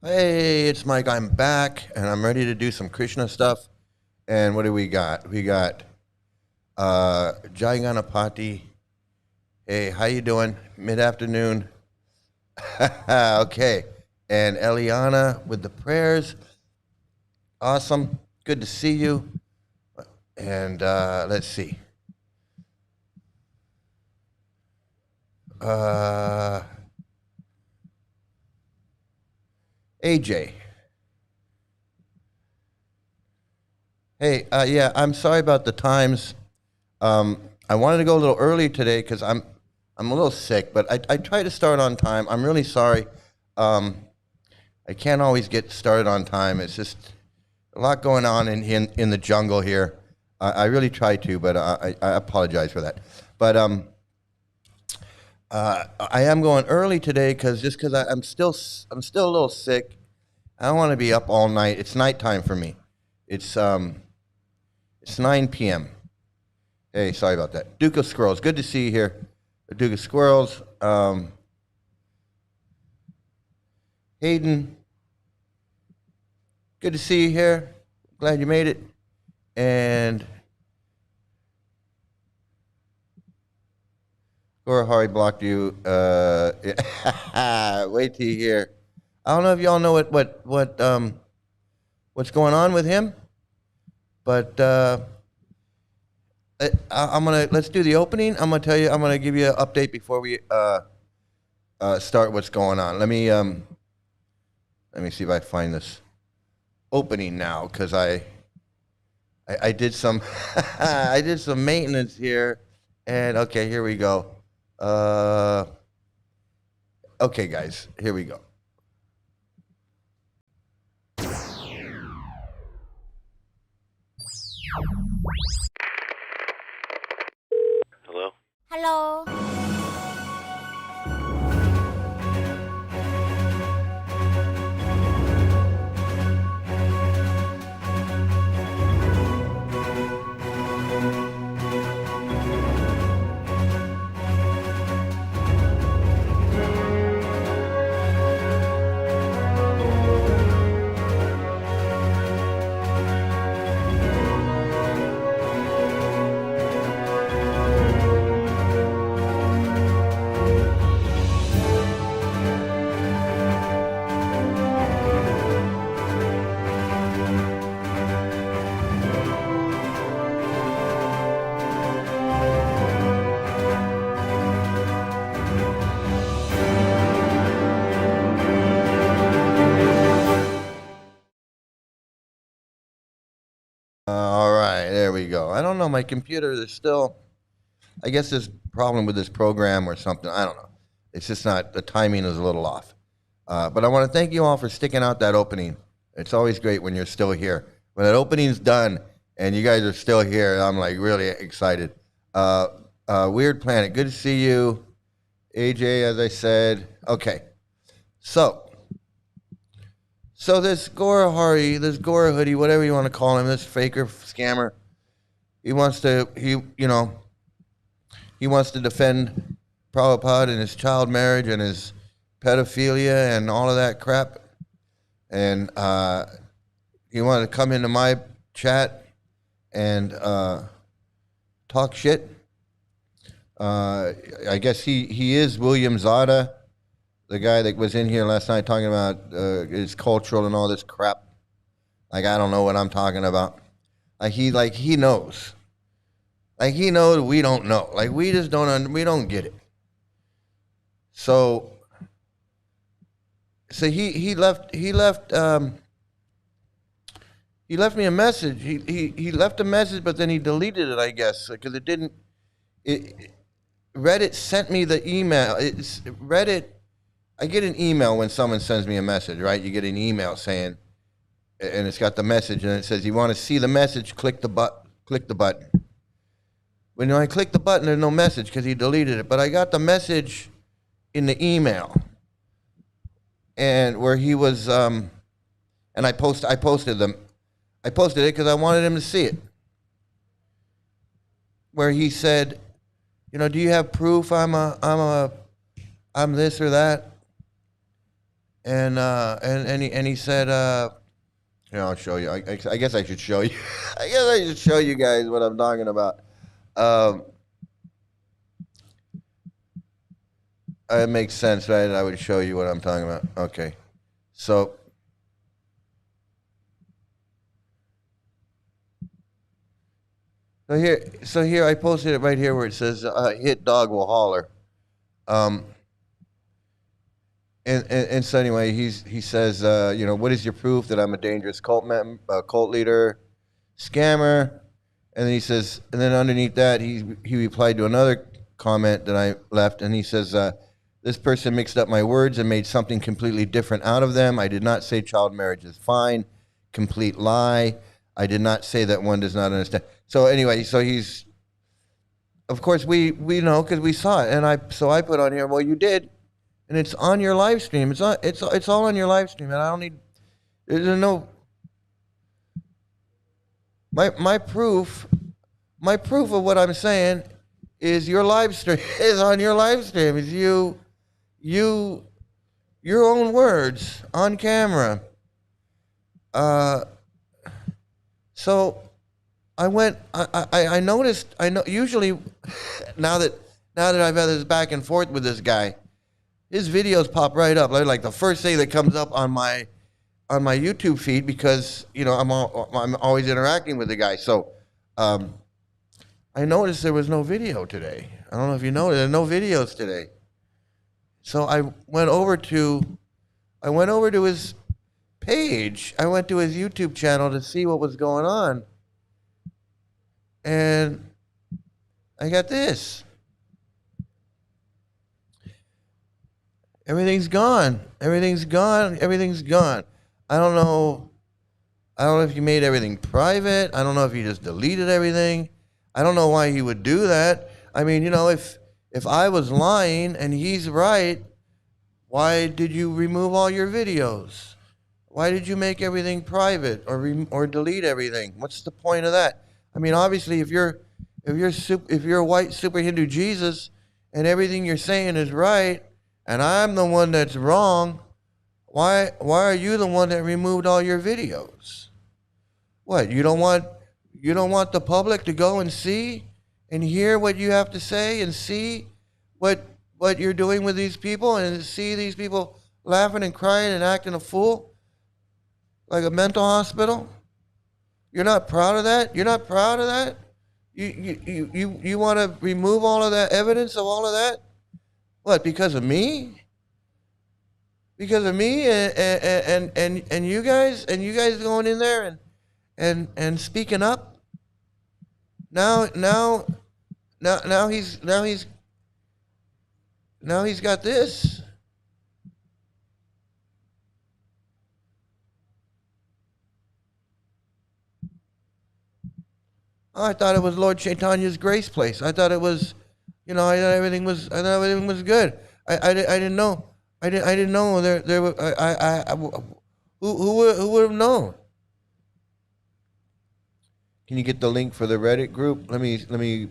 Hey, it's Mike. I'm back, and I'm ready to do some Krishna stuff. And what do we got? We got Jai Ganapati. Hey, how you doing? Mid-afternoon. Okay. And Eliana with the prayers. Awesome. Good to see you. And let's see. AJ. Hey, yeah, I'm sorry about the times. I wanted to go a little early today because I'm a little sick, but I try to start on time. I'm really sorry. I can't always get started on time. It's just a lot going on in the jungle here. I really try to, but I apologize for that. But I am going early today because I'm still a little sick. I don't want to be up all night. It's nighttime for me. It's 9 p.m. Hey, sorry about that. Duke of Squirrels, good to see you here. The Duke of Squirrels. Hayden, good to see you here. Glad you made it. And Hari blocked you. Wait till you hear. I don't know if y'all know what's going on with him, but let's do the opening. I'm gonna give you an update before we start what's going on. Let me see if I find this opening now, because I did some I did some maintenance here, and okay, here we go. Okay, guys, here we go. Hello? Hello. All right, there we go. I don't know, my computer is still, I guess there's a problem with this program or something. I don't know. It's just not, the timing is a little off. But I want to thank you all for sticking out that opening. It's always great when you're still here. When that opening's done and you guys are still here, I'm like really excited. Weird Planet, good to see you. AJ, as I said. Okay, so this Hari, this Gora Hoodie, whatever you want to call him, this faker, scammer, he wants to defend Prabhupada and his child marriage and his pedophilia and all of that crap. And he wanted to come into my chat and talk shit. I guess he is William Zada, the guy that was in here last night talking about his cultural and all this crap. Like, I don't know what I'm talking about. He knows. Like, he knows we don't know. Like, we just we don't get it. So he left me a message. He left a message, but then he deleted it, I guess, because Reddit sent me the email. Reddit. I get an email when someone sends me a message, right? You get an email saying, and it's got the message, and it says, you want to see the message, click the button. When I click the button, there's no message because he deleted it. But I got the message in the email, and where he was, and I posted it because I wanted him to see it. Where he said, do you have proof I'm this or that? and he said, I'll show you. I guess I should show you. I guess I should show you guys what I'm talking about. Um, it makes sense, right? I would show you what I'm talking about. Okay, so. So here, I posted it right here where it says, "Hit dog will holler." Um, and so anyway, he says, what is your proof that I'm a dangerous cult leader, scammer? And then he says, and then underneath that, he replied to another comment that I left, and he says, this person mixed up my words and made something completely different out of them. I did not say child marriage is fine. Complete lie. I did not say that one does not understand. So anyway, so he's, of course, we know because we saw it, and I put on here, well, you did. And it's on your live stream. It's all on your live stream, and I don't need. There's no. My proof of what I'm saying is your live stream is on your live stream. Is your own words on camera. So I went. I noticed. I know usually now that I've had this back and forth with this guy. His videos pop right up, like the first thing that comes up on my YouTube feed because I'm always interacting with the guy. So I noticed there was no video today. I don't know if you noticed, there are no videos today. So I went over to his page. I went to his YouTube channel to see what was going on, and I got this. Everything's gone. Everything's gone. Everything's gone. I don't know if you made everything private. I don't know if you just deleted everything. I don't know why he would do that. I mean, if I was lying and he's right, why did you remove all your videos? Why did you make everything private or delete everything? What's the point of that? I mean, obviously, if you're a white super Hindu Jesus and everything you're saying is right, and I'm the one that's wrong, why are you the one that removed all your videos? What, you don't want the public to go and see and hear what you have to say and see what you're doing with these people and see these people laughing and crying and acting a fool like a mental hospital? You're not proud of that? You're not proud of that? You want to remove all of that evidence of all of that? What, because of me? Because of me and you guys going in there and speaking up? Now he's got this. Oh, I thought it was Lord Chaitanya's grace place. I thought it was. I thought everything was good. I didn't know. I didn't know there were. Who would have known? Can you get the link for the Reddit group? Let me. Let me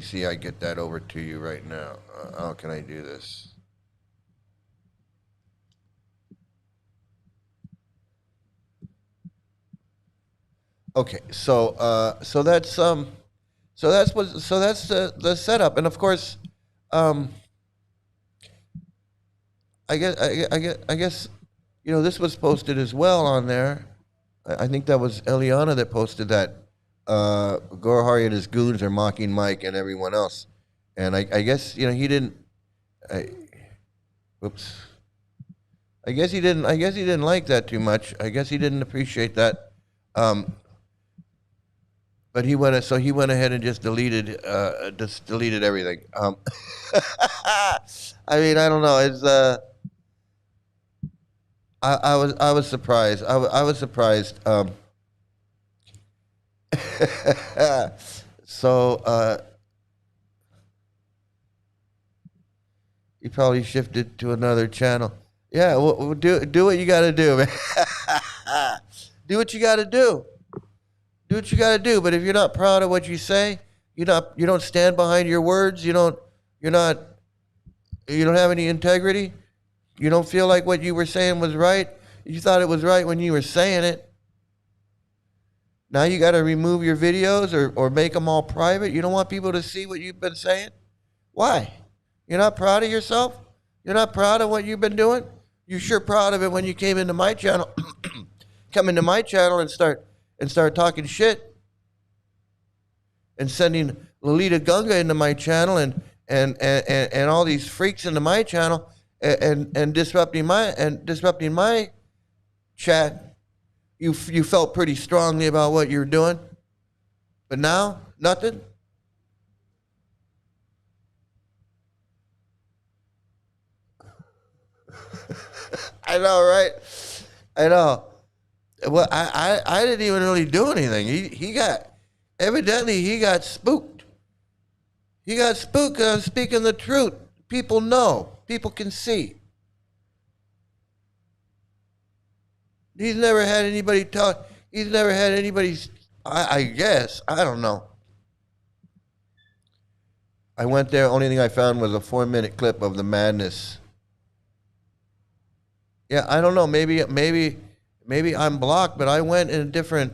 see. I get that over to you right now. How can I do this? Okay, so that's the setup, and of course, I guess this was posted as well on there. I think that was Eliana that posted that. Gorhari and his goons are mocking Mike and everyone else, and I guess he didn't. Whoops. I guess he didn't like that too much. I guess he didn't appreciate that. But he went ahead and just deleted everything. I mean, I don't know. It's I was surprised. I was surprised. So he probably shifted to another channel. Yeah, well, do what you got to do, man. Do what you got to do. Do what you got to do. But if you're not proud of what you say, you don't stand behind your words. You don't have any integrity. You don't feel like what you were saying was right. You thought it was right when you were saying it. Now you got to remove your videos or make them all private. You don't want people to see what you've been saying. Why? You're not proud of yourself? You're not proud of what you've been doing? You're sure proud of it when you came into my channel. Come into my channel and start talking shit and sending Lolita Gunga into my channel and all these freaks into my channel and disrupting my chat. You felt pretty strongly about what you're doing, but now nothing. I know, right? I know. Well, I didn't even really do anything. He got spooked. He got spooked because I'm speaking the truth. People know. People can see. He's never had anybody talk. He's never had anybody. I guess. I don't know. I went there. Only thing I found was a 4-minute clip of the madness. Yeah, I don't know. Maybe I'm blocked, but I went in a different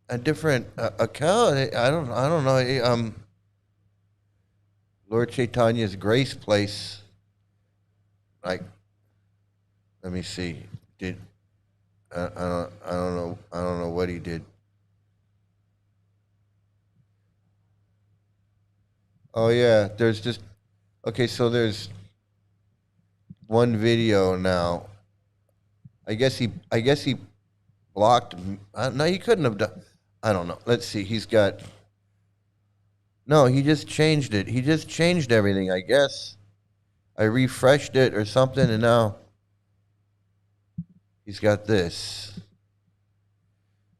account. I don't know. Lord Chaitanya's Grace Place. Like, let me see. I don't know what he did. Oh yeah, there's just okay. So there's one video now. I guess he blocked. No, he couldn't have done. I don't know. Let's see. He's got. No, he just changed it. He just changed everything. I guess I refreshed it or something, and now he's got this.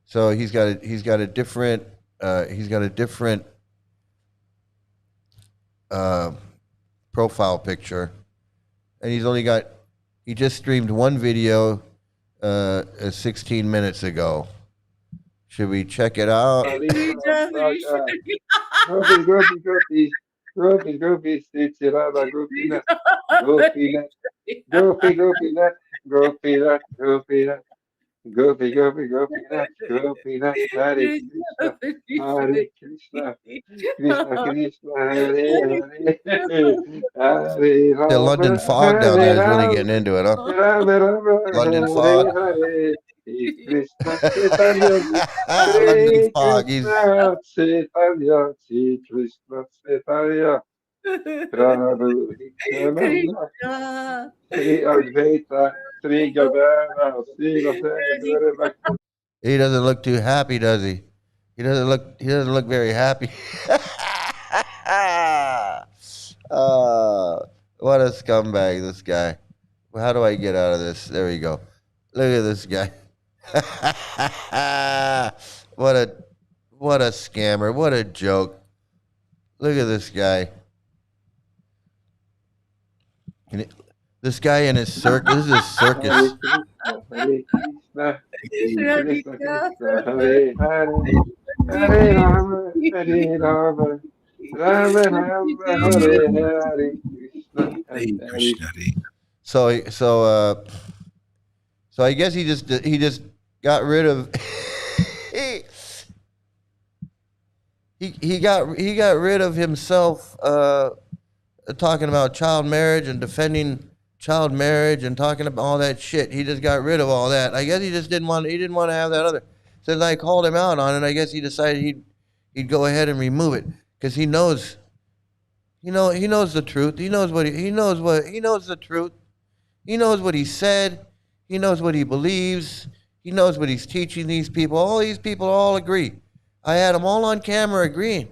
So he's got a different profile picture, and he just streamed one video 16 minutes ago. Should we check it out? Gopi, Gopi, Gopinath, Gopinath, Hare Krishna, Hare Krishna, Krishna Krishna, Hare Hare, Hare The Rama, London fog down there Hare is really Rama, getting into it, huh? Rama Rama, London fog. Hare Hare, Krishna Chaitanya, London Shri fog. He's Krishna Chaitanya, Shri Krishna Chaitanya, Prabhu Nityananda, Shri Advaita, Shri Gadana, Shri Radha, he doesn't look too happy, does he? He doesn't look very happy. What a scumbag, this guy. How do I get out of this? There we go. Look at this guy. What a scammer. What a joke. Look at this guy. This guy in his circus. This is a circus. Hare Krishna, Krishna Krishna, Hare Hare, Hare Rama, Hare Rama, Rama Rama, Hare Hare, Krishna, Hare So I guess he just got rid of he got rid of himself talking about child marriage and defending child marriage and talking about all that shit. He just got rid of all that. I guess he just didn't want to have that other. Since I called him out on it, I guess he decided he'd go ahead and remove it because he knows the truth. He knows the truth. He knows what he said. He knows what he believes. He knows what he's teaching these people. All these people all agree. I had them all on camera agreeing.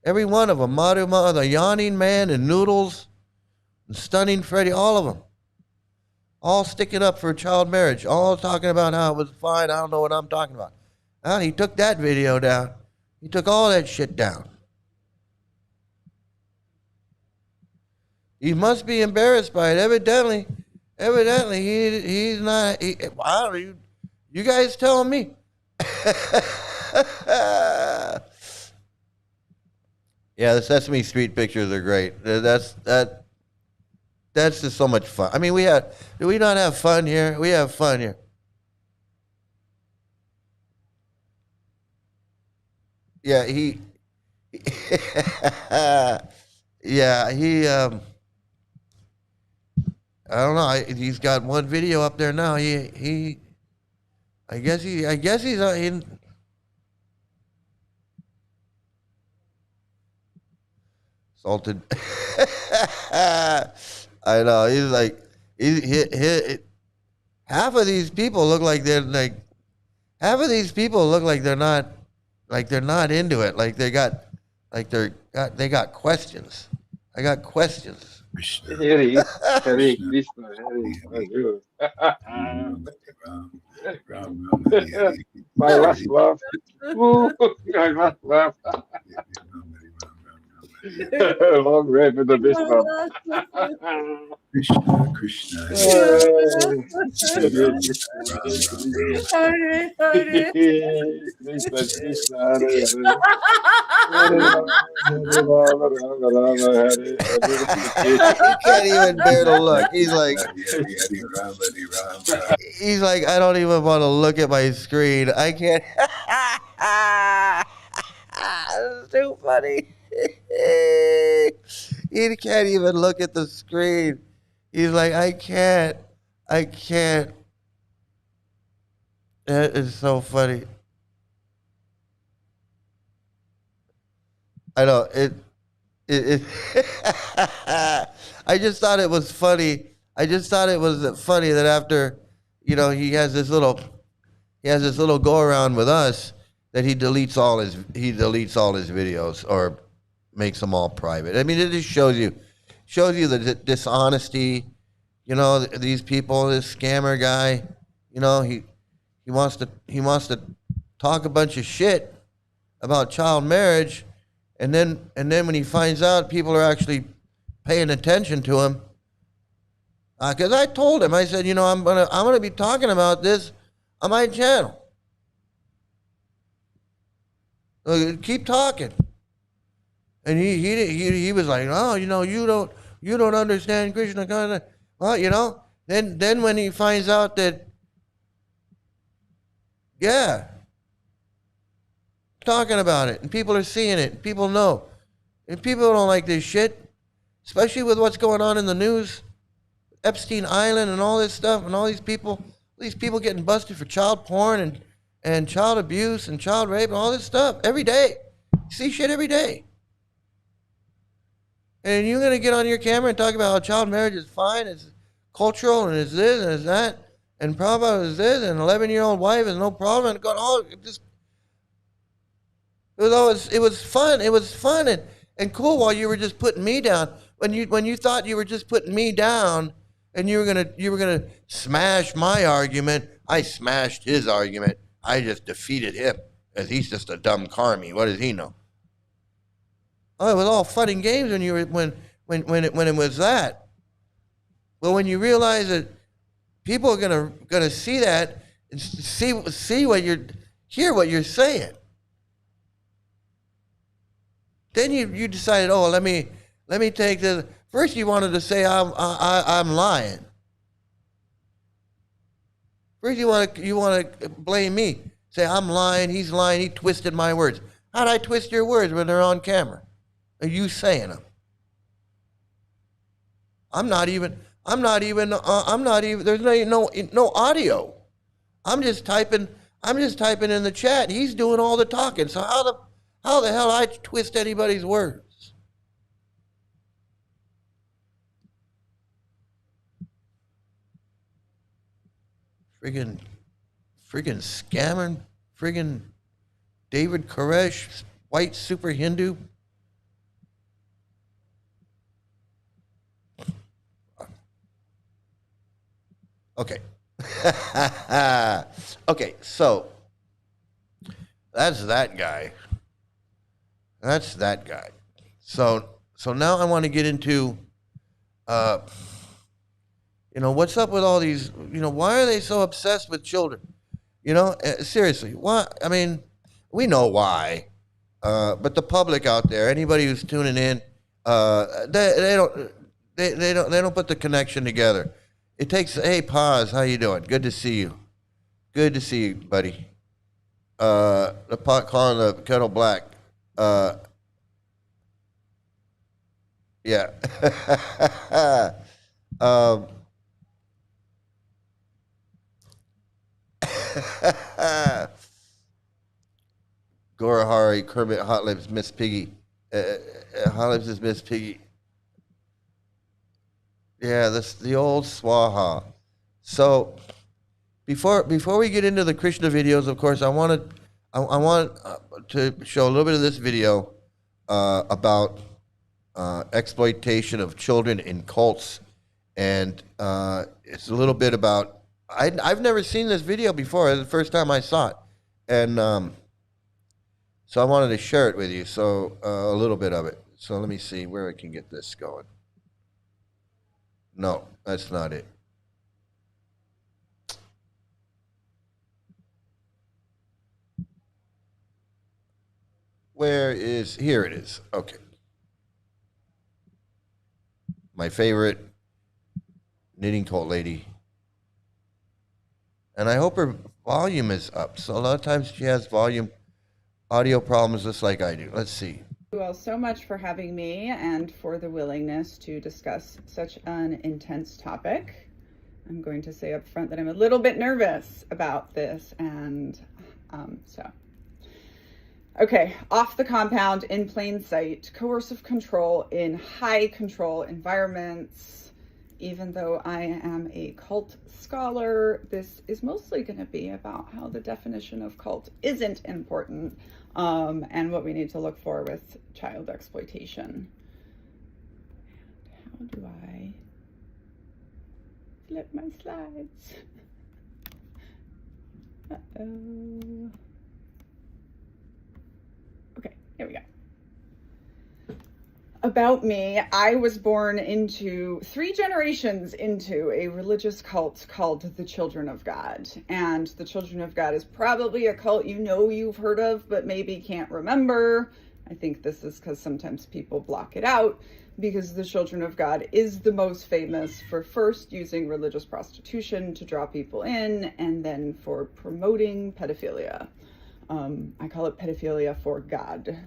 Every one of them. Madhuma, the Yawning Man, and Noodles, and Stunning Freddy, all of them. All sticking up for child marriage. All talking about how it was fine. I don't know what I'm talking about. Well, he took that video down. He took all that shit down. He must be embarrassed by it. Evidently, he's not. I don't know. You guys tell me. Yeah, the Sesame Street pictures are great. That's just so much fun. I mean, do we not have fun here? We have fun here. Yeah, yeah, I don't know. He's got one video up there now. I guess he's in. Salted. I know. He's like, half of these people look like half of these people look like they're not into it. They got questions. I got questions. Hare Krishna, Hare Krishna. My last laugh. Ooh, my last laugh. Long way to the Vishnu. Krishna, Krishna, Hare Krishna, Krishna, Hare Hare. He can't even bear to look. He's like, I don't even want to look at my screen. I can't. It's too funny. He can't even look at the screen. He's like, I can't. That is so funny. I know it I just thought it was funny. I just thought it was funny that after, he has this little go around with us that he deletes all his videos or makes them all private. I mean, it just shows you the dishonesty. These people, this scammer guy, he wants to talk a bunch of shit about child marriage, and then when he finds out people are actually paying attention to him, because I told him, I said, I'm gonna be talking about this on my channel. Keep talking. And he was like, oh, you don't understand Krishna consciousness. Well, then when he finds out that, yeah, talking about it, and people are seeing it, and people know, and people don't like this shit, especially with what's going on in the news, Epstein Island and all this stuff, and all these people getting busted for child porn and child abuse and child rape and all this stuff every day. You see shit every day. And you're going to get on your camera and talk about how child marriage is fine, it's cultural, and it's this, and it's that, and Prabhupada is this, and an 11-year-old wife is no problem, and it was fun and cool while you were just putting me down. When you thought you were just putting me down and you were gonna smash my argument, I smashed his argument. I just defeated him, as he's just a dumb carmy. What does he know? Oh, it was all fun and games when it was that. Well, when you realize that people are gonna see that and hear what you're saying, then you decided, oh, let me take this. First, you wanted to say I'm lying. First, you want to blame me. Say I'm lying. He's lying. He twisted my words. How'd I twist your words when they're on camera? Are you saying them? I'm not even. There's no audio. I'm just typing in the chat. He's doing all the talking. So how the hell I twist anybody's words? Friggin' scamming, friggin' David Koresh, white super Hindu. Okay. Okay, so that's that guy. So now I want to get into, what's up with all these, why are they so obsessed with children? You know, seriously, what? I mean, we know why, but the public out there, anybody who's tuning in, they don't put the connection together. It takes, hey, pause, how you doing? Good to see you. Good to see you, buddy. The pot calling the kettle black. Yeah. um, Gorahari, Kermit, Hot Lips, Miss Piggy. Hot Lips is Miss Piggy. Yeah, this the old Swaha. So before we get into the Krishna videos, of course, I want to show a little bit of this video about exploitation of children in cults, and it's a little bit about. I've never seen this video before. It's the first time I saw it, and so I wanted to share it with you. So a little bit of it. So let me see where I can get this going. No, that's not it. Here it is. Okay. My favorite knitting cult lady. And I hope her volume is up. So a lot of times she has audio problems just like I do. Let's see. Thank you all so much for having me and for the willingness to discuss such an intense topic. I'm going to say up front that I'm a little bit nervous about this, and okay, off the compound, in plain sight, coercive control in high control environments. Even though I am a cult scholar, this is mostly going to be about how the definition of cult isn't important, and what we need to look for with child exploitation. How do I flip my slides? Uh-oh. Okay, here we go. About me, I was born into 3 generations into a religious cult called the Children of God. And the Children of God is probably a cult you've heard of, but maybe can't remember. I think this is because sometimes people block it out, because the Children of God is the most famous for first using religious prostitution to draw people in, and then for promoting pedophilia. I call it pedophilia for God.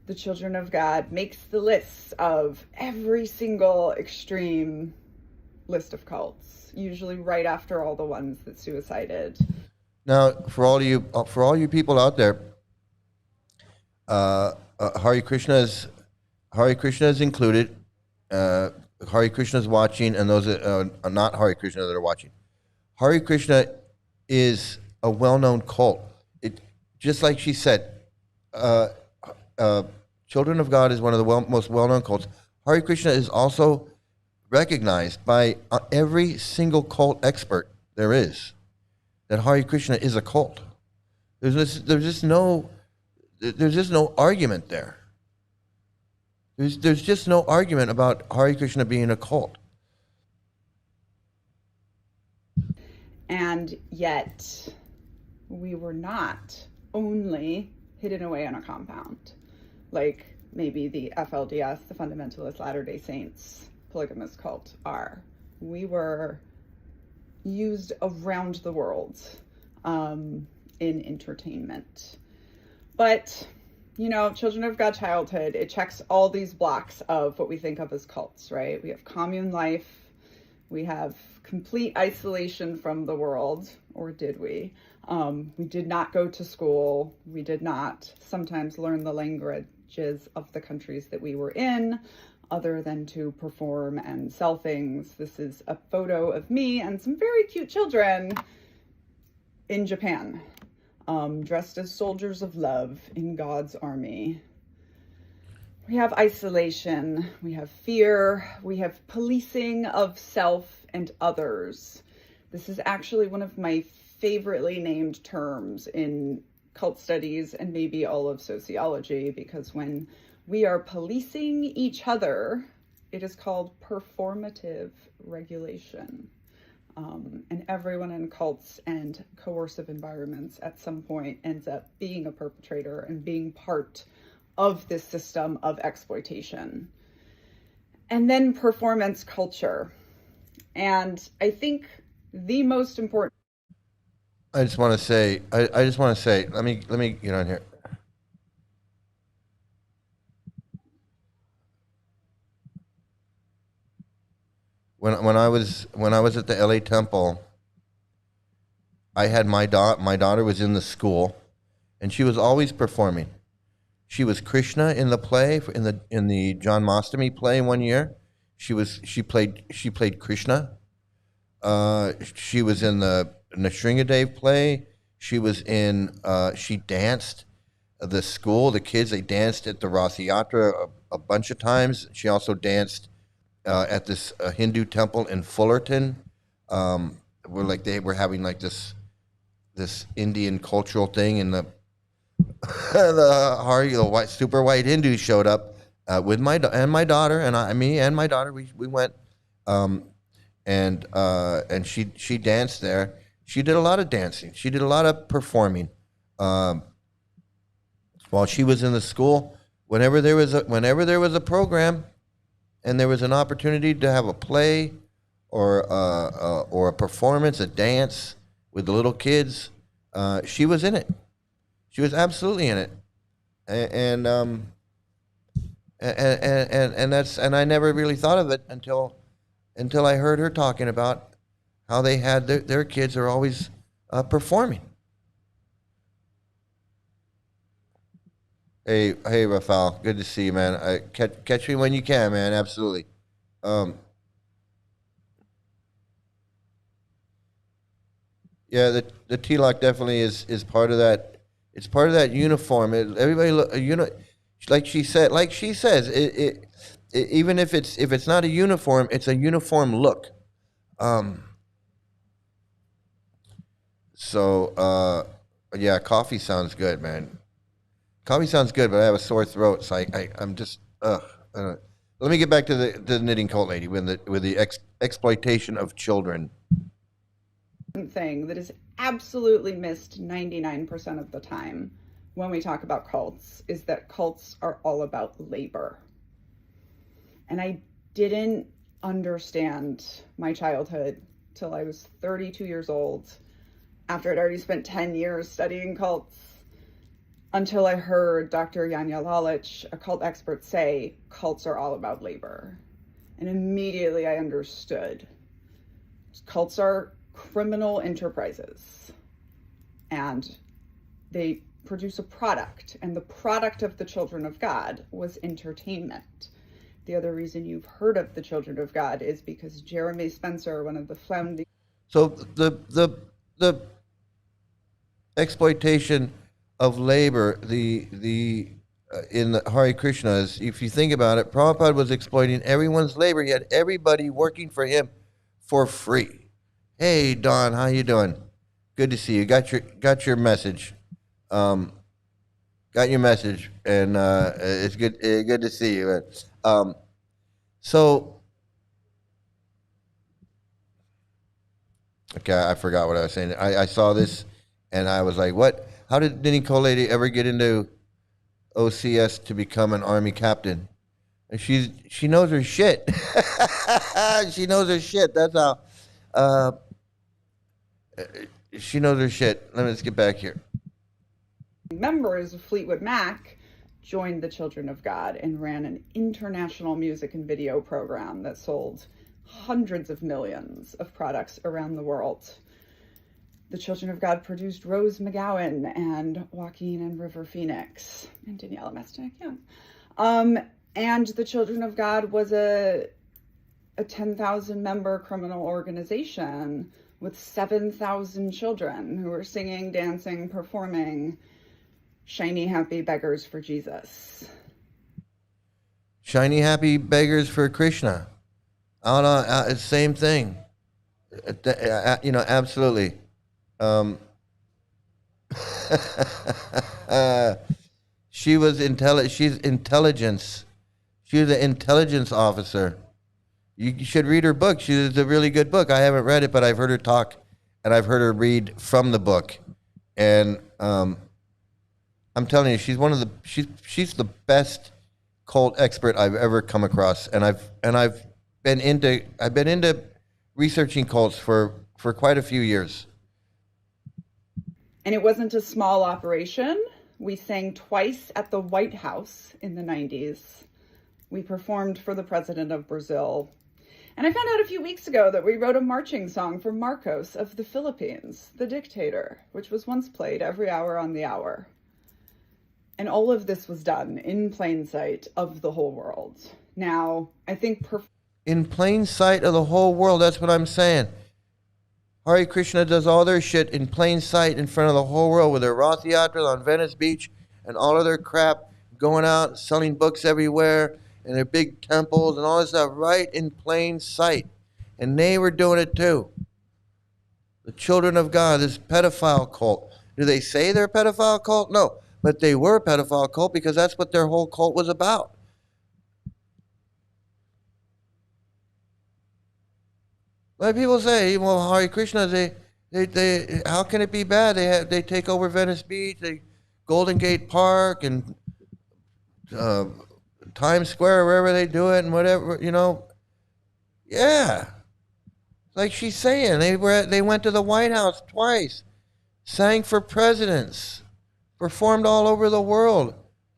The Children of God makes the lists of every single extreme list of cults, usually right after all the ones that suicided. Now, for all you people out there, Hare Krishna is included. Hare Krishna is watching, and those that are not Hare Krishna that are watching. Hare Krishna is a well-known cult. It just like she said. Children of God is one of the most well-known cults. Hare Krishna is also recognized by every single cult expert there is that Hare Krishna is a cult. There's just no argument there. There's just no argument about Hare Krishna being a cult. And yet, we were not only hidden away on a compound, like maybe the FLDS, the Fundamentalist Latter-day Saints polygamous cult are. We were used around the world in entertainment. But, Children of God childhood, it checks all these blocks of what we think of as cults, right? We have commune life. We have complete isolation from the world, or did we? We did not go to school. We did not sometimes learn the languages of the countries that we were in, other than to perform and sell things. This is a photo of me and some very cute children in Japan, dressed as soldiers of love in God's army. We have isolation, we have fear, we have policing of self and others. This is actually one of my favoritely named terms in cult studies and maybe all of sociology, because when we are policing each other, it is called performative regulation. And everyone in cults and coercive environments at some point ends up being a perpetrator and being part of this system of exploitation. And then performance culture. And I think the most important. I just want to say, let me get on here. When I was at the LA Temple, I had my daughter was in the school, and she was always performing. She was Krishna in the play, in the John Mastami play one year. She played Krishna. She was in the Nrsingadev play. She danced. The school, the kids, they danced at the Rath Yatra a bunch of times. She also danced at this Hindu temple in Fullerton, where they were having like this Indian cultural thing, and the white super white Hindus showed up with my daughter and me and my daughter. We went, and she danced there. She did a lot of dancing. She did a lot of performing while she was in the school. Whenever there was a program, and there was an opportunity to have a play or a performance, a dance with the little kids, she was in it. She was absolutely in it, and I never really thought of it until I heard her talking about how they had their kids are always performing. Hey, Rafael, good to see you, man. Catch me when you can, man. Absolutely. Yeah, the T-lock definitely is part of that. It's part of that uniform. Everybody, like she says, even if it's not a uniform, it's a uniform look. Yeah, coffee sounds good, man. Coffee sounds good, but I have a sore throat, so I'm just Let me get back to the knitting cult lady with the exploitation of children. Thing that is absolutely missed 99% of the time when we talk about cults is that cults are all about labor. And I didn't understand my childhood till I was 32 years old, after I'd already spent 10 years studying cults, until I heard Dr. Yanya Lalich, a cult expert, say cults are all about labor. And immediately I understood. Cults are criminal enterprises, and they produce a product, and the product of the children of God was entertainment. The other reason you've heard of the children of God is because Jeremy Spencer, one of the founding... So the exploitation of labor, in the Hare Krishnas, if you think about it, Prabhupada was exploiting everyone's labor. He had everybody working for him for free. Hey, Don, how you doing? Good to see you. Got your message. Got your message, and it's good to see you. Okay, I forgot what I was saying. I saw this, and I was like, what? How did Nini Kolady ever get into OCS to become an Army captain? And she knows her shit. She knows her shit. That's how. She knows her shit. Let's get back here. Members of Fleetwood Mac joined the Children of God and ran an international music and video program that sold hundreds of millions of products around the world. The Children of God produced Rose McGowan and Joaquin and River Phoenix and Daniela Mestinick, yeah. And the Children of God was a 10,000 member criminal organization with 7,000 children who were singing, dancing, performing Shiny Happy Beggars for Jesus. Shiny Happy Beggars for Krishna. Same thing. Absolutely. She's intelligence. She was an intelligence officer. You should read her book. She's a really good book. I haven't read it, but I've heard her talk, and I've heard her read from the book. And I'm telling you, she's the best cult expert I've ever come across. And I've been into researching cults for quite a few years. And it wasn't a small operation. We sang twice at the White House in the 90s. We performed for the president of Brazil. And I found out a few weeks ago that we wrote a marching song for Marcos of the Philippines, the dictator, which was once played every hour on the hour. And all of this was done in plain sight of the whole world. Now, I think... in plain sight of the whole world, that's what I'm saying. Hare Krishna does all their shit in plain sight in front of the whole world with their Rath Yatras on Venice Beach and all of their crap, going out, selling books everywhere, and their big temples and all this stuff right in plain sight. And they were doing it too. The children of God, this pedophile cult. Do they say they're a pedophile cult? No. But they were a pedophile cult because that's what their whole cult was about. Like people say, well, Hare Krishna, they how can it be bad? They take over Venice Beach, Golden Gate Park, and Times Square, wherever they do it, and whatever, Yeah, like she's saying, they went to the White House twice, sang for presidents, performed all over the world.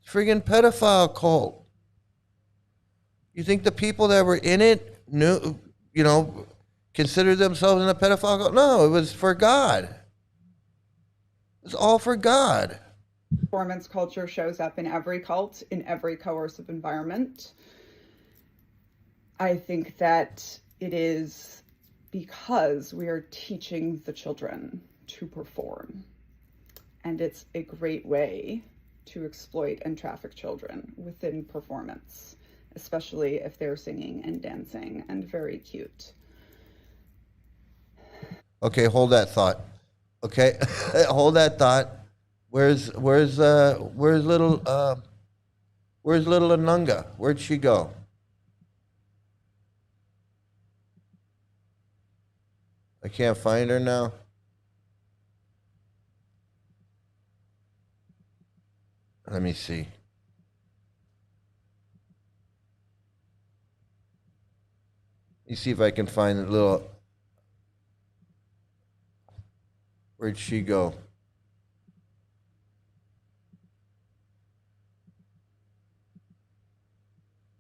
Friggin' pedophile cult. You think the people that were in it knew, considered themselves in a pedophile cult? No, it was for God. It was all for God. Performance culture shows up in every cult, in every coercive environment. I think that it is because we are teaching the children to perform. And it's a great way to exploit and traffic children within performance, especially if they're singing and dancing and very cute. Okay, hold that thought. Okay, hold that thought. Where's little Anunga? Where'd she go? I can't find her now. Let me see. Let me see if I can find a little. Where'd she go?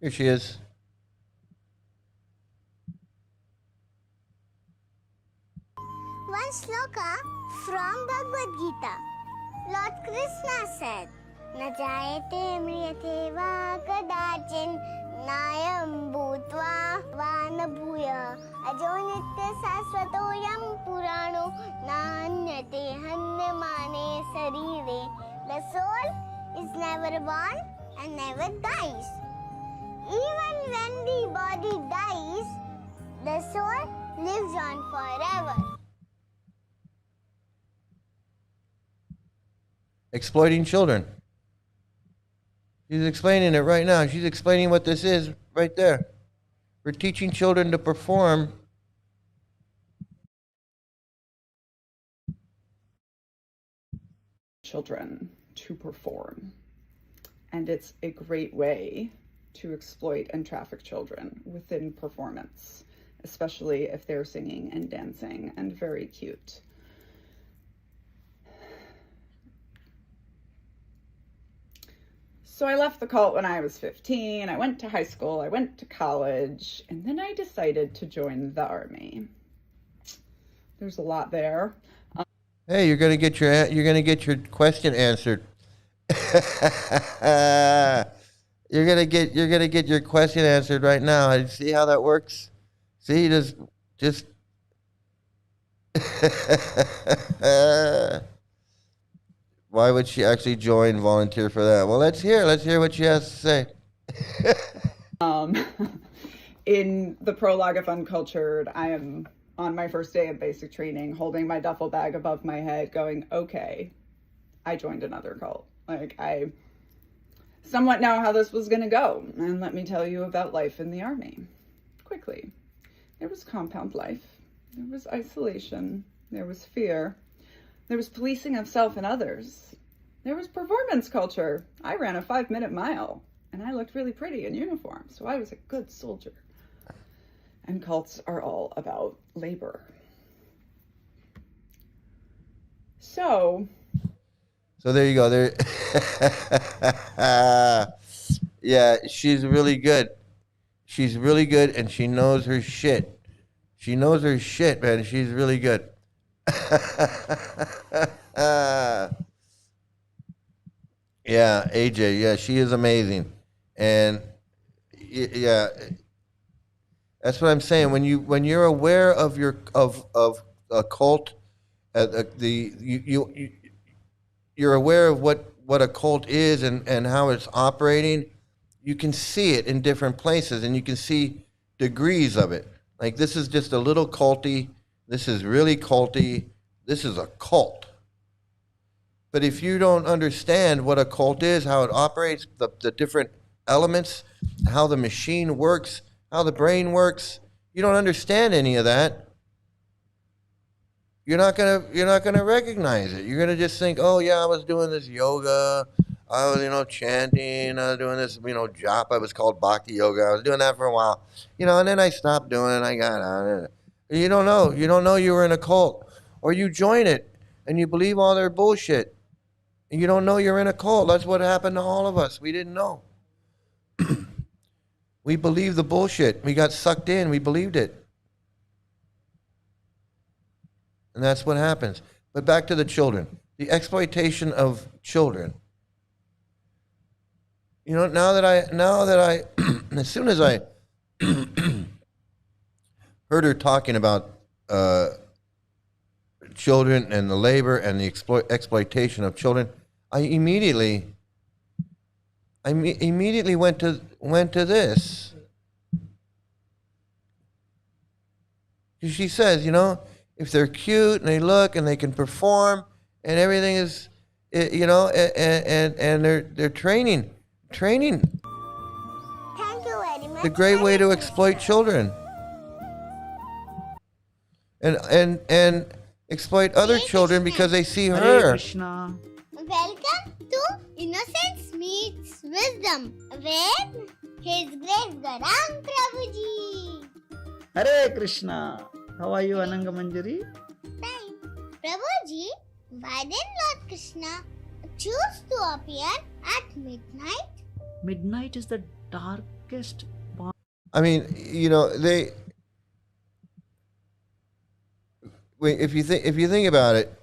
Here she is. One sloka from Bhagavad Gita. Lord Krishna said, "Na jayate mriyate va kadachin nayam bhutva va na bhuya ajo nitya saswato yam purano nanyate hanyamane sarire." The soul is never born and never dies. Even when the body dies, the soul lives on forever. Exploiting children. She's explaining it right now. She's explaining what this is right there. We're teaching children to perform. Children to perform. And it's a great way to exploit and traffic children within performance, especially if they're singing and dancing and very cute. So I left the cult when I was 15. I went to high school, I went to college, and then I decided to join the army. There's a lot there. Hey, you're gonna get your question answered. You're gonna get your question answered right now. See how that works? See, just why would she actually volunteer for that? Well, let's hear what she has to say. In the prologue of Uncultured, I am on my first day of basic training, holding my duffel bag above my head, going, okay, I joined another cult. Like, I somewhat know how this was going to go. And let me tell you about life in the army. quickly. There was compound life. There was isolation. There was fear. There was policing of self and others. There was performance culture. I ran a 5-minute mile, and I looked really pretty in uniform, so I was a good soldier. And cults are all about labor. So there you go. There. Yeah, she's really good. She's really good, and she knows her shit. She knows her shit, man. She's really good. Yeah, AJ. Yeah, she is amazing, and yeah, that's what I'm saying. When you're aware of a cult, you're aware of what a cult is and how it's operating. You can see it in different places, and you can see degrees of it. Like, this is just a little culty. This is really culty. This is a cult. But if you don't understand what a cult is, how it operates, the different elements, how the machine works, how the brain works, you don't understand any of that, you're not gonna recognize it. You're gonna just think, oh yeah, I was doing this yoga, I was chanting, I was doing this japa. It was called bhakti yoga. I was doing that for a while, and then I stopped doing it. I got out of it. You don't know you were in a cult, or you join it and you believe all their bullshit. And you don't know you're in a cult. That's what happened to all of us. We didn't know. We believed the bullshit. We got sucked in. We believed it. And that's what happens. But back to the children. The exploitation of children. Now that I as soon as I heard her talking about children and the labor and the exploitation of children, I immediately went to this. She says, if they're cute and they look and they can perform and everything is, and they're training. Thank you very much. It's a great way to exploit children. And exploit other children because they see Hare her. Krishna. Welcome to Innocence Meets Wisdom with His Grace Garang Prabhuji. Hare Krishna. How are you, Ananga Manjari? Time. Prabhuji, why did Lord Krishna choose to appear at midnight? Midnight is the darkest part. I mean, if you think about it,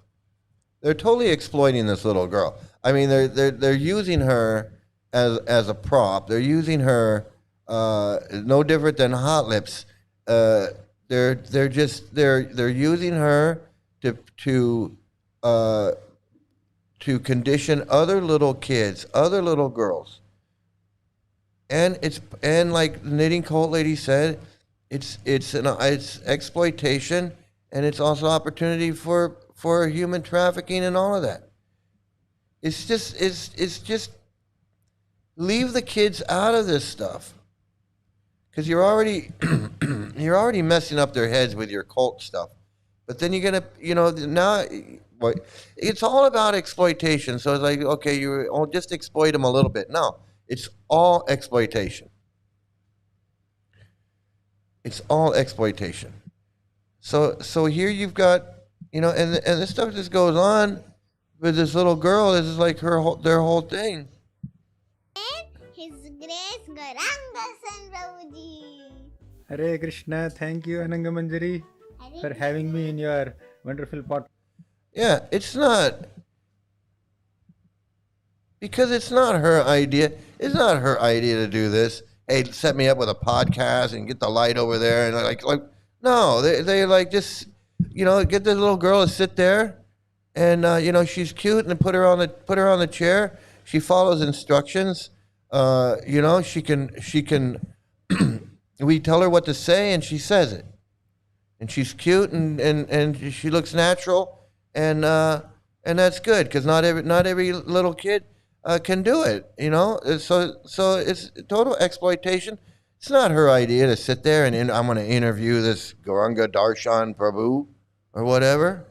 they're totally exploiting this little girl. I mean, they're using her as a prop. They're using her no different than Hot Lips. They're using her to condition other little kids, other little girls. And like the knitting cult lady said, it's exploitation, and it's also opportunity for human trafficking and all of that. It's just leave the kids out of this stuff, because you're already messing up their heads with your cult stuff. But then you're gonna now it's all about exploitation. So it's like, okay, just exploit them a little bit. No. It's all exploitation. It's all exploitation. So here you've got, and this stuff just goes on with this little girl. This is like their whole thing. His Grace Garangasan Prabhuji. Hare Krishna. Thank you, Ananga Manjari, for having me in your wonderful podcast. Yeah, it's not. Because it's not her idea. It's not her idea to do this. Hey, set me up with a podcast and get the light over there, and like no, they like just get this little girl to sit there, and she's cute, and put her on the chair. She follows instructions. She can. We tell her what to say, and she says it, and she's cute, and she looks natural, and that's good, because not every little kid can do it, So it's total exploitation. It's not her idea to sit there and I'm going to interview this Gauranga Darshan Prabhu or whatever.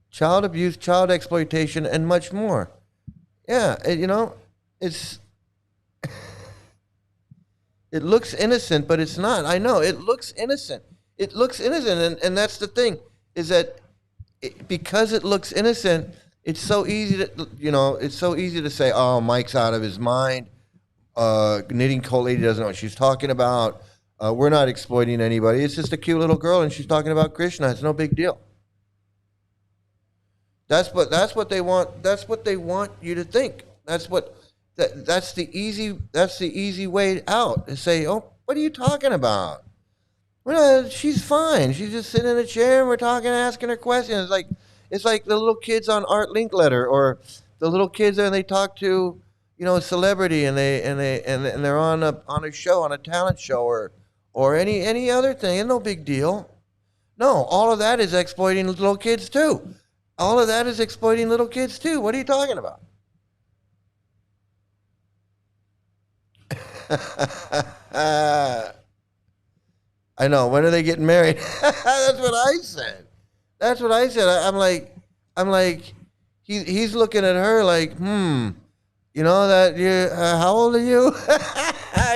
Child abuse, child exploitation, and much more. Yeah, it's it looks innocent, but it's not. I know it looks innocent. It looks innocent, and that's the thing is that because it looks innocent, it's so easy to say, oh, Mike's out of his mind. Knitting Cult Lady doesn't know what she's talking about. We're not exploiting anybody. It's just a cute little girl, and she's talking about Krishna. It's no big deal. That's what they want. That's what they want you to think. That's the easy way out. To say, oh, what are you talking about? She's fine. She's just sitting in a chair and we're talking, asking her questions. It's like the little kids on Art Linkletter, or the little kids and they talk to, a celebrity and they're on a show, on a talent show, or any other thing. It's no big deal. No, all of that is exploiting little kids too. All of that is exploiting little kids too. What are you talking about? I know. When are they getting married? That's what I said. I'm like, he's looking at her like, that you. How old are you?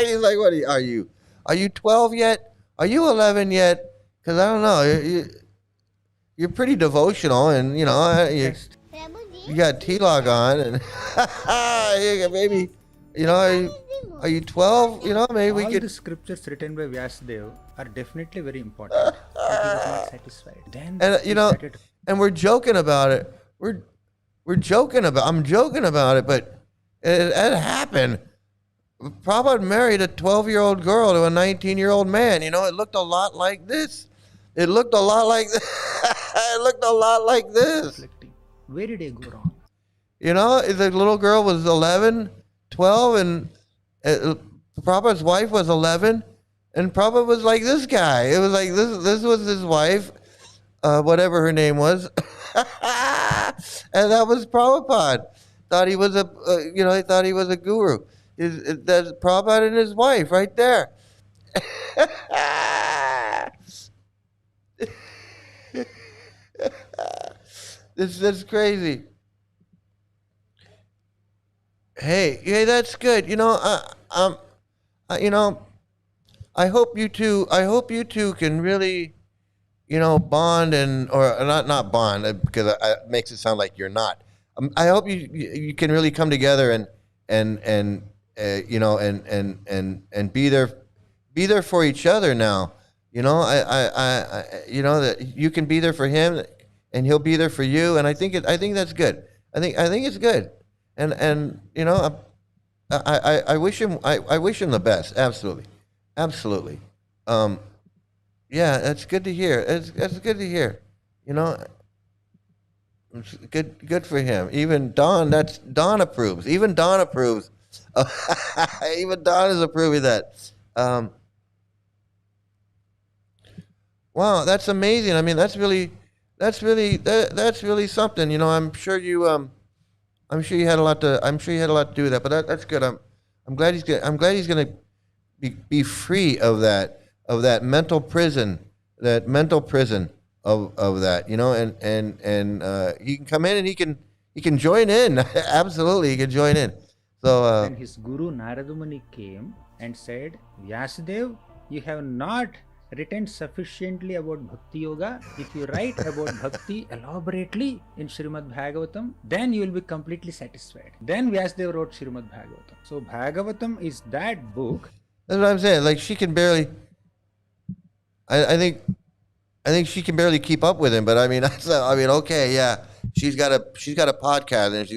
He's like, what are you? Are you 12 yet? Are you 11 yet? Because I don't know. You're pretty devotional, and you got T-log on, and maybe, are you 12? Maybe we All could. the scriptures written by Vyasadeva are definitely very important. But he was not satisfied. Then And he started. and we're joking about it. I'm joking about it, but it happened. Prabhupada married a 12-year-old girl to a 19-year-old man. It looked a lot like this. It looked a lot like this. Reflecting. Where did I go wrong? The little girl was 11, 12, and Prabhupada's wife was 11, and Prabhupada was like this guy. It was like this was his wife, whatever her name was, and that was Prabhupada. Thought he was he thought he was a guru. That's Prabhupada and his wife right there. That's crazy. Hey, that's good. I hope you two can really, bond or not bond, because it makes it sound like you're not. I hope you can really come together and be there for each other now. That you can be there for him and he'll be there for you. And I think that's good. I think it's good. And I wish him the best. Absolutely. Yeah, that's good to hear. That's good to hear. It's good for him. Even Don approves. Even Don approves. Even Don is approving that. Wow, that's amazing. I mean, that's really something. I'm sure you had a lot to do with that. But that's good. I'm glad he's going to be free of that mental prison, of that. And he can come in and he can join in. Absolutely, he can join in. So Then his guru Naradamuni came and said, Vyasadev, you have not written sufficiently about Bhakti Yoga. If you write about Bhakti elaborately in Srimad Bhagavatam, then you will be completely satisfied. Then Vyasadeva wrote Srimad Bhagavatam. So Bhagavatam is that book. That's what I'm saying. Like, she can barely. I think she can barely keep up with him. But I mean, okay, yeah. She's got a podcast, and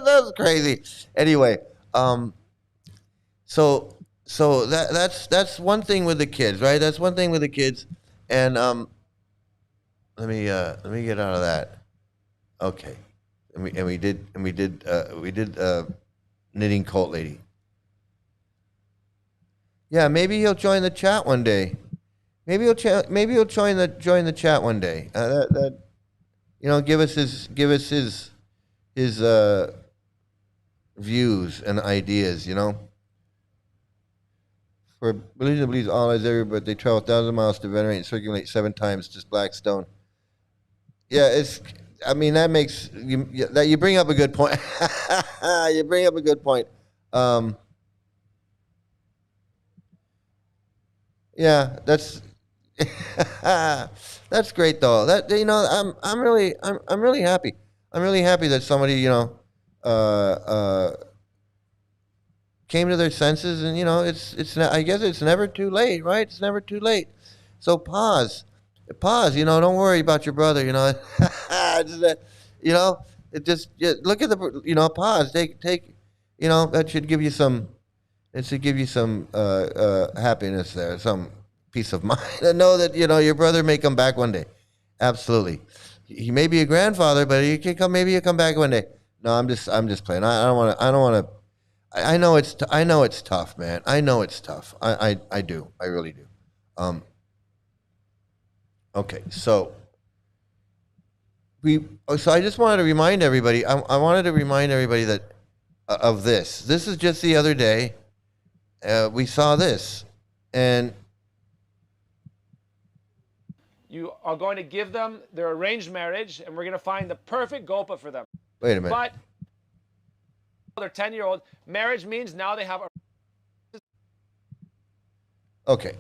that's crazy. Anyway, so that's one thing with the kids, right? That's one thing with the kids, and let me get out of that. Okay, and we did knitting cult lady. Yeah, maybe he'll join the chat one day. Maybe he'll join the chat one day. Give us his his views and ideas, you know. For religion believes Allah is everywhere, but they travel 1,000 miles to venerate and circulate 7 times this black stone. Yeah, it's. I mean, that makes that you bring up a good point. You bring up a good point. Yeah, that's that's great though. That you know, I'm really happy. I'm really happy that somebody came to their senses, and I guess it's never too late, right? It's never too late. So pause. Don't worry about your brother. Just, it just look at the pause. Take that should give you some. It should give you some happiness there, some peace of mind, and know that your brother may come back one day. Absolutely, he may be a grandfather, but he can come. Maybe he'll come back one day. No, I'm just playing. I don't want to. I know it's tough, man. I know it's tough. I do. I really do. Okay, so I just wanted to remind everybody. I wanted to remind everybody that of this. This is just the other day. We saw this, and you are going to give them their arranged marriage, and we're going to find the perfect gopa for them. Wait a minute. But their 10-year-old marriage means now they have a. Okay.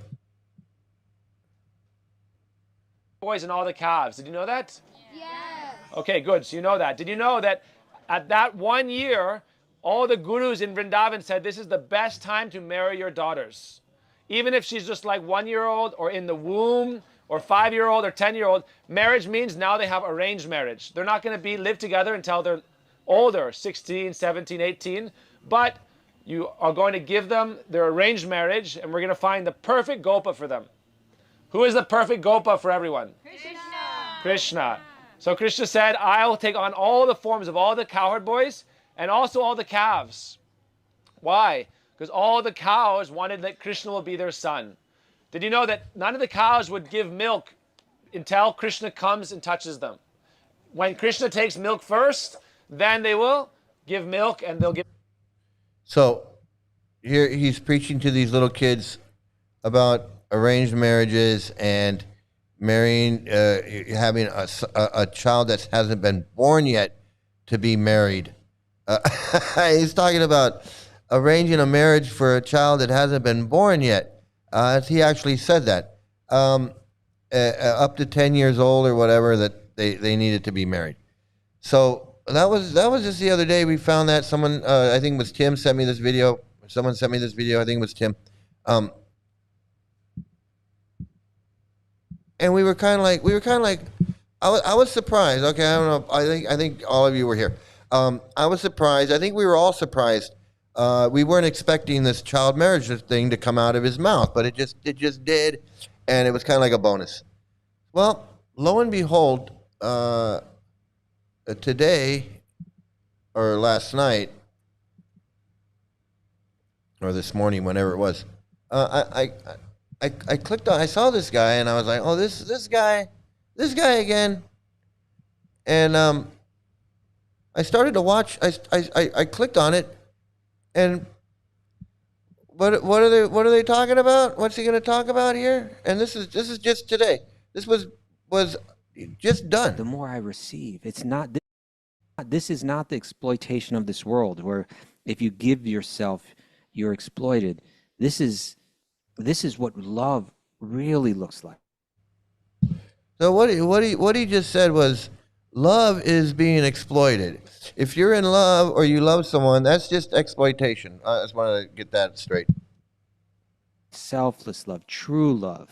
Boys and all the calves. Did you know that? Yes. Okay, good. So you know that. Did you know that at that 1 year, all the gurus in Vrindavan said this is the best time to marry your daughters. Even if she's just like 1-year-old or in the womb or 5-year-old or 10-year-old, marriage means now they have arranged marriage. They're not going to live together until they're older, 16, 17, 18, but you are going to give them their arranged marriage, and we're going to find the perfect gopa for them. Who is the perfect gopa for everyone? Krishna. Krishna. So Krishna said, I will take on all the forms of all the cowherd boys and also all the calves. Why? Because all the cows wanted that Krishna will be their son. Did you know that none of the cows would give milk until Krishna comes and touches them? When Krishna takes milk first, then they will give milk, and they'll give. So here he's preaching to these little kids about arranged marriages and marrying, having a child that hasn't been born yet to be married. He's talking about arranging a marriage for a child that hasn't been born yet. He actually said that up to 10 years old or whatever, that they needed to be married. So that was just the other day. We found that someone, I think it was Tim, sent me this video. Someone sent me this video. I think it was Tim. And we were kind of like, I was surprised. Okay, I don't know. I think all of you were here. I was surprised. I think we were all surprised. We weren't expecting this child marriage thing to come out of his mouth, but it just did, and it was kind of like a bonus. Well, lo and behold, today or last night or this morning, whenever it was, I clicked on. I saw this guy, and I was like, "Oh, this guy again." And I started to watch. I clicked on it, and what are they talking about? What's he going to talk about here? And this is just today. This was just done. The more I receive, it's not. This is not the exploitation of this world, where if you give yourself, you're exploited. This is what love really looks like. So what he just said was, love is being exploited. If you're in love or you love someone, that's just exploitation. I just want to get that straight. Selfless love, true love.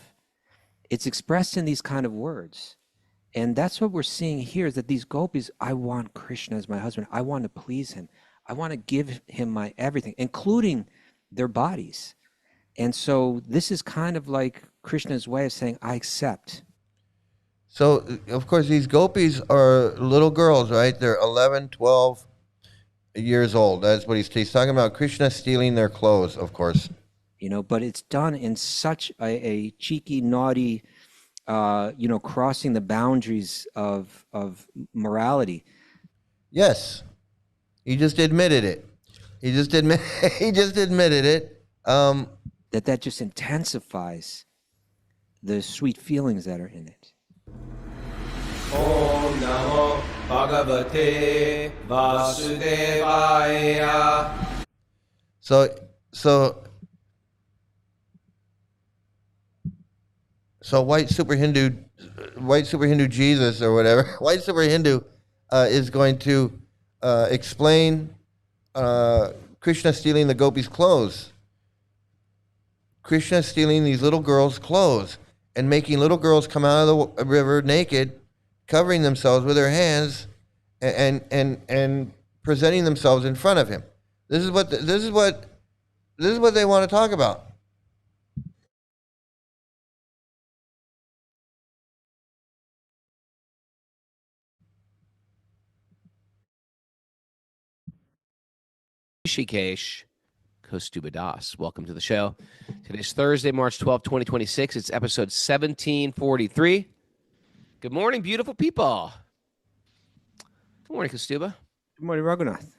It's expressed in these kind of words. And that's what we're seeing here, is that these gopis, I want Krishna as my husband. I want to please him. I want to give him my everything, including their bodies. And so this is kind of like Krishna's way of saying, I accept. So, of course, these gopis are little girls, right? They're 11, 12 years old. That's what he's talking about. Krishna stealing their clothes, of course. But it's done in such a cheeky, naughty, crossing the boundaries of morality. Yes. He just admitted it. He just admitted it. That just intensifies the sweet feelings that are in it. Om Namo Bhagavate Vasudevaya. So white super Hindu Jesus or whatever, white super Hindu is going to explain Krishna stealing the gopis' clothes. Krishna stealing these little girls' clothes and making little girls come out of the river naked, covering themselves with their hands, and presenting themselves in front of him. This is what they want to talk about. Rishikesh Kostubadas. Welcome to the show. Today's Thursday, March 12th, 2026. It's episode 1743. Good morning, beautiful people. Good morning, Kostuba. Good morning, Raghunath.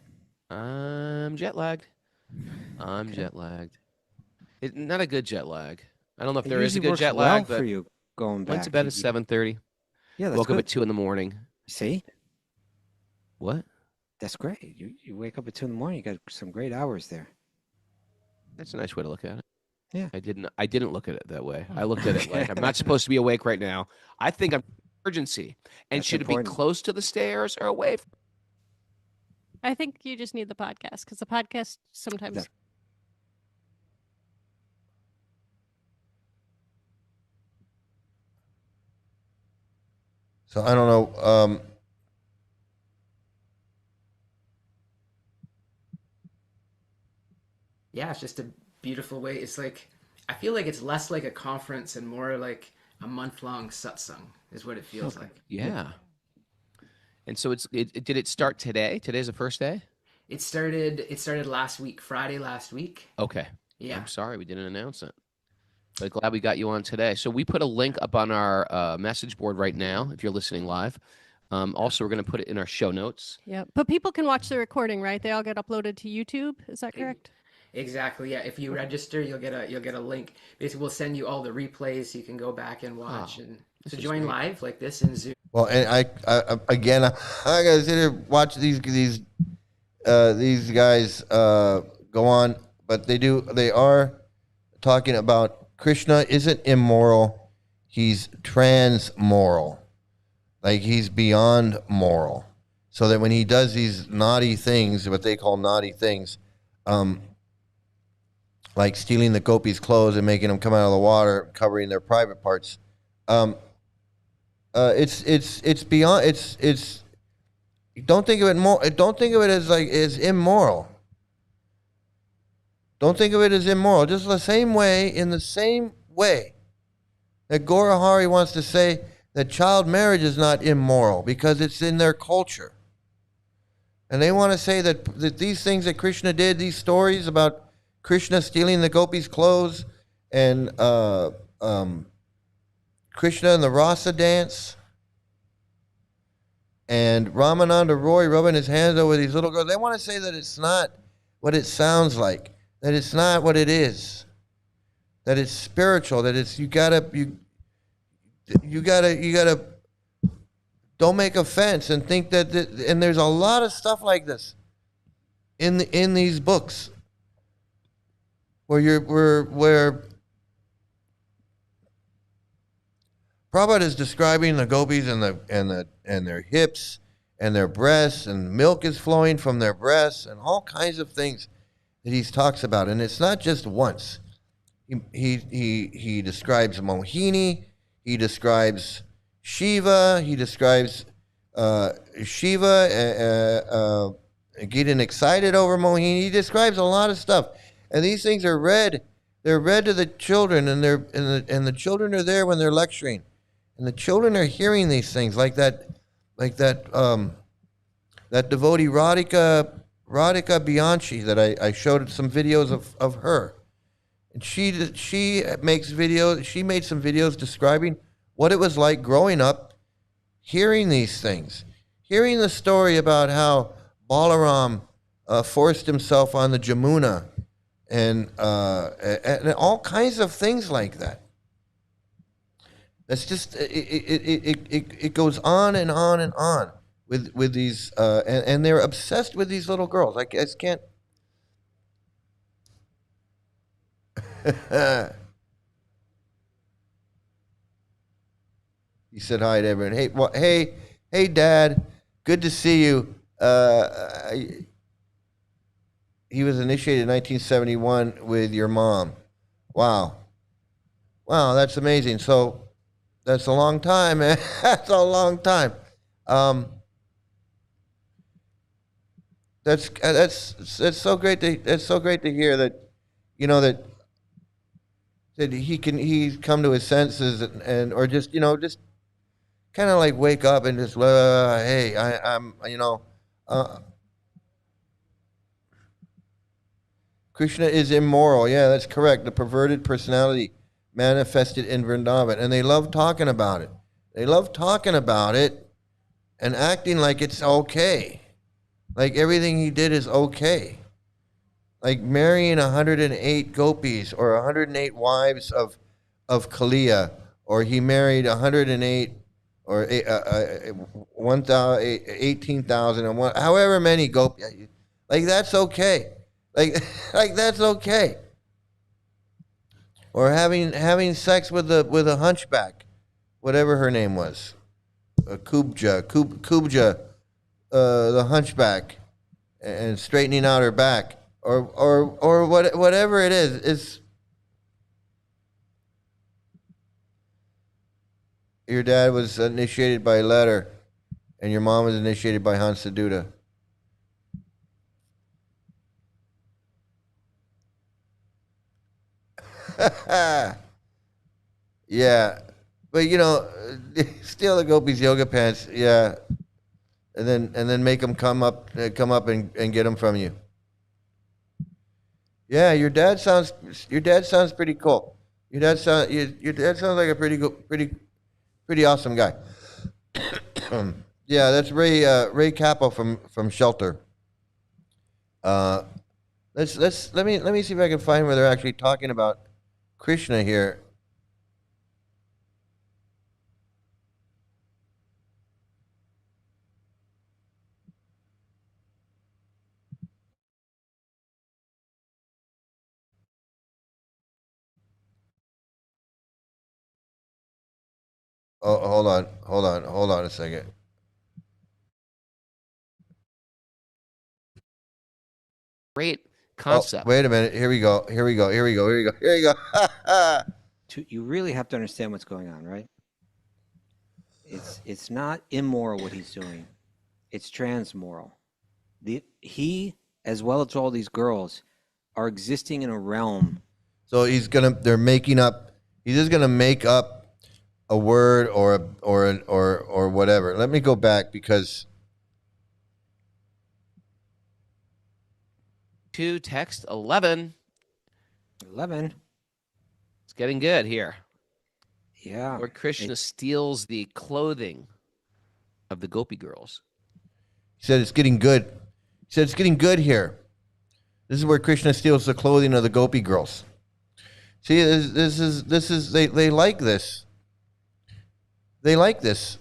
I'm jet lagged. Not a good jet lag. I don't know if there is a good jet lag, but for you going back. went to bed at 7:30. Yeah, that's woke up good. at 2 in the morning. See? What? That's great. You wake up at 2 in the morning, you got some great hours there. That's a nice way to look at it. Yeah. I didn't look at it that way. I looked at it like I'm not supposed to be awake right now. I think I'm urgency. And That's should important. it be close to the stairs or away? I think you just need the podcast because the podcast sometimes. Yeah. So I don't know. Yeah, it's just a beautiful way. It's like, I feel like it's less like a conference and more like a month-long satsang is what it feels like. Yeah. And so did it start today? Today's the first day? It started last week, Friday last week. Okay. Yeah. I'm sorry we didn't announce it. But glad we got you on today. So we put a link up on our message board right now if you're listening live. Also, we're going to put it in our show notes. Yeah, but people can watch the recording, right? They all get uploaded to YouTube. Is that correct? Exactly. Yeah. If you register, you'll get a link. Basically, we'll send you all the replays so you can go back and watch. And so join live like this in Zoom. Well, and I gotta sit here watch these guys go on, but they are talking about Krishna isn't immoral, he's transmoral, like he's beyond moral. So that when he does these naughty things, what they call naughty things, like stealing the gopis' clothes and making them come out of the water, covering their private parts, it's beyond. It's don't think of it more. Don't think of it as immoral. Don't think of it as immoral. Just in the same way that Gora Hari wants to say that child marriage is not immoral because it's in their culture. And they want to say that these things that Krishna did, these stories about Krishna stealing the gopis' clothes and Krishna and the Rasa dance and Ramananda Roy rubbing his hands over these little girls. They want to say that it's not what it sounds like, that it's not what it is, that it's spiritual, that it's you gotta don't make offense and think that and there's a lot of stuff like this in these books where Prabhupada is describing the gopis and their hips and their breasts, and milk is flowing from their breasts, and all kinds of things that he talks about. And it's not just once. He describes Mohini, he describes Shiva, he describes Shiva getting excited over Mohini. He describes a lot of stuff, and these things are read. They're read to the children, and the children are there when they're lecturing. And the children are hearing these things, like that devotee Radhika Bianchi that I showed some videos of her, and she makes videos. She made some videos describing what it was like growing up, hearing these things, hearing the story about how Balaram forced himself on the Jamuna, and all kinds of things like that. That's just it goes on and on and on with these and they're obsessed with these little girls. I just can't. He said hi to everyone. Hey, Dad, good to see you. He was initiated in 1971 with your mom. Wow, that's amazing. So that's a long time, man. That's a long time. That's so great to hear that, that he's come to his senses and or just just kind of like wake up and just hey, I'm Krishna is immoral. Yeah, that's correct. The perverted personality manifested in Vrindavan, and they love talking about it. They love talking about it and acting like it's okay, like everything he did is okay. Like marrying 108 gopis or 108 wives of Kaliya, or he married 108 or 18,000, however many gopis. Like that's okay. Like that's okay. Or having sex with a hunchback, whatever her name was, Kubja, the hunchback, and straightening out her back. Or whatever it is your dad was initiated by letter, and your mom was initiated by Hansaduta. Yeah, but steal the gopis' yoga pants, yeah, and then make them come up and get them from you. Yeah, your dad sounds pretty cool. Your dad sounds like a pretty awesome guy. Yeah, that's Ray Capo from Shelter. Let me see if I can find where they're actually talking about Krishna here. Oh, hold on a second. Great concept. Oh, wait a minute. Here we go. You really have to understand what's going on, right? It's not immoral what he's doing. It's transmoral. He, as well as all these girls, are existing in a realm. So they're making up. He's just gonna make up a word or whatever. Let me go back because. To text 11. It's getting good here. Yeah. Lord Krishna steals the clothing of the gopi girls. He said it's getting good. He said it's getting good here. This is where Krishna steals the clothing of the gopi girls. See, this is they like this. They like this.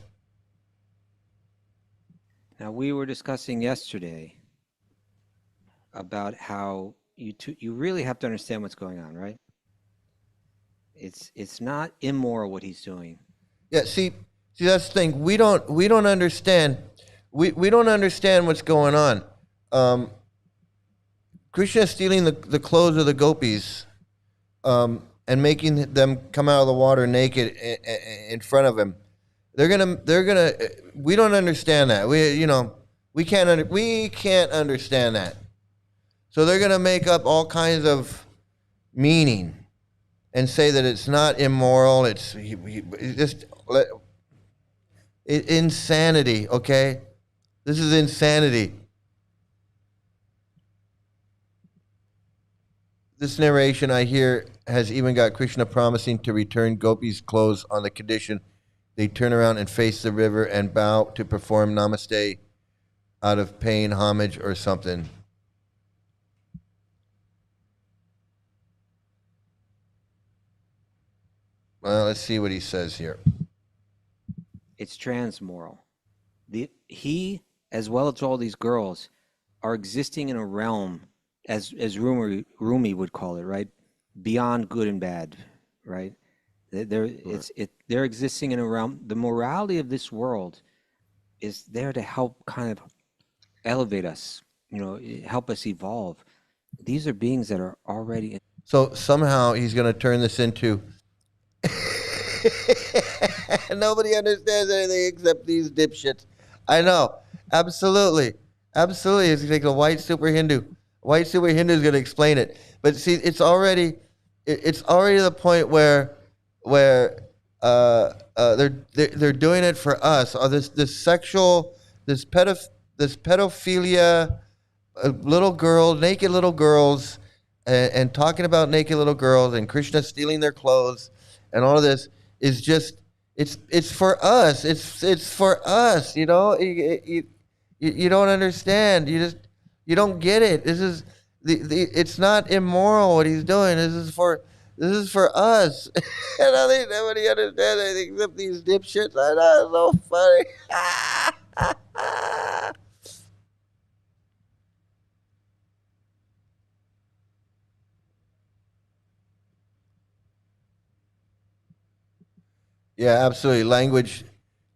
Now we were discussing yesterday about how you really have to understand what's going on, right? It's not immoral what he's doing. Yeah, see that's the thing. We don't understand. We don't understand what's going on. Krishna is stealing the clothes of the gopis, and making them come out of the water naked in front of him. They're gonna. We don't understand that. We can't understand that. So they're gonna make up all kinds of meaning and say that it's not immoral. It's just insanity. Okay, this is insanity. This narration I hear has even got Krishna promising to return Gopi's clothes on the condition they turn around and face the river and bow to perform namaste out of paying homage or something. Well, let's see what he says here. It's transmoral. He, as well as all these girls, are existing in a realm, as Rumi would call it, right? Beyond good and bad, right? They're existing in a realm. The morality of this world is there to help kind of elevate us, help us evolve. These are beings that are already. So somehow he's going to turn this into. Nobody understands anything except these dipshits. I know. Absolutely. Absolutely. It's like a white super Hindu. White super Hindu is going to explain it. But see, it's already the point where they're doing it for us. Or this pedophilia, naked little girls, and talking about naked little girls and Krishna stealing their clothes and all of this is just it's for us. It's for us. You don't understand. You don't get it. This is it's not immoral what he's doing. This is for us. And I think nobody understands anything except these dipshits. I know, it's so funny. Yeah, absolutely. Language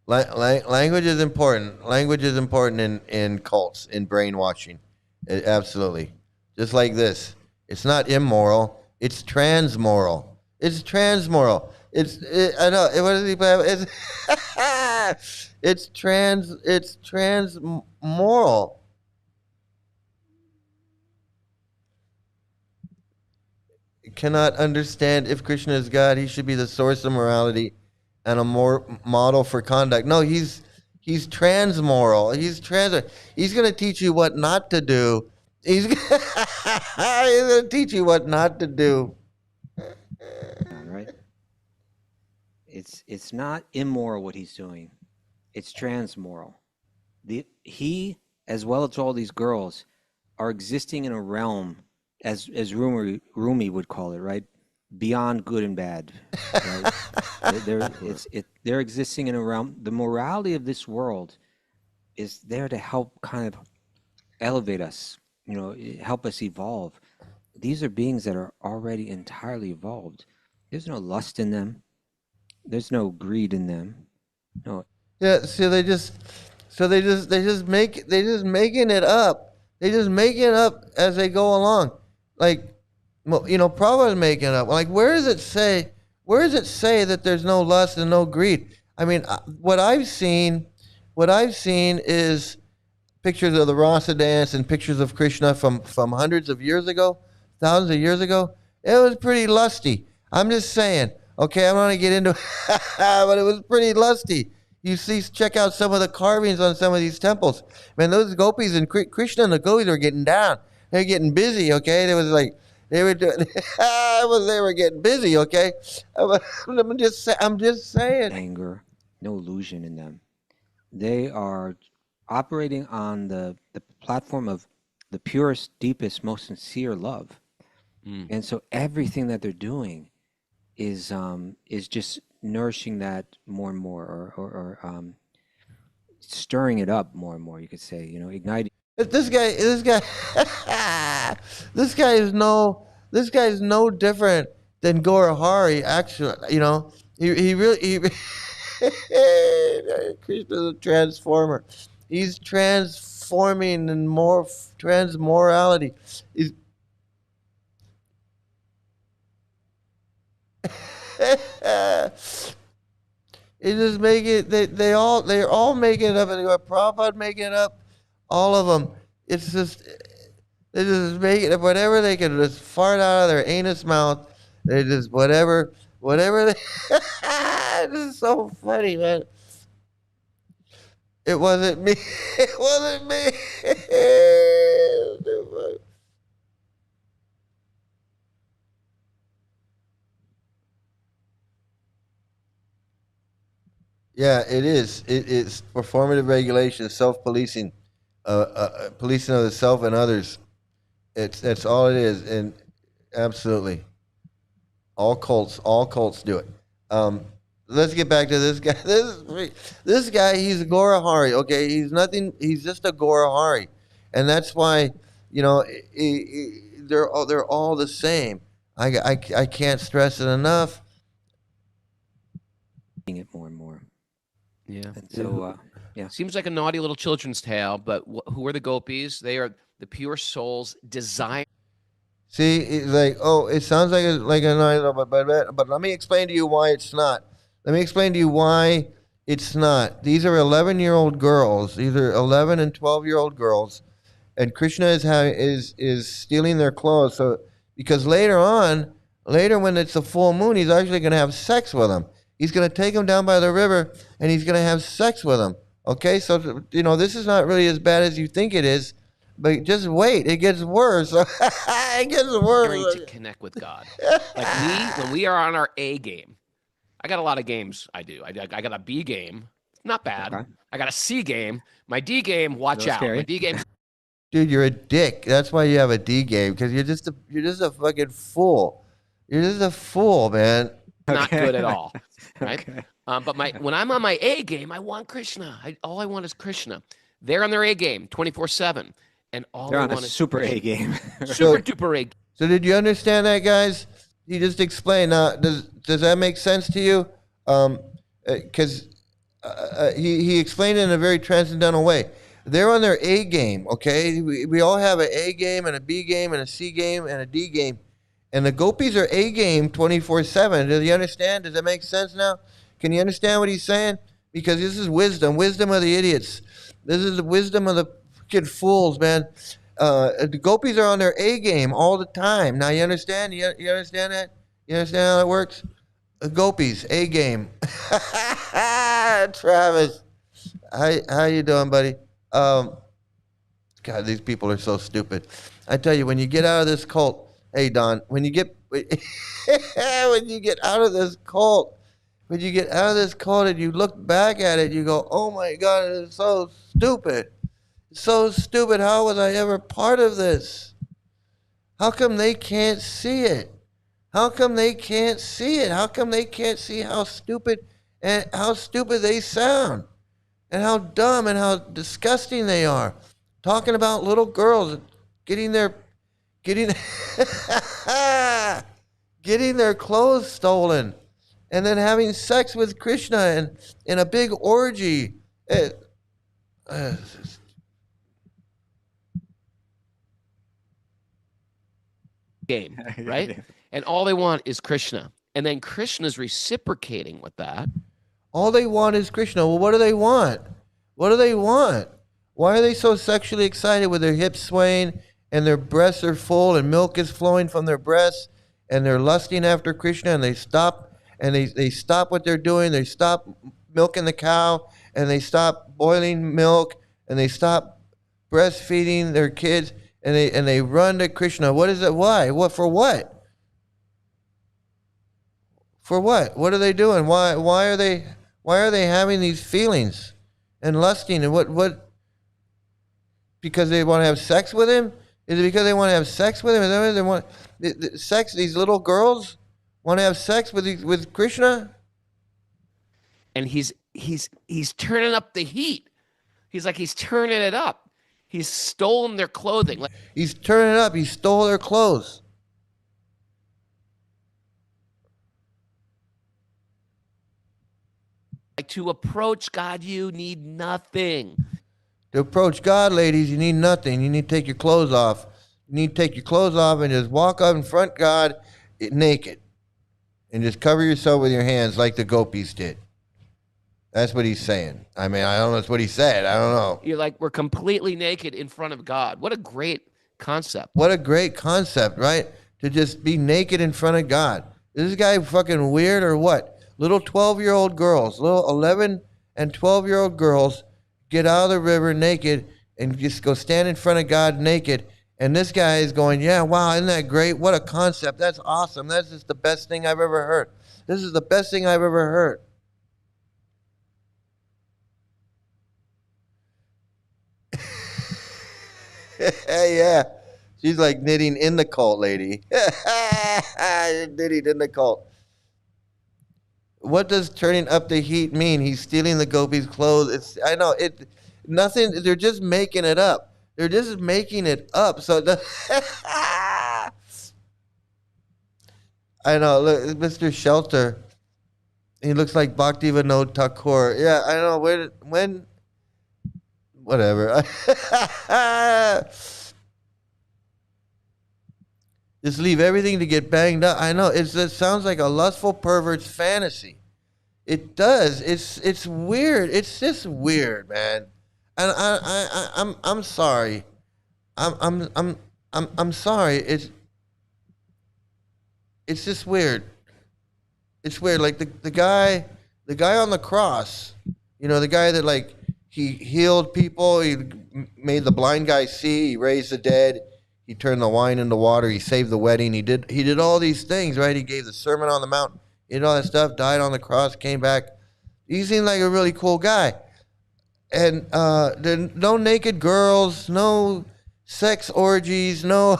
is important. Language is important in cults, in brainwashing. Absolutely. Just like this. It's not immoral. It's transmoral. It's transmoral. I know. What does he have? It's transmoral. Cannot understand if Krishna is God, he should be the source of morality and a more model for conduct. No, he's transmoral. He's going to teach you what not to do. He's going to teach you what not to do. Right? It's not immoral what he's doing. It's transmoral. He, as well as all these girls, are existing in a realm, as Rumi would call it, right? Beyond good and bad. Right? They're existing in a realm. The morality of this world is there to help kind of elevate us, help us evolve. These are beings that are already entirely evolved. There's no lust in them. There's no greed in them. No. Yeah. So they just making it up. They just make it up as they go along. Like, Prabhupada's making it up. Like, where does it say that there's no lust and no greed? I mean, what I've seen is pictures of the Rasa dance and pictures of Krishna from hundreds of years ago, thousands of years ago. It was pretty lusty. I'm just saying. Okay, I'm not going to get into it, but it was pretty lusty. Check out some of the carvings on some of these temples. Man, those gopis and Krishna and the gopis were getting down. They're getting busy, okay? They were getting busy, okay? I'm just saying. Anger, no illusion in them. They are operating on the platform of the purest, deepest, most sincere love. And so everything that they're doing is just nourishing that more and more, or stirring it up more and more, you could say, igniting. This guy is no different than Gaurahari. Actually, he Krishna's a transformer. He's transforming and more transmorality. It just make it. They're all making it up. And Prabhupada making it up. All of them. It's just they just make it whatever they can just fart out of their anus mouth. They just whatever. They, this is so funny, man. It wasn't me. It wasn't me. Yeah, it is. It's performative regulation, self-policing, policing of the self and others. That's all it is, and absolutely, all cults do it. Let's get back to this guy. This guy, he's a Gorahari. Okay, he's nothing. He's just a Gorahari, and that's why they're all the same. I can't stress it enough. It more and more. Yeah. And so, yeah. Seems like a naughty little children's tale, but who are the gopis? They are the pure souls designed. See, it sounds like a nice, but let me explain to you why it's not. Let me explain to you why it's not. These are 11-year-old girls. These are 11 and 12-year-old girls, and Krishna is stealing their clothes. So because later when it's a full moon, he's actually going to have sex with them. He's going to take them down by the river, and he's going to have sex with them. Okay, so this is not really as bad as you think it is, but just wait, it gets worse. It gets worse. To connect with God, when we are on our A game. I got a lot of games. I do. I got a B game, not bad. Okay. I got a C game. My D game, watch out. Scary. My D game. Dude, you're a dick. That's why you have a D game, because you're just a fucking fool. You're just a fool, man. Not good at all. Right? Okay. But when I'm on my A game, I want Krishna. All I want is Krishna. They're on their A game 24/7, and all they're I on want a is super Krishna. A game. Super duper A. So did you understand that, guys? He just explained. Does that make sense to you? Because he explained it in a very transcendental way. They're on their A game. Okay, we all have an A game and a B game and a C game and a D game. And the gopis are A game 24/7. Do you understand? Does that make sense now? Can you understand what he's saying? Because this is wisdom of the idiots. This is the wisdom of the fucking fools, man. The gopis are on their A game all the time. Now you understand? You understand that? You understand how that works? The gopis, A game. Travis, how you doing, buddy? God, these people are so stupid. I tell you, when you get out of this cult. Hey Don, when you get out of this cult, and you look back at it, you go, "Oh my God, it's so stupid. It's so stupid. How was I ever part of this? How come they can't see it? How come they can't see it? How come they can't see how stupid they sound, and how dumb and how disgusting they are? Talking about little girls getting their clothes stolen, and then having sex with Krishna and in a big orgy. Game, right? And all they want is Krishna, and then Krishna's reciprocating with that. All they want is Krishna. Well, what do they want? What do they want? Why are they so sexually excited with their hips swaying and their breasts are full and milk is flowing from their breasts, and they're lusting after Krishna, and they stop what they're doing. They stop milking the cow, and they stop boiling milk, and they stop breastfeeding their kids, and they run to Krishna. What is it? Why? What for? What? For what? What are they doing? Why are they having these feelings and lusting, and what? Because they want to have sex with him? Is it because they want to have sex with him? Is that what they want? Sex? These little girls want to have sex with Krishna? And he's turning up the heat. He's turning it up. He's stolen their clothing. He's turning it up. He stole their clothes. To approach God, you need nothing. To approach God, ladies, you need nothing. You need to take your clothes off. You need to take your clothes off and just walk up in front of God naked. And just cover yourself with your hands like the gopis did. That's what he's saying. I mean, I don't know. That's what he said. I don't know. You're like, we're completely naked in front of God. What a great concept. What a great concept, right? To just be naked in front of God. Is this guy fucking weird or what? Little 12-year-old girls, little 11 and 12-year-old girls get out of the river naked and just go stand in front of God naked. And this guy is going, yeah, wow, isn't that great? What a concept. That's awesome. That's just the best thing I've ever heard. This is the best thing I've ever heard. Yeah. She's like knitting in the cult, lady. Knitting in the cult. What does turning up the heat mean? He's stealing the gopis' clothes. I know it. Nothing. They're just making it up. They're just making it up. So I know. Look, Mr. Shelter. He looks like Bhakti Vinod Thakur. Yeah, I know. When whatever. Just leave everything to get banged up. I know. It sounds like a lustful pervert's fantasy. It does. It's weird. It's just weird, man. And I'm sorry. I'm sorry. It's just weird. It's weird. Like the guy on the cross, the guy that like he healed people, he made the blind guy see, he raised the dead, he turned the wine into water, he saved the wedding, he did all these things, right? He gave the Sermon on the Mount, he did all that stuff, died on the cross, came back. He seemed like a really cool guy. And no naked girls, no sex orgies, no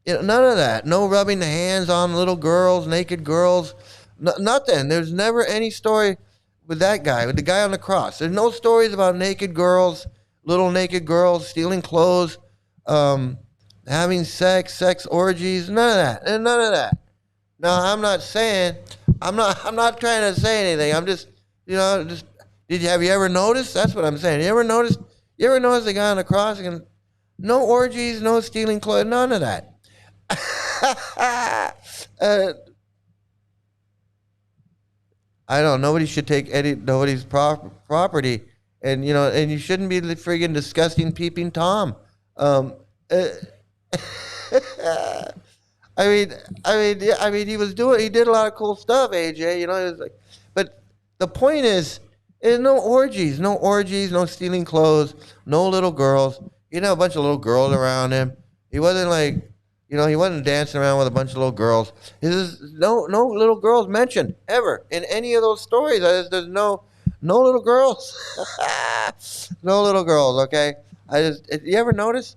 none of that. No rubbing the hands on little girls, naked girls, nothing. There's never any story with that guy, with the guy on the cross. There's no stories about naked girls, little naked girls stealing clothes, having sex orgies, none of that. And none of that. Now, I'm not trying to say anything. I'm just, have you ever noticed? That's what I'm saying. You ever notice the guy on the cross? And no orgies, no stealing clothes, none of that. I don't. Nobody should take nobody's property, and you shouldn't be the friggin' disgusting peeping Tom. I mean, he did a lot of cool stuff, AJ. It was like, but the point is, there's no orgies, no stealing clothes, no little girls. A bunch of little girls around him. He wasn't like. He wasn't dancing around with a bunch of little girls. There's no little girls mentioned ever in any of those stories. There's no little girls. No little girls, okay? You ever notice?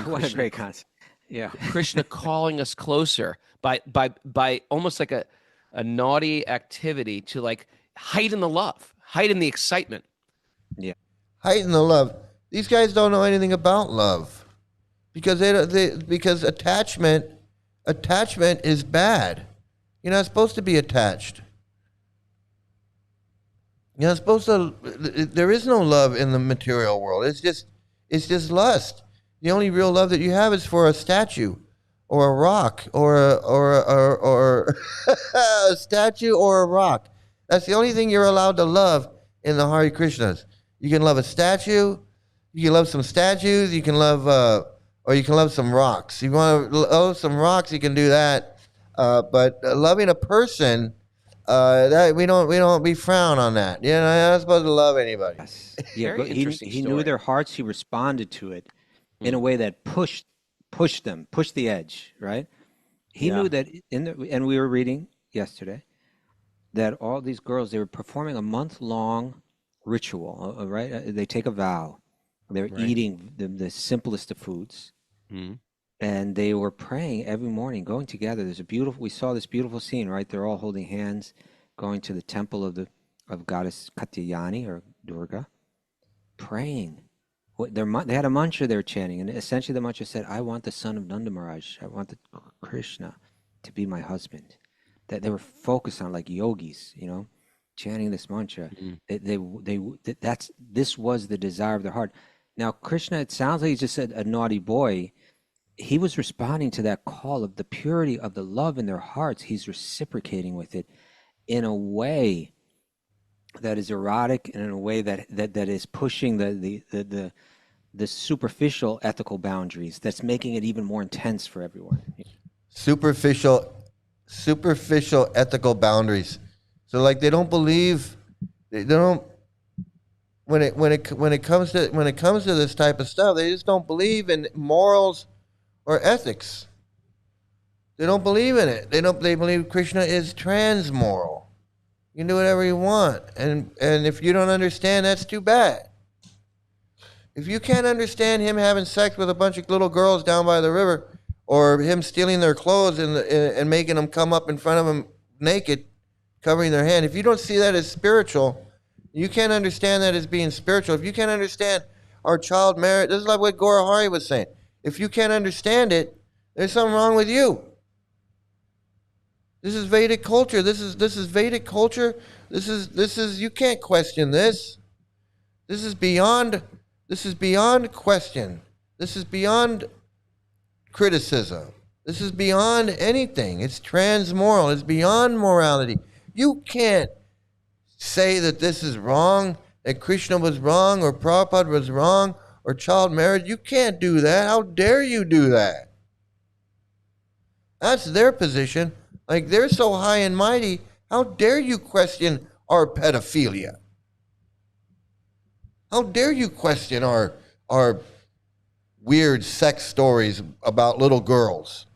What a great concept. Yeah. Krishna calling us closer by almost like a naughty activity to like heighten the love, heighten the excitement. Yeah. Heighten the love. These guys don't know anything about love, because because attachment is bad. You're not supposed to be attached. You're not supposed to. There is no love in the material world. It's just lust. The only real love that you have is for a statue, or a rock, or a statue or a rock. That's the only thing you're allowed to love in the Hare Krishnas. You can love a statue. You can love some statues. You can love, or you can love some rocks. You want to love some rocks, you can do that. But loving a person, that we frown on that. You're not supposed to love anybody. Yes. Yeah, but he knew their hearts. He responded to it in a way that pushed the edge. Right. He knew that and we were reading yesterday that all these girls, they were performing a month-long ritual. Right. They take a vow. They're eating the simplest of foods, and they were praying every morning, going together. We saw this beautiful scene, right? They're all holding hands, going to the temple of goddess Katyayani or Durga, praying. They had a mantra they were chanting, and essentially the mantra said, "I want the son of Nanda Maharaj. I want the Krishna to be my husband." That they were focused on like yogis, chanting this mantra. This was the desire of their heart. Now, Krishna, it sounds like he's just a naughty boy. He was responding to that call of the purity of the love in their hearts. He's reciprocating with it in a way that is erotic and in a way that is pushing the superficial ethical boundaries. That's making it even more intense for everyone. Superficial ethical boundaries. So like they don't believe. When it comes to this type of stuff, they just don't believe in morals or ethics. They don't believe in it. They believe Krishna is transmoral. You can do whatever you want, and if you don't understand, that's too bad. If you can't understand him having sex with a bunch of little girls down by the river, or him stealing their clothes and making them come up in front of him naked, covering their hand. If you don't see that as spiritual, you can't understand that as being spiritual. If you can't understand our child marriage, this is like what Gora Hari was saying. If you can't understand it, there's something wrong with you. This is Vedic culture. This is Vedic culture. This is you can't question this. This is beyond question. This is beyond criticism. This is beyond anything. It's transmoral. It's beyond morality. You can't say that this is wrong, that Krishna was wrong, or Prabhupada was wrong, or child marriage. You can't do that. How dare you do that? That's their position. Like, they're so high and mighty. How dare you question our pedophilia? How dare you question our weird sex stories about little girls?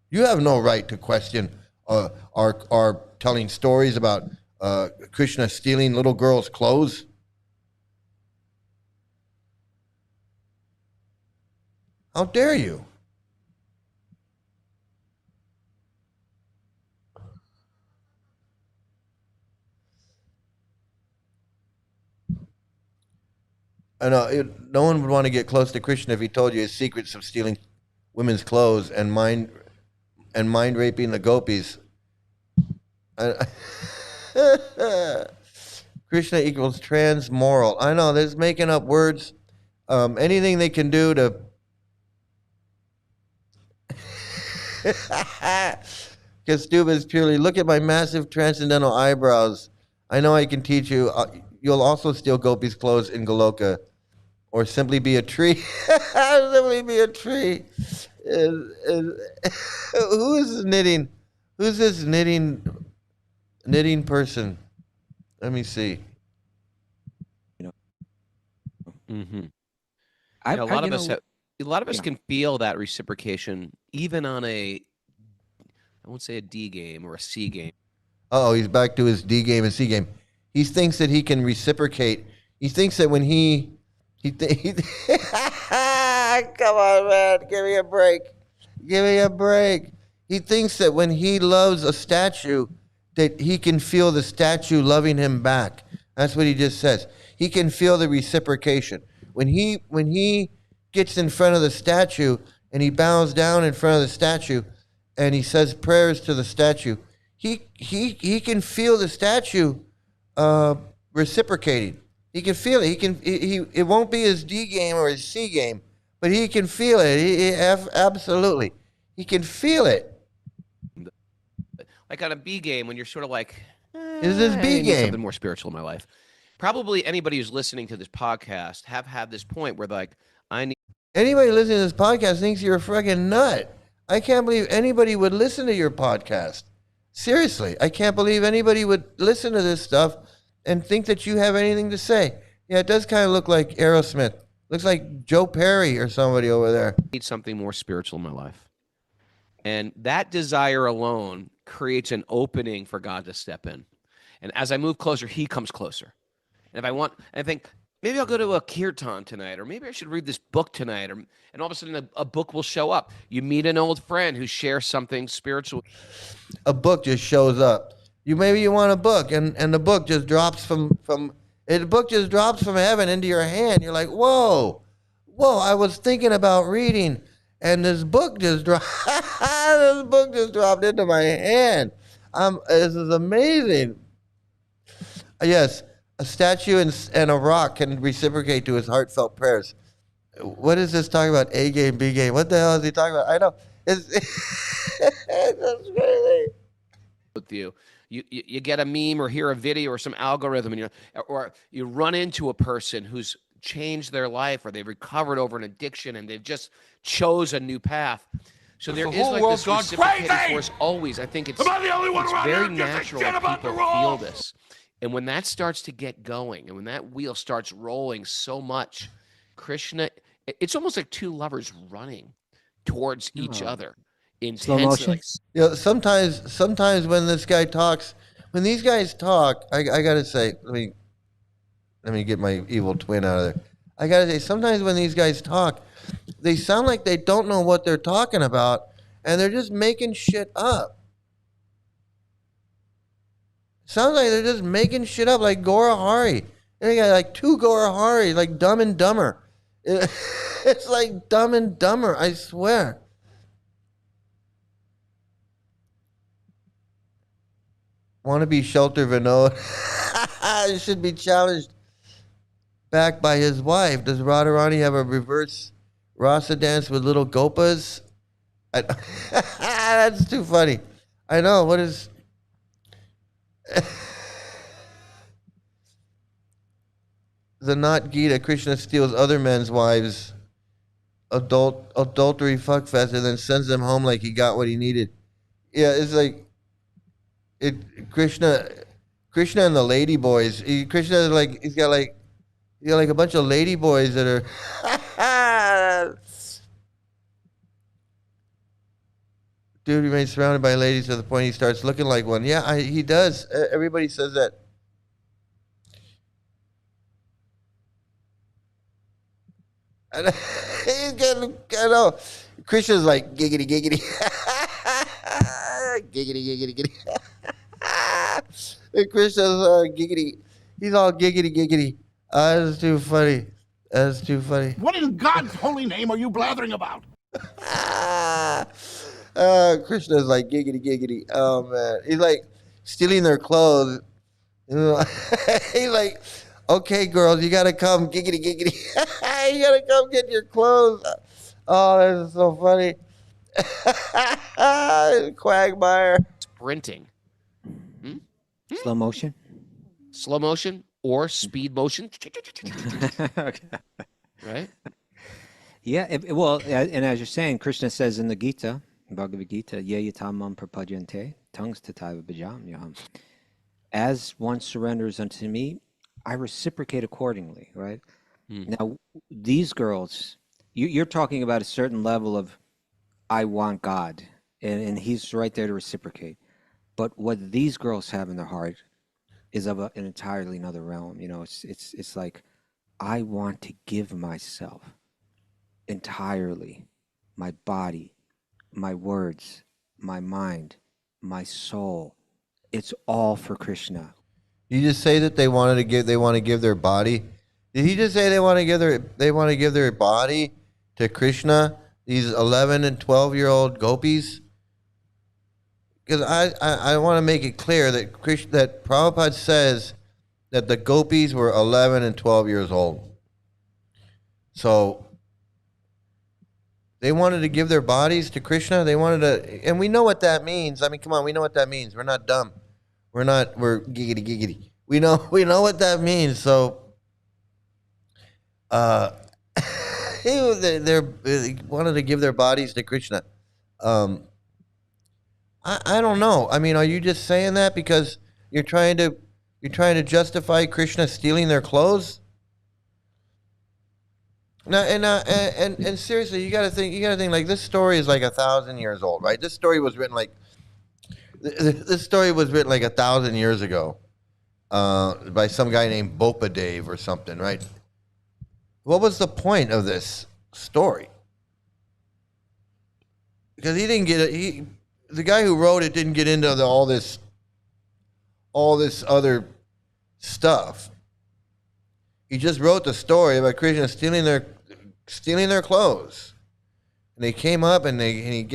You have no right to question our telling stories about Krishna stealing little girls' clothes. How dare you? I know no one would want to get close to Krishna if he told you his secrets of stealing women's clothes and mind raping the gopis. Krishna equals transmoral. I know, they're making up words. Anything they can do to because stupid is purely, look at my massive transcendental eyebrows. I know I can teach you. You'll also steal gopis' clothes in Goloka, or simply be a tree. Simply be a tree. Who is knitting? Who's this knitting person? Let me see. Mm-hmm. A lot of us can feel that reciprocation, even on I won't say a D game or a C game. Oh, he's back to his D game and C game. He thinks that he can reciprocate. He thinks that when he come on, man, give me a break. Give me a break. He thinks that when he loves a statue, that he can feel the statue loving him back. That's what he just says. He can feel the reciprocation. When he gets in front of the statue and he bows down in front of the statue and he says prayers to the statue, he can feel the statue reciprocating. He can feel it. It won't be his D game or his C game, but he can feel it. Absolutely, he can feel it. Like on a B game, when you're sort of like, is this B game? Something more spiritual in my life. Probably anybody who's listening to this podcast have had this point where they're like, anybody listening to this podcast thinks you're a friggin' nut. I can't believe anybody would listen to your podcast. Seriously, I can't believe anybody would listen to this stuff and think that you have anything to say. Yeah, it does kind of look like Aerosmith. Looks like Joe Perry or somebody over there. I need something more spiritual in my life. And that desire alone creates an opening for God to step in. And as I move closer, he comes closer. And if I think, maybe I'll go to a kirtan tonight, or maybe I should read this book tonight, and all of a sudden a book will show up. You meet an old friend who shares something spiritual. A book just shows up. Maybe you want a book, and the book just drops from heaven into your hand. You're like, whoa, I was thinking about reading, and this book just dropped. This book just dropped into my hand. This is amazing. Yes, a statue and a rock can reciprocate to his heartfelt prayers. What is this talking about? A game, B game. What the hell is he talking about? I know. It's crazy. With you. You get a meme or hear a video or some algorithm, or you run into a person who's changed their life, or they've recovered over an addiction and they've just chose a new path. So there is like this reciprocating force always. I think it's very natural that people feel this. And when that starts to get going, and when that wheel starts rolling so much, Krishna, it's almost like two lovers running towards each other. Slow motion. Sometimes when these guys talk, I gotta say, let me get my evil twin out of there. I gotta say, sometimes when these guys talk, they sound like they don't know what they're talking about, and they're just making shit up. Sounds like they're just making shit up, like Gora Hari. They got like 2 Gora Hari, like Dumb and Dumber. It's like Dumb and Dumber, I swear. Wannabe Shelter Vinod should be challenged back by his wife. Does Radharani have a reverse rasa dance with little gopas? That's too funny. I know. What is... the not Gita, Krishna steals other men's wives, adultery fuckfest, and then sends them home like he got what he needed. Yeah, it's like Krishna and the lady boys. Krishna is like he's got like a bunch of lady boys that are. Dude remains surrounded by ladies to the point he starts looking like one. Yeah, he does. Everybody says that. He's getting, I know. Krishna's like giggity giggity. Giggity giggity giggity. And Krishna's giggity. He's all giggity giggity. That's too funny. That's too funny. What in God's holy name are you blathering about? Krishna's like giggity giggity. Oh man, he's like stealing their clothes. He's like, okay, girls, you gotta come giggity giggity. You gotta come get your clothes. Oh, that's so funny. Quagmire. Sprinting. Slow motion? Slow motion or speed motion. Okay. Right? Yeah, well, and as you're saying, Krishna says in the Gita, Bhagavad Gita, ye yatamam prapajante, tongues tataiva bhajam yam. As one surrenders unto me, I reciprocate accordingly, right? Now, these girls, you're talking about a certain level of, I want God, and he's right there to reciprocate. But what these girls have in their heart is of an entirely another realm. You know, it's like, I want to give myself entirely, my body, my words, my mind, my soul. It's all for Krishna. You just say that they want to give their body. Did he just say they want to give their body to Krishna? These 11 and 12-year-old gopis. Because I want to make it clear that that Prabhupada says that the gopis were 11 and 12 years old. So they wanted to give their bodies to Krishna. They wanted to, and we know what that means. I mean, come on, we know what that means. We're not dumb. We're giggity giggity. We know what that means. So, they wanted to give their bodies to Krishna. I don't know. I mean, are you just saying that because you're trying to justify Krishna stealing their clothes? No, and seriously, you gotta think like this story is like 1,000 years old, right? This story was written like 1,000 years ago by some guy named Bopadev or something, right? What was the point of this story? Because he didn't get it. The guy who wrote it didn't get into all this other stuff. He just wrote the story about Krishna stealing their clothes, and they came up and they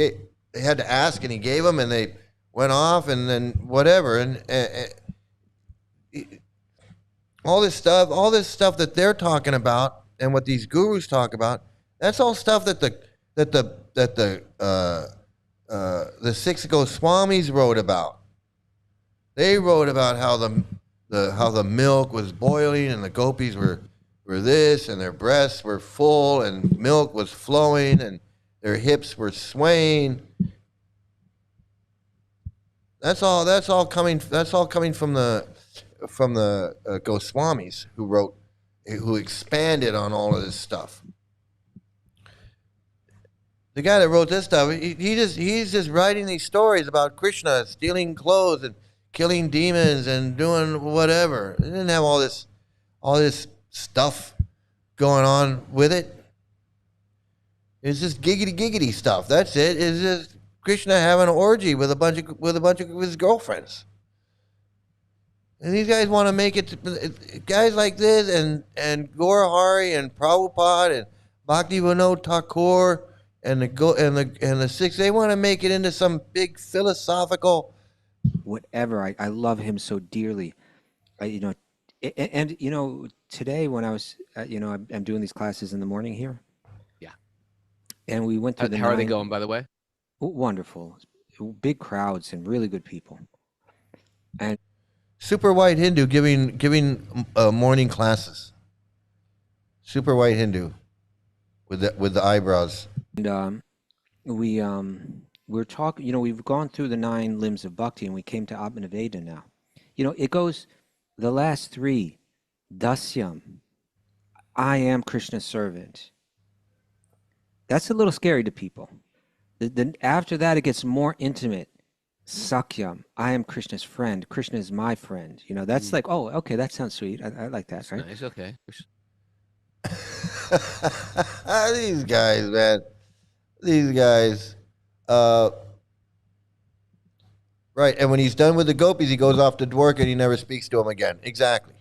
had to ask, and he gave them, and they went off, and then whatever, and all this stuff that they're talking about, and what these gurus talk about, that's all stuff that the six Goswamis wrote about. They wrote about how the milk was boiling, and the gopis were this, and their breasts were full, and milk was flowing, and their hips were swaying. That's all coming from the Goswamis who expanded on all of this stuff. The guy that wrote this stuff, he's just writing these stories about Krishna stealing clothes and killing demons and doing whatever. He didn't have all this stuff going on with it. It's just giggity stuff. That's it. It's just Krishna having an orgy with a bunch of his girlfriends. And these guys want to make it to, guys like this and Gaura Hari and Prabhupada and Bhakti Vinod Thakur and the six, they want to make it into some big philosophical whatever. I love him so dearly. Today when I was, I'm doing these classes in the morning here. Yeah. And we went through How are they going, by the way? Wonderful. Big crowds and really good people. And super white Hindu giving morning classes. Super white Hindu with the eyebrows. And we're talking, we've gone through the 9 limbs of bhakti and we came to Atmanaveda now. It goes, the last 3, Dasyam, I am Krishna's servant. That's a little scary to people. Then after that, it gets more intimate. Sakyam, I am Krishna's friend. Krishna is my friend. That's like, oh, okay, that sounds sweet. I like that, That's right? nice, okay. These guys, man. These guys. Right, and when he's done with the gopis, he goes off to Dwarka and he never speaks to them again. Exactly.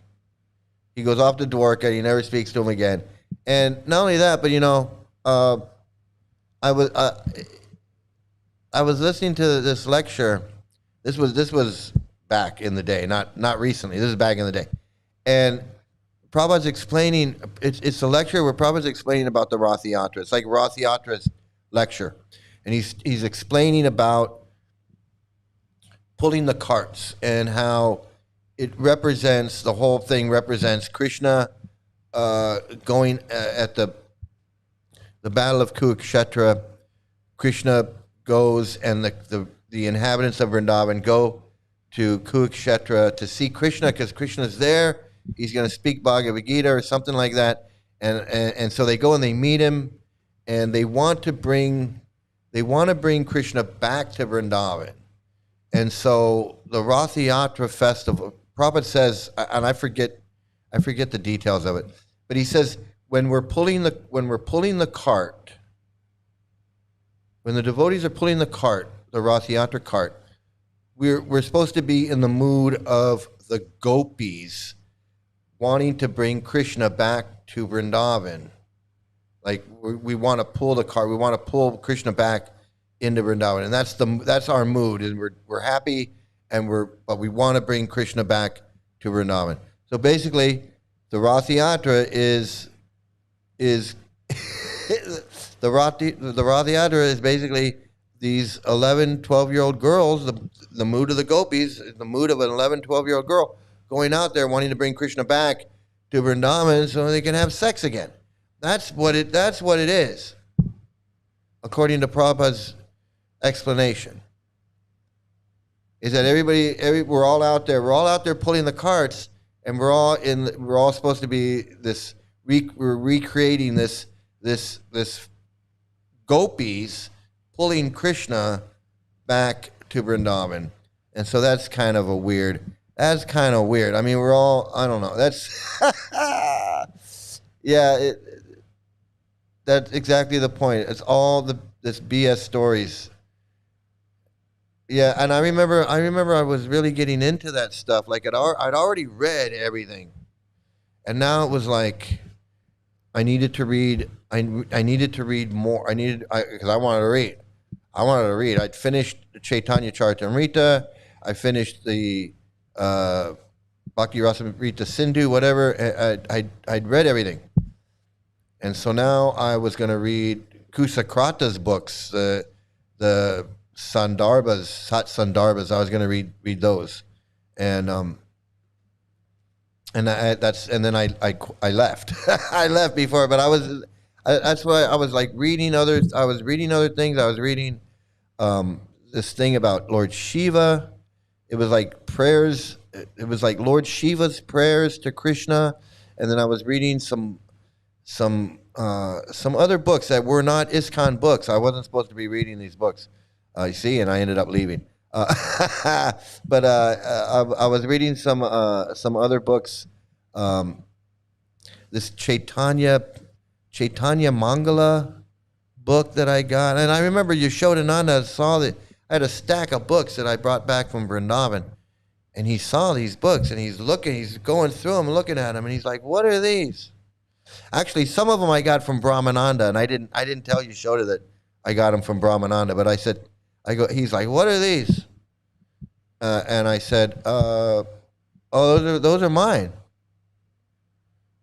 He goes off to Dwarka and he never speaks to them again. And not only that, but I was listening to this lecture. This was back in the day, not recently. This is back in the day. And Prabhupada's explaining, it's a lecture where Prabhupada's explaining about the Rath Yatra. It's like Rath Yatra's lecture. And he's explaining about pulling the carts and how it represents, the whole thing represents Krishna going at the Battle of Kurukshetra. Krishna goes and the inhabitants of Vrindavan go to Kurukshetra to see Krishna because Krishna's there. He's going to speak Bhagavad Gita or something like that. And so they go and they meet him and they want to bring Krishna back to Vrindavan. And so the Rath Yatra festival, Prabhupada says, and I forget the details of it, but he says when we're pulling the cart, when the devotees are pulling the cart, the Rath Yatra cart, we're supposed to be in the mood of the gopis wanting to bring Krishna back to Vrindavan. Like we want to pull the cart, we want to pull Krishna back into Vrindavan, and that's our mood, and we're happy, but we want to bring Krishna back to Vrindavan. So basically, the Rath Yatra is the Rath Yatra is basically these 11, 12-year-old girls, the mood of the gopis, the mood of an 11, 12-year-old girl going out there wanting to bring Krishna back to Vrindavan so they can have sex again. That's what it is, according to Prabhupada's explanation. Is that we're all out there pulling the carts, and we're all supposed to be this. We're recreating this gopis pulling Krishna back to Vrindavan, and so that's kind of weird. I mean, we're all, I don't know. That's yeah. That's exactly the point. It's all this BS stories. Yeah, and I remember I was really getting into that stuff. Like I'd already read everything, and now it was like I needed to read. I needed to read more. Because I wanted to read. I'd finished the Chaitanya Charitamrita. I finished the Bhakti Rasamrita Sindhu, whatever. I'd read everything, and so now I was going to read Kusakrata's books, the Sandarbhas, Sat Sandarbhas. I was going to read those, and then I left. I left before, but that's why I was like reading others. I was reading other things. I was reading this thing about Lord Shiva. It was like prayers. It was like Lord Shiva's prayers to Krishna, and then I was reading some other books that were not ISKCON books. I wasn't supposed to be reading these books. You see, and I ended up leaving. But I was reading some other books. This Chaitanya Mangala book that I got, and I remember Yashodananda saw that I had a stack of books that I brought back from Vrindavan, and he saw these books, and he's going through them, looking at them, and he's like, "What are these?" Actually, some of them I got from Brahmananda, and I didn't tell Yashoda that I got them from Brahmananda, but he's like, "What are these?" And I said, "Oh, those are mine."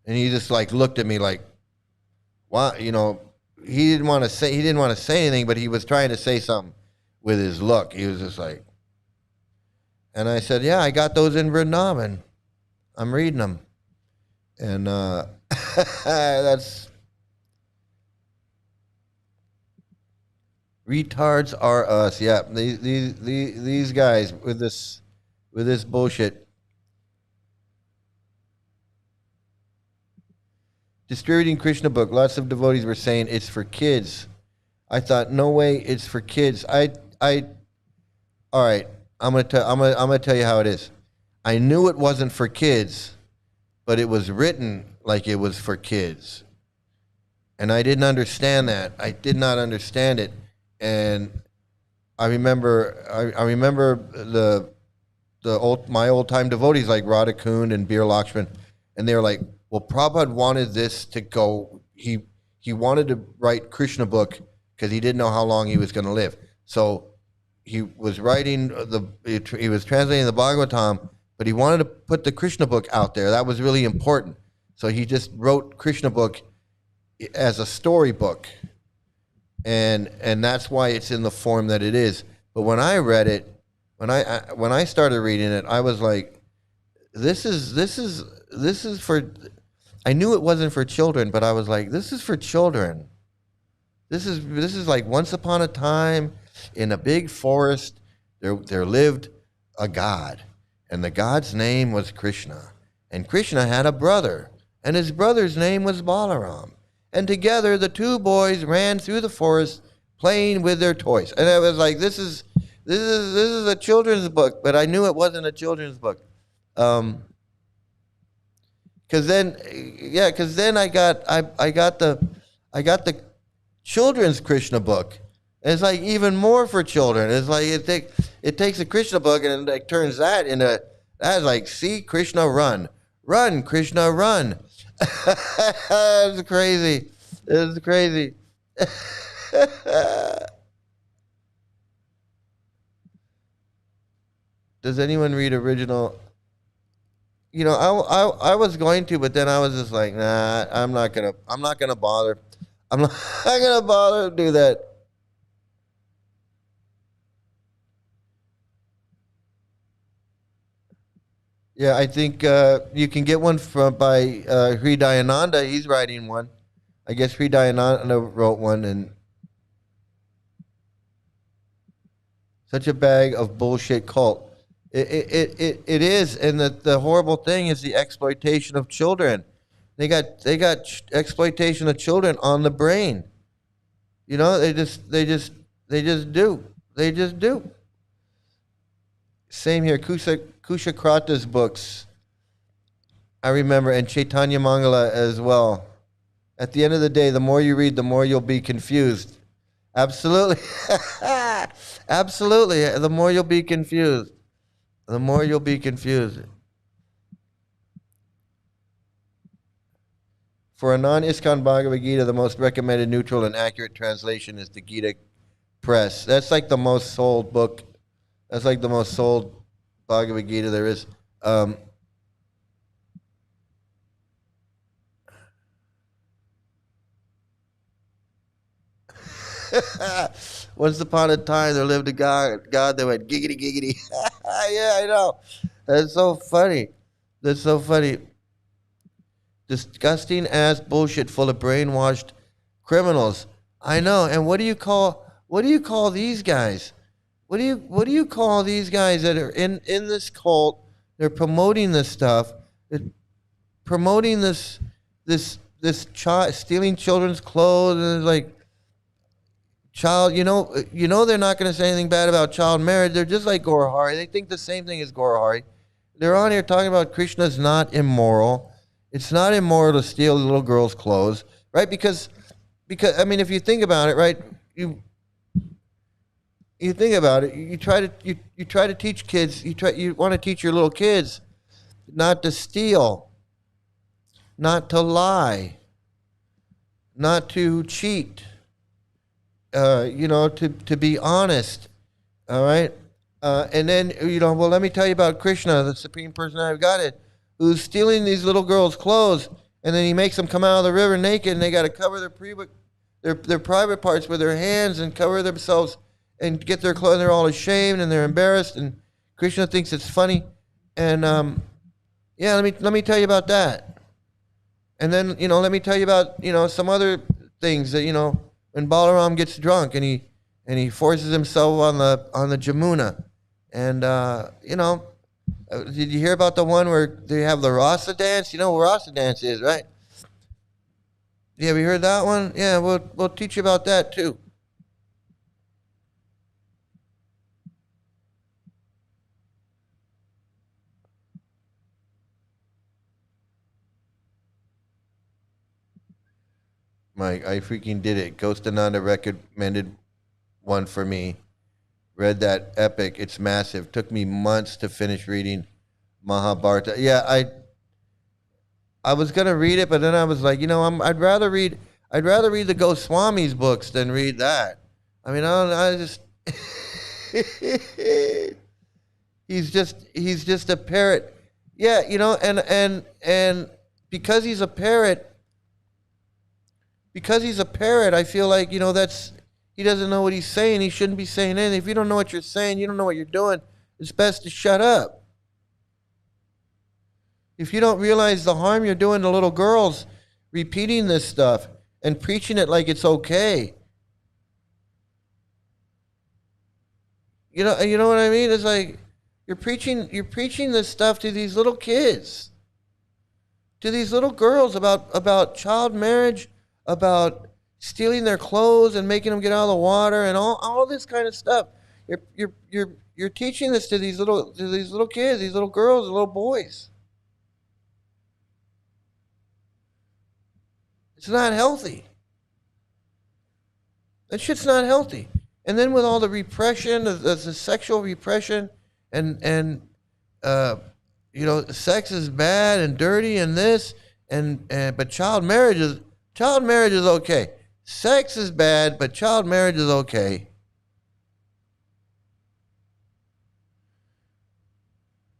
And he just like looked at me like, "Wow," you know. He didn't want to say anything, but he was trying to say something with his look. He was just like, and I said, "Yeah, I got those in Vrindavan. I'm reading them," and that's retards are us. Yeah, these guys with this bullshit. Distributing Krishna book. Lots of devotees were saying it's for kids. I thought, no way, it's for kids. All right. I'm gonna tell you how it is. I knew it wasn't for kids, but it was written like it was for kids, and I didn't understand that. I did not understand it, and I remember my old time devotees like Radha Kund and Bir Lakshman, and they were like, well, Prabhupada wanted this to go. He wanted to write Krishna book because he didn't know how long he was going to live. So he was writing he was translating the Bhagavatam, but he wanted to put the Krishna book out there. That was really important. So he just wrote Krishna book as a storybook, and that's why it's in the form that it is. But when I read it, when I started reading it, I was like, this is for. I knew it wasn't for children, but I was like, this is for children. This is like once upon a time in a big forest, there lived a god, and the god's name was Krishna. And Krishna had a brother, and his brother's name was Balaram. And together the two boys ran through the forest playing with their toys. And I was like, this is a children's book, but I knew it wasn't a children's book. Because then I got the children's Krishna book. And it's like even more for children. It's like it takes a Krishna book and it turns that into that's like, see Krishna run Krishna run. It's crazy. It's crazy. Does anyone read original? You know, I was going to, but then I was just like, nah, I'm not gonna bother. I'm not gonna bother to do that. Yeah, I think you can get one by Hridayananda. He's writing one. I guess Hridayananda wrote one, and such a bag of bullshit cult. It is, and the horrible thing is the exploitation of children. They got exploitation of children on the brain. You know, they just do. Same here. Kushakrata's books, I remember, and Chaitanya Mangala as well. At the end of the day, the more you read, the more you'll be confused. Absolutely. Absolutely. The more you'll be confused. The more you'll be confused. For a non-ISKCON Bhagavad Gita, the most recommended neutral and accurate translation is the Gita Press. That's like the most sold book. That's like the most sold Bhagavad Gita there is. Once upon a time, there lived a God that went giggity giggity. Yeah, I know. That's so funny. That's so funny. Disgusting ass bullshit full of brainwashed criminals. I know. And what do you call these guys? What do you call these guys that are in this cult? They're promoting this stuff. They're promoting this child stealing children's clothes, and like child. You know they're not going to say anything bad about child marriage. They're just like Gaurahari. They think the same thing as Gaurahari. They're on here talking about Krishna's not immoral. It's not immoral to steal little girls' clothes, right? Because because I mean, if you think about it, right? You think about it. You try to teach kids. You want to teach your little kids not to steal, not to lie, not to cheat. To be honest. All right. And then, well, let me tell you about Krishna, the Supreme Personality of Godhead, who's stealing these little girls' clothes, and then he makes them come out of the river naked, and they got to cover their private parts with their hands and cover themselves and get their clothes. They're all ashamed and they're embarrassed, and Krishna thinks it's funny. And let me tell you about that. And then let me tell you about some other things that when Balaram gets drunk and he forces himself on the Jamuna. And, did you hear about the one where they have the Rasa dance? You know what Rasa dance is, right? Yeah, we heard that one? Yeah, we'll teach you about that too. Mike, I freaking did it. Ghost Ananda recommended one for me. Read that epic. It's massive. Took me months to finish reading Mahabharata. Yeah, I was gonna read it, but then I was like, I'd rather read the Goswami's books than read that. I mean, I just he's just a parrot. Yeah, and because he's a parrot, I feel like, he doesn't know what he's saying. He shouldn't be saying anything. If you don't know what you're saying, you don't know what you're doing, it's best to shut up. If you don't realize the harm you're doing to little girls repeating this stuff and preaching it like it's okay. You know what I mean? It's like you're preaching this stuff to these little kids, to these little girls about child marriage, about stealing their clothes and making them get out of the water and all this kind of stuff. You're teaching this to these little kids, these little girls, little boys. It's not healthy. That shit's not healthy. And then with all the repression, the sexual repression, and sex is bad and dirty and this, but child marriage is okay. Sex is bad, but child marriage is okay.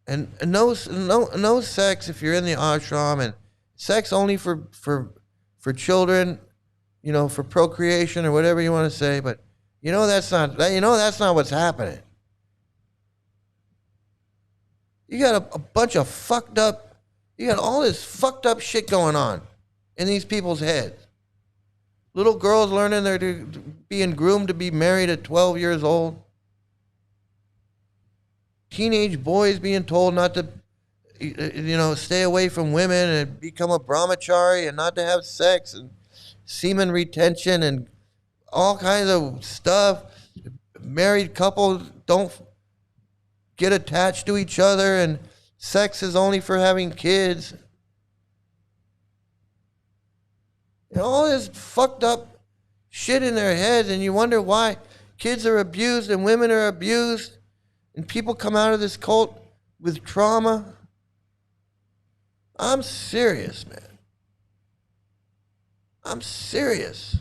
And no sex if you're in the ashram, and sex only for children, for procreation or whatever you want to say. But that's not what's happening. You got a bunch of fucked up. You got all this fucked up shit going on in these people's heads. Little girls learning they're being groomed to be married at 12 years old. Teenage boys being told not to, stay away from women and become a brahmachari and not to have sex, and semen retention and all kinds of stuff. Married couples don't get attached to each other, and sex is only for having kids. All this fucked up shit in their heads, and you wonder why kids are abused and women are abused, and people come out of this cult with trauma. I'm serious, man. I'm serious.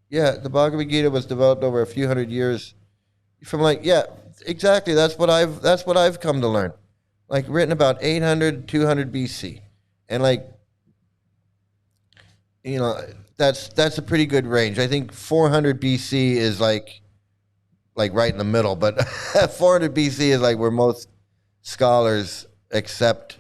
Yeah, the Bhagavad Gita was developed over a few hundred years. Exactly. That's what I've come to learn. Like, written about 800, 200 BC, and that's a pretty good range. I think 400 BC is like right in the middle, but 400 BC is like where most scholars accept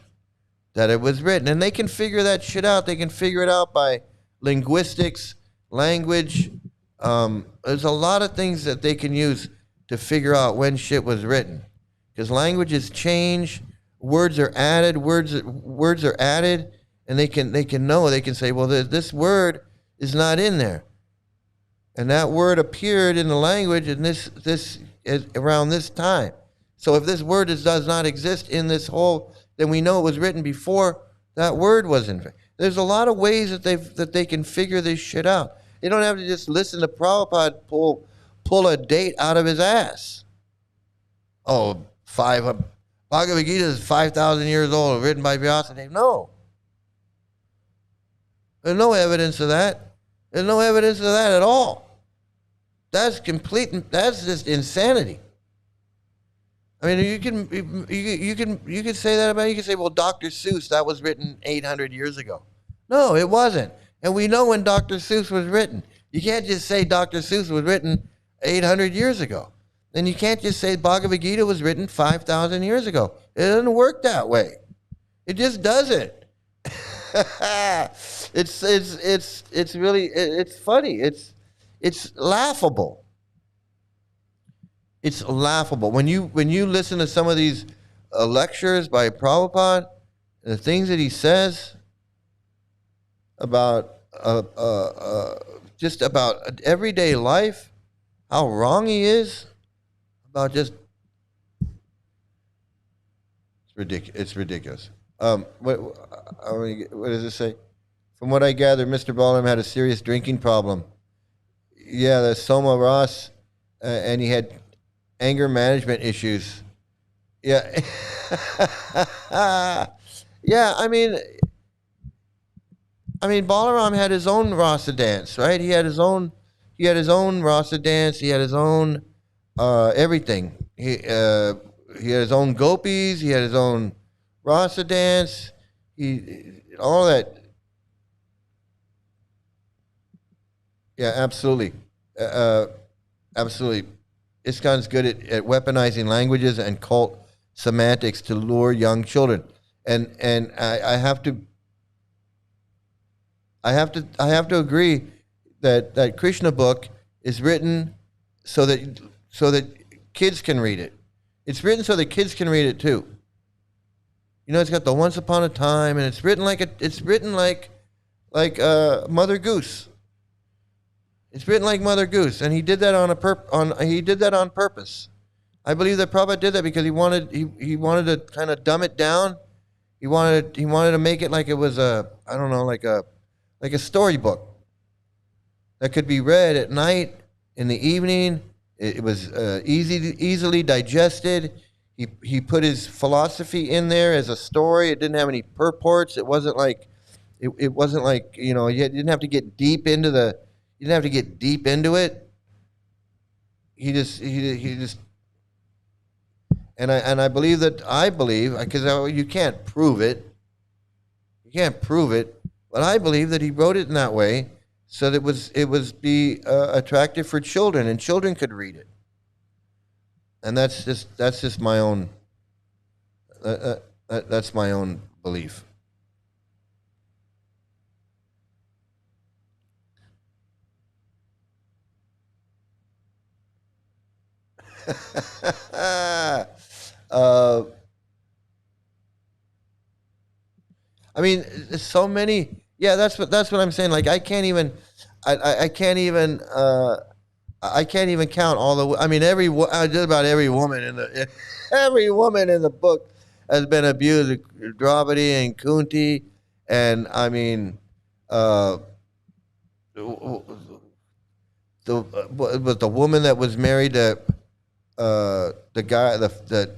that it was written, and they can figure that shit out. They can figure it out by linguistics, language. There's a lot of things that they can use to figure out when shit was written, because languages change, words are added, and they can say, well, this word is not in there, and that word appeared in the language in this around this time. So if this word does not exist in this whole, then we know it was written before that word was invented. There's a lot of ways that they can figure this shit out. You don't have to just listen to Prabhupada pull a date out of his ass. Oh, Bhagavad Gita is 5,000 years old, written by Vyasadeva. No. There's no evidence of that. There's no evidence of that at all. That's that's just insanity. I mean, you can say that about, you can say, well, Dr. Seuss, that was written 800 years ago. No, it wasn't. And we know when Dr. Seuss was written. You can't just say Dr. Seuss was written 800 years ago. And you can't just say Bhagavad Gita was written 5,000 years ago. It doesn't work that way. It just doesn't. It's really, it's funny. It's laughable. It's laughable. When you listen to some of these lectures by Prabhupada, the things that he says about just about everyday life, how wrong he is about just it's ridiculous. What does it say? From what I gather, Mr. Balaram had a serious drinking problem. Yeah, the Soma Ras, and he had anger management issues. Yeah. Yeah, I mean, Balaram had his own rasa dance, right? He had his own rasa dance. He had his own everything. He had his own gopis. He had his own rasa dance. All that. Yeah, absolutely. Absolutely. ISKCON's good at weaponizing languages and cult semantics to lure young children. And I have to agree that Krishna book is written so that kids can read it. It's written so that kids can read it too. You know, it's got the Once Upon a Time, and it's written like Mother Goose. It's written like Mother Goose, and he did that on purpose. I believe that Prabhupada did that because he wanted to kind of dumb it down. He wanted to make it like it was like a storybook that could be read at night, in the evening. It was easily digested. He put his philosophy in there as a story. It didn't have any purports. It wasn't like you didn't have to get deep into it. He just and I believe because you can't prove it. But I believe that he wrote it in that way so that it was attractive for children, and children could read it. And that's just my own that's my own belief. I mean, there's so many. Yeah, that's what I'm saying. Like, I can't even count all the. I mean, just about every woman in the book has been abused. Draupadi and Kunti, and I mean, the woman that was married to the guy that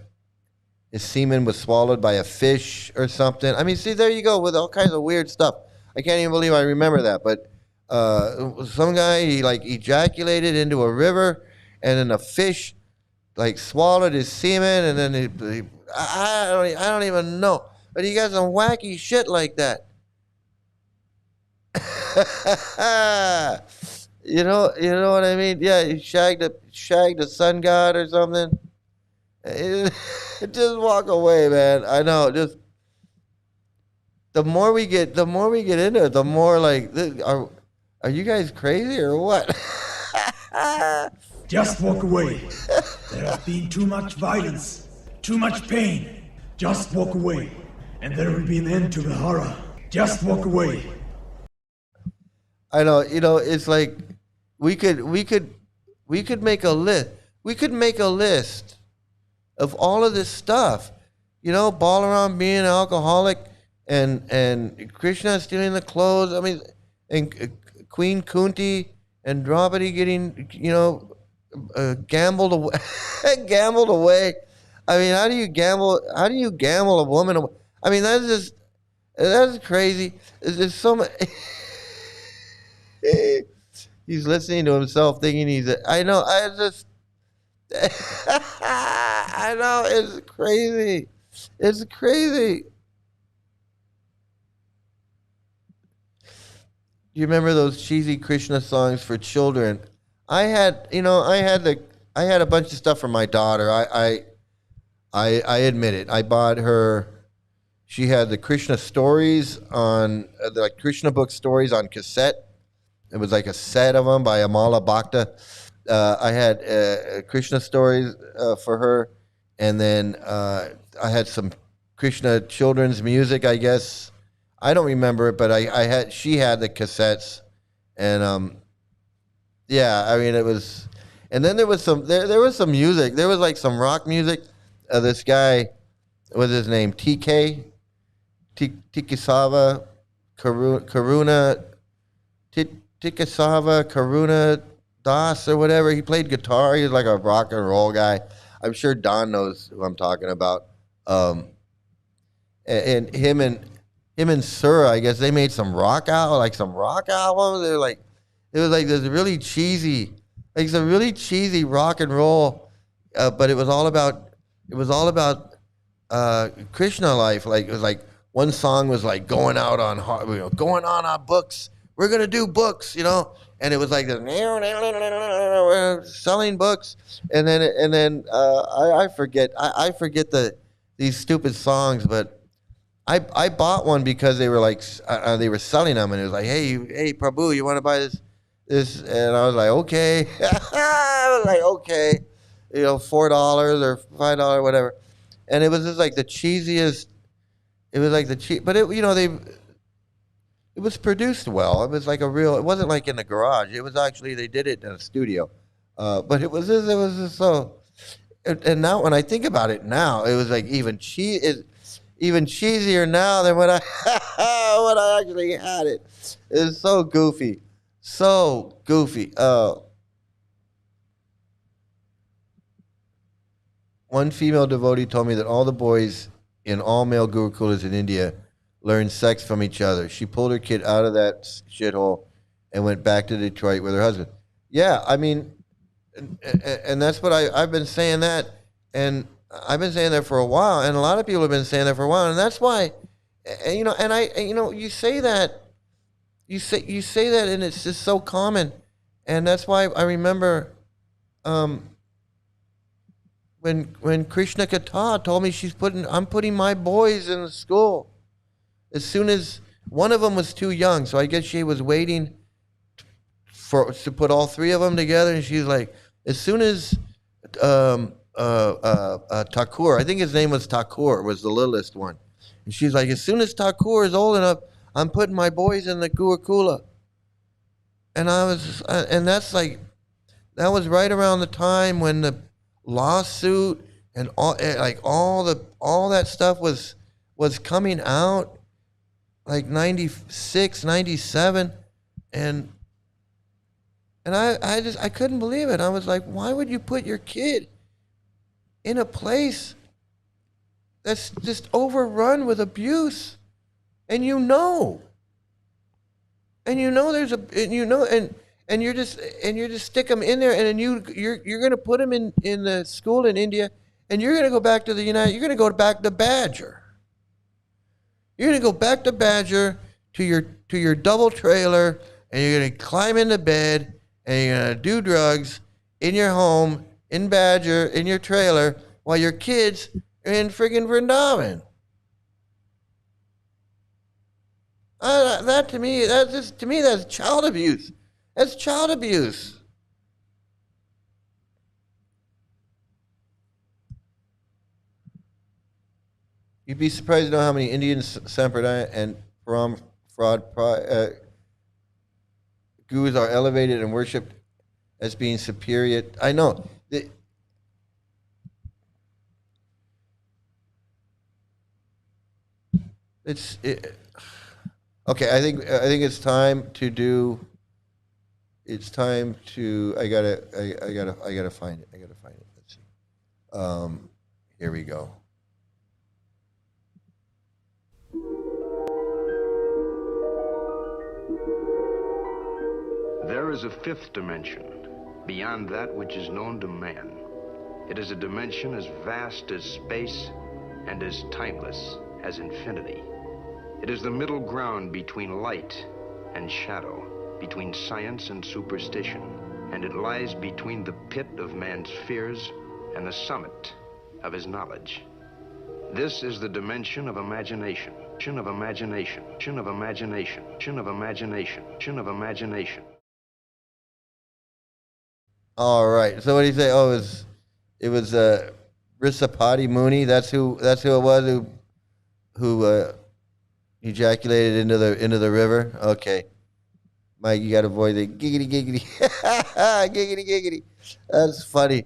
his semen was swallowed by a fish or something. I mean, see, there you go with all kinds of weird stuff. I can't even believe I remember that. But some guy, he like ejaculated into a river, and then a fish like swallowed his semen, and then I don't even know. But he got some wacky shit like that. You know what I mean? Yeah, he shagged a sun god or something. Just walk away, man. I know. Just the more we get into it, the more like, are you guys crazy or what? Just walk away. There has been too much violence, too much pain. Just walk away, and there will be an end to the horror. Just walk away. I know. It's like we could make a list. We could make a list of all of this stuff. You know, Balaram being an alcoholic and Krishna stealing the clothes. I mean, and Queen Kunti and Draupadi getting, you know, gambled away. Gambled away. I mean, how do you gamble? How do you gamble a woman away? I mean, that's crazy. There's so much. He's listening to himself, thinking I know. I know. It's crazy. It's crazy. You remember those cheesy Krishna songs for children? I had a bunch of stuff for my daughter. I admit it. I bought her. She had the Krishna stories on the Krishna book stories on cassette. It was like a set of them by Amala Bhakta. I had Krishna stories for her, and then I had some Krishna children's music, I guess. I don't remember it, but she had the cassettes, and yeah, I mean it was, and then there was some music. There was like some rock music. This guy, what's his name? Tikasava Karuna Das or whatever. He played guitar. He was like a rock and roll guy. I'm sure Don knows who I'm talking about. And him and Sura, I guess they made some rock albums. They're like, it was like this really cheesy, like some really cheesy rock and roll, but it was all about Krishna life. Like it was like one song was like going on our books. We're gonna do books, you know, and it was like this, selling books, and then I forget these stupid songs, but I bought one because they were like they were selling them, and it was like, hey Prabhu, you want to buy this, and I was like, okay, okay, you know, $4 or $5, whatever, and it was just like the cheesiest. It was like but it, you know, it was produced well. It was like it wasn't like in the garage. It was actually, they did it in a studio. But it was just so, and now when I think about it now, it was like even cheesier now than when I when I actually had it. It's so goofy. So goofy. One female devotee told me that all the boys in all male gurukulas in India learned sex from each other. She pulled her kid out of that shithole and went back to Detroit with her husband. Yeah, I mean, and that's what I've been saying that, and I've been saying that for a while, and a lot of people have been saying that for a while, and that's why, you know, you say that, and it's just so common, and that's why I remember, when Krishna Kata told me I'm putting my boys in the school. As soon as one of them was too young, so I guess she was waiting to put all three of them together, and she's like, as soon as Thakur, I think his name was Thakur, was the littlest one, and she's like, as soon as Thakur is old enough, I'm putting my boys in the Gurukula, and that was right around the time when the lawsuit and all that stuff was coming out. Like 96, 97, and I couldn't believe it. I was like, why would you put your kid in a place that's just overrun with abuse, and you know there's and you just stick them in there, and then you're gonna put them in the school in India, and you're gonna go back to you're gonna go back to Badger. You're gonna go back to Badger to your double trailer, and you're gonna climb into bed, and you're gonna do drugs in your home in Badger in your trailer while your kids are in friggin' Vrindavan. That to me, that's child abuse. That's child abuse. You'd be surprised to know how many Indian Sampradaya and Param fraud gurus are elevated and worshipped as being superior. I know. Okay, I think it's time to do. It's time to. I gotta find it. Let's see. Here we go. There is a fifth dimension, beyond that which is known to man. It is a dimension as vast as space and as timeless as infinity. It is the middle ground between light and shadow, between science and superstition, and it lies between the pit of man's fears and the summit of his knowledge. This is the dimension of imagination, of imagination, of imagination, of imagination, of imagination. All right. So what do you say? Oh, it was Risapati Muni. That's who it was who ejaculated into the river. Okay, Mike, you got to avoid the giggity giggity, giggity giggity. That's funny.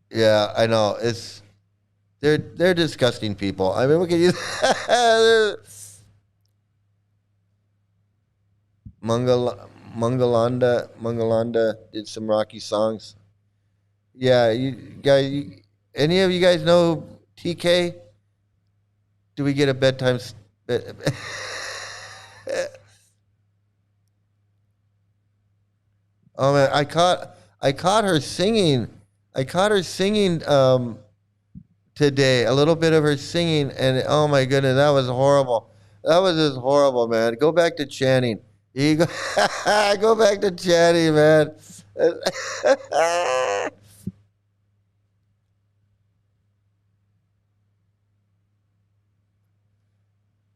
Yeah, I know. They're disgusting people. I mean, look at you. Mangalanda did some Rocky songs. Yeah, you guys. Any of you guys know TK? Do we get a bedtime? Oh man, I caught her singing. Today, a little bit of her singing, and oh my goodness, that was horrible. That was just horrible, man. Go back to chanting. Go back to chanting, man.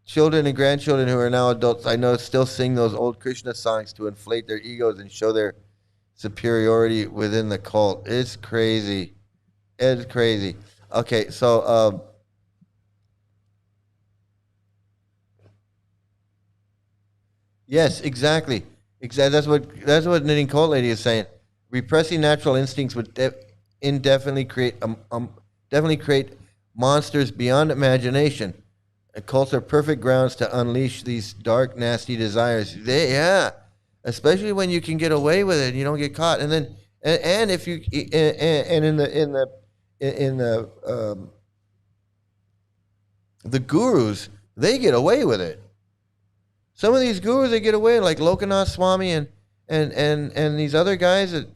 Children and grandchildren who are now adults, I know, still sing those old Krishna songs to inflate their egos and show their superiority within the cult. It's crazy. It's crazy. Okay, so yes, exactly. That's what Knitting Cult Lady is saying. Repressing natural instincts would indefinitely create definitely create monsters beyond imagination. Cults are perfect grounds to unleash these dark, nasty desires. Especially when you can get away with it and you don't get caught. And then, and if you, and in the gurus, they get away with it. Some of these gurus, they get away, like Lokanath Swami and these other guys at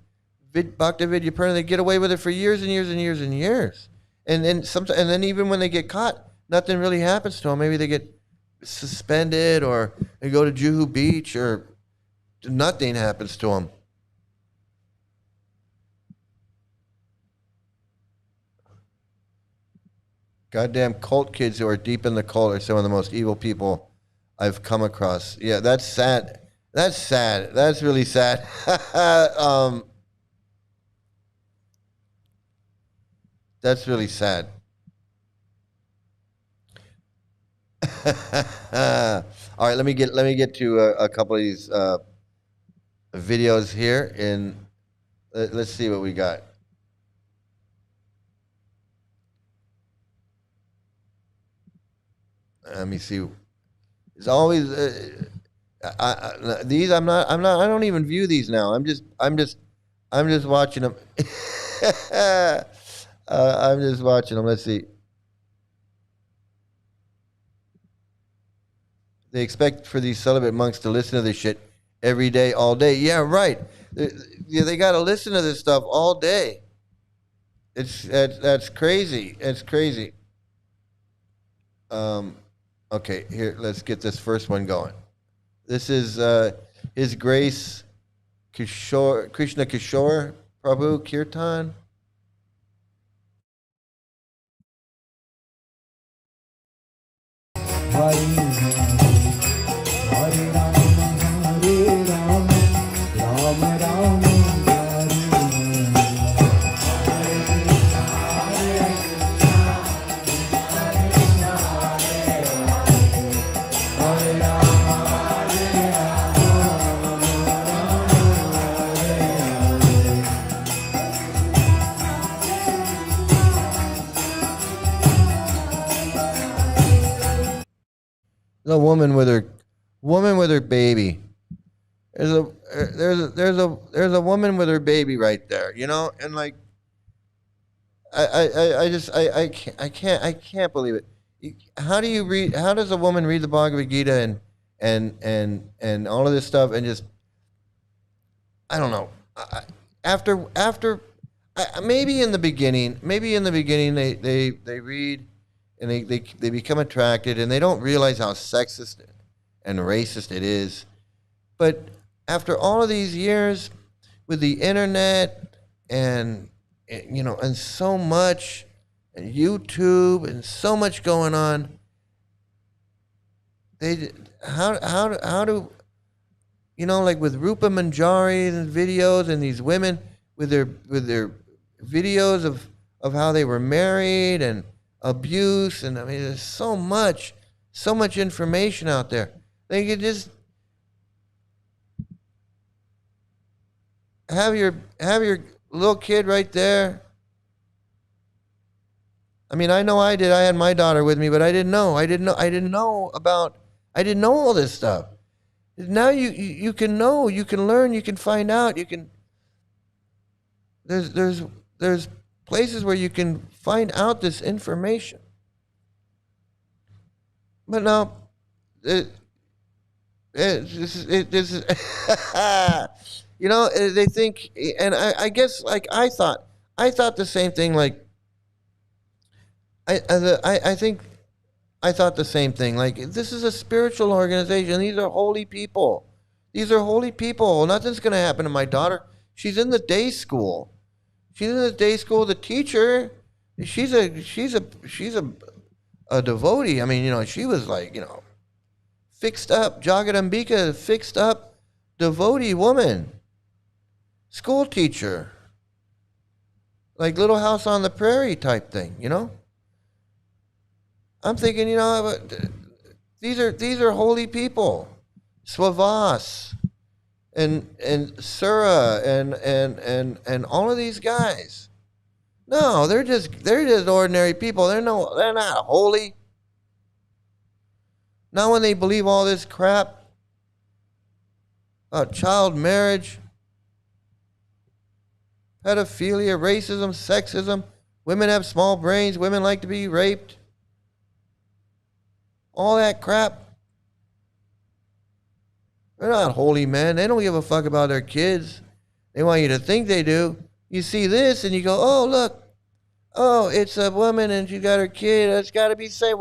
Bhaktivedya Purna, they get away with it for years and years and years and years. And then even when they get caught, nothing really happens to them. Maybe they get suspended or they go to Juhu Beach or nothing happens to them. Goddamn cult kids who are deep in the cult are some of the most evil people I've come across. Yeah, that's sad. That's sad. That's really sad. That's really sad. All right, let me get to a couple of these videos here, and let's see what we got. Let me see. It's always these. I don't even view these now. I'm just watching them. I'm just watching them. Let's see. They expect for these celibate monks to listen to this shit every day, all day. Yeah, right. They got to listen to this stuff all day. That's crazy. It's crazy. Okay, here, let's get this first one going. This is His Grace Kishore, Krishna Kishore Prabhu Kirtan. Hare Rama, Rama Rama, The woman with her baby. There's a woman with her baby right there, you know, and like I can't believe it. How does a woman read the Bhagavad Gita and all of this stuff and just, I don't know. Maybe in the beginning they read and they become attracted and they don't realize how sexist and racist it is. But after all of these years with the internet and so much, and YouTube and so much going on, how do like with Rupa Manjari and videos and these women with their videos of how they were married and abuse, and I mean there's so much information out there. They could just have your little kid right there. I mean, I know I did. I had my daughter with me, but I didn't know all this stuff. Now you can know, you can learn, you can find out, you can. There's places where you can find out this information. But now, this is they think, and I guess like I thought the same thing. Like I think I thought the same thing. Like, this is a spiritual organization. These are holy people. Nothing's going to happen to my daughter. She's in the day school. The teacher, she's a devotee. I mean, she was like, fixed up, Jagadambika, fixed up devotee woman, school teacher, like Little House on the Prairie type thing, I'm thinking, these are holy people, Swavas, and Sura, and all of these guys. No, they're just ordinary people. They're not holy. Not when they believe all this crap about child marriage, pedophilia, racism, sexism. Women have small brains. Women like to be raped. All that crap. They're not holy men. They don't give a fuck about their kids. They want you to think they do. You see this and you go, oh, look. Oh, it's a woman and she got her kid. It's got to be safe.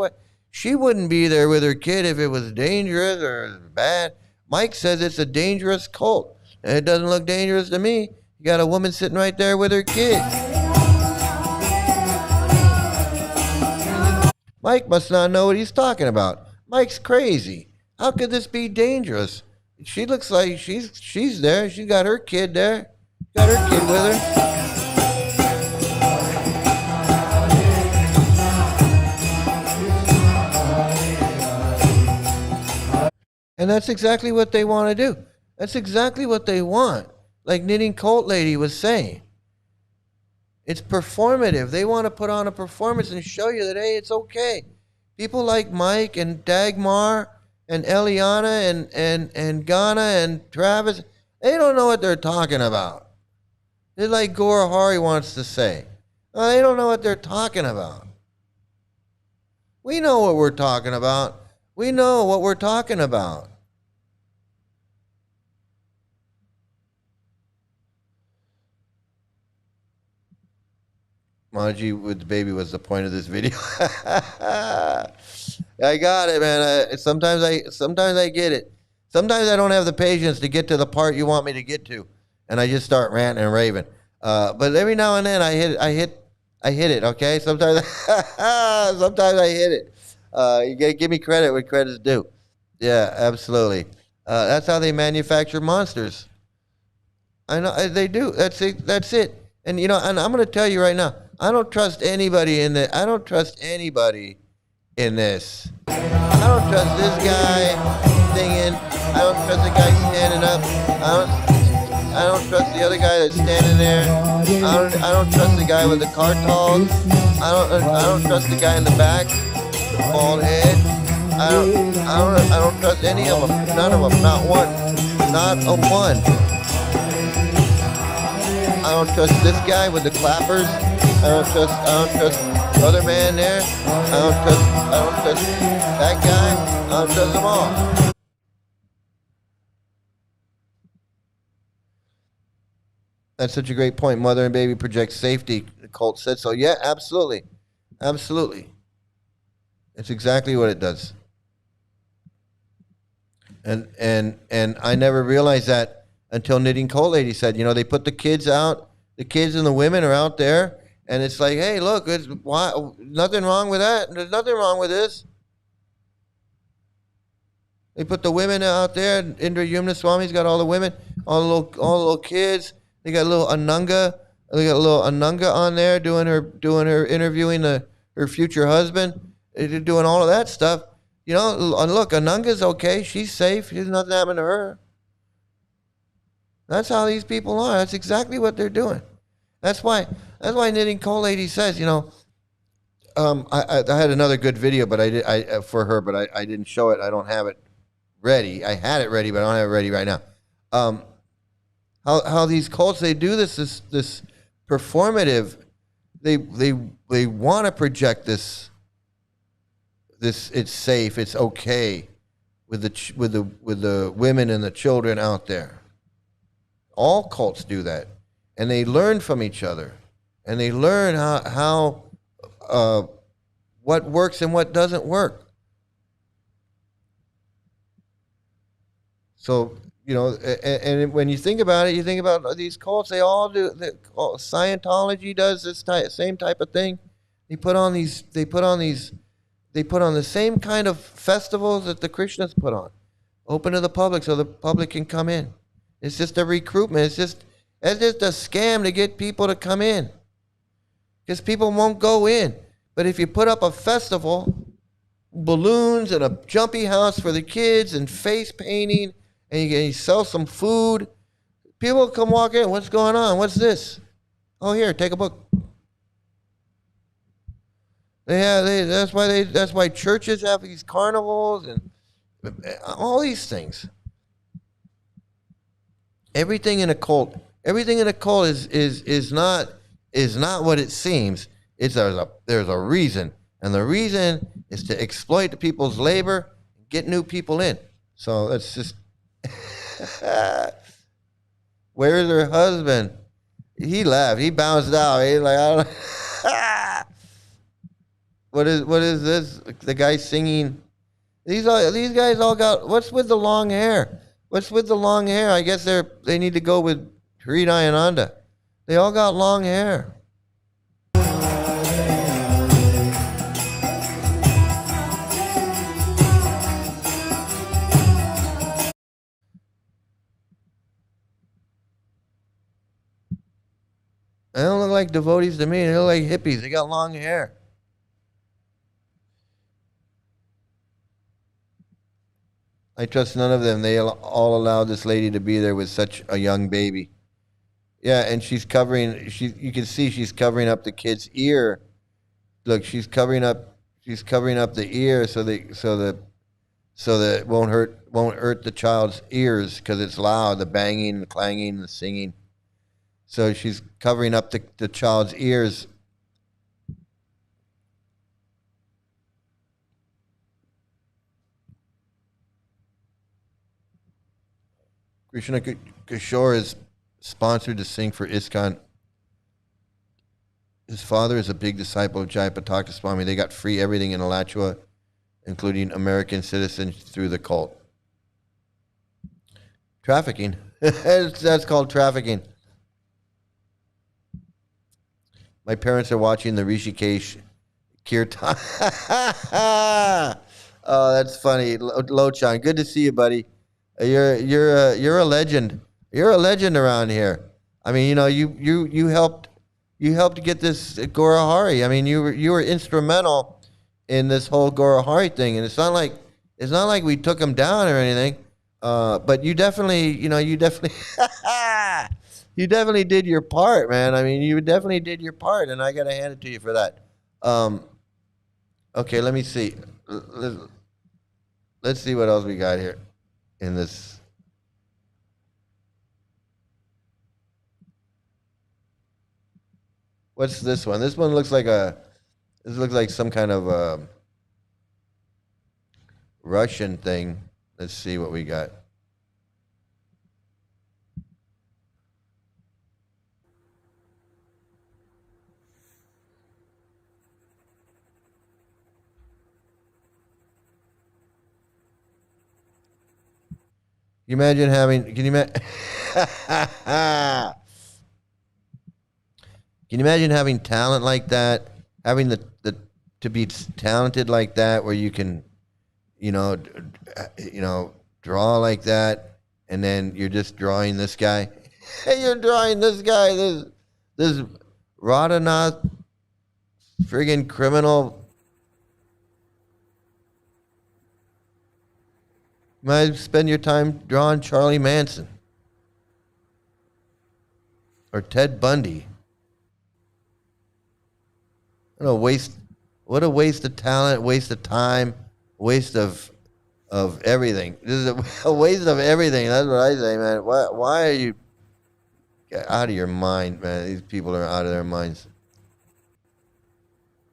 She wouldn't be there with her kid if it was dangerous or bad. Mike says it's a dangerous cult. And it doesn't look dangerous to me. You got a woman sitting right there with her kid. Mike must not know what he's talking about. Mike's crazy. How could this be dangerous? She looks like she's there. She got her kid there. Got her kid with her. And that's exactly what they want to do. That's exactly what they want. Like Knitting Cult Lady was saying. It's performative. They want to put on a performance and show you that, hey, it's okay. People like Mike and Dagmar and Eliana and Ghana and Travis, they don't know what they're talking about. They're like Gora Hari wants to say. No, they don't know what they're talking about. We know what we're talking about. We know what we're talking about. Maji with the baby was the point of this video. I got it, man. Sometimes I get it. Sometimes I don't have the patience to get to the part you want me to get to, and I just start ranting and raving. But every now and then I hit it. Okay. Sometimes I hit it. You gotta give me credit where credit's due. Yeah, absolutely. That's how they manufacture monsters. I know they do. That's it. And and I'm gonna tell you right now, I don't trust anybody in this. I don't trust anybody in this. I don't trust this guy singing. I don't trust the guy standing up. I don't trust the other guy that's standing there. I don't trust the guy with the cartals. I don't trust the guy in the back, the bald head. I don't trust any of them. None of them. Not one. Not a one. I don't trust this guy with the clappers. I don't trust the other man there. I don't trust that guy. I don't trust them all. That's such a great point. Mother and baby project safety. The cult said so. Yeah, absolutely. Absolutely. It's exactly what it does. And I never realized that until Knitting Cult Lady said, you know, they put the kids out, the kids and the women are out there, and it's like, hey, look, nothing wrong with that. There's nothing wrong with this. They put the women out there. Indra Yumna Swami's got all the women, all the little kids. They got a little Ananga. They got a little Ananga on there doing her interviewing her future husband. They're doing all of that stuff. You know, look, Ananga's okay. She's safe. There's nothing happened to her. That's how these people are. That's exactly what they're doing. That's why Knitting Cult Lady says, you know, I had another good video, but for her, but I didn't show it. I don't have it ready. I had it ready, but I don't have it ready right now. How these cults, they do this performative, they want to project this it's safe, it's okay with the women and the children out there. All cults do that, and they learn from each other, and they learn how what works and what doesn't work. So, you know, and when you think about it, you think about these cults. They all do. Scientology does this same type of thing. They put on the same kind of festivals that the Krishnas put on, open to the public so the public can come in. It's just a recruitment. It's just a scam to get people to come in, because people won't go in. But if you put up a festival, balloons and a jumpy house for the kids and face painting, and you sell some food, people come walk in. What's going on? What's this? Oh, here, take a book. That's why churches have these carnivals and all these things. Everything in a cult is not what it seems. There's a reason, and the reason is to exploit the people's labor, get new people in. So let's just. Where's her husband? He left. He bounced out. He's like, I don't. What is this? The guy singing. These guys all got. What's with the long hair? What's with the long hair? I guess they need to go with Sri Dayananda. They all got long hair. They don't look like devotees to me. They look like hippies. They got long hair. I trust none of them. They all allowed this lady to be there with such a young baby. Yeah, and she's covering. You can see she's covering up the kid's ear. Look, she's covering up the ear so that it won't hurt the child's ears, because it's loud, the banging, the clanging, the singing. So she's covering up the child's ears. Krishna Kishore is sponsored to sing for ISKCON. His father is a big disciple of Jayapataka Swami. They got free everything in Alachua, including American citizens, through the cult. Trafficking. That's called trafficking. My parents are watching the Rishikesh Kirtan. Oh, that's funny. Lochan, good to see you, buddy. You're a legend. You're a legend around here. I mean, you know, you helped get this Gorahari. I mean, you were instrumental in this whole Gorahari thing, and it's not like we took him down or anything. But you definitely you definitely did your part, man. I mean, you definitely did your part, and I got to hand it to you for that. Okay, let me see. let's see what else we got here in this. What's this one? This one looks like this looks like some kind of Russian thing. Let's see what we got. Can you imagine having? Can you imagine? Can you imagine having talent like that? Having the to be talented like that, where you can, draw like that, and then you're just drawing this guy. Hey, you're drawing this guy, this Radhanath, friggin' criminal. You might spend your time drawing Charlie Manson or Ted Bundy. What a waste! What a waste of talent, waste of time, waste of everything. This is a waste of everything. That's what I say, man. Why are you out of your mind, man? These people are out of their minds.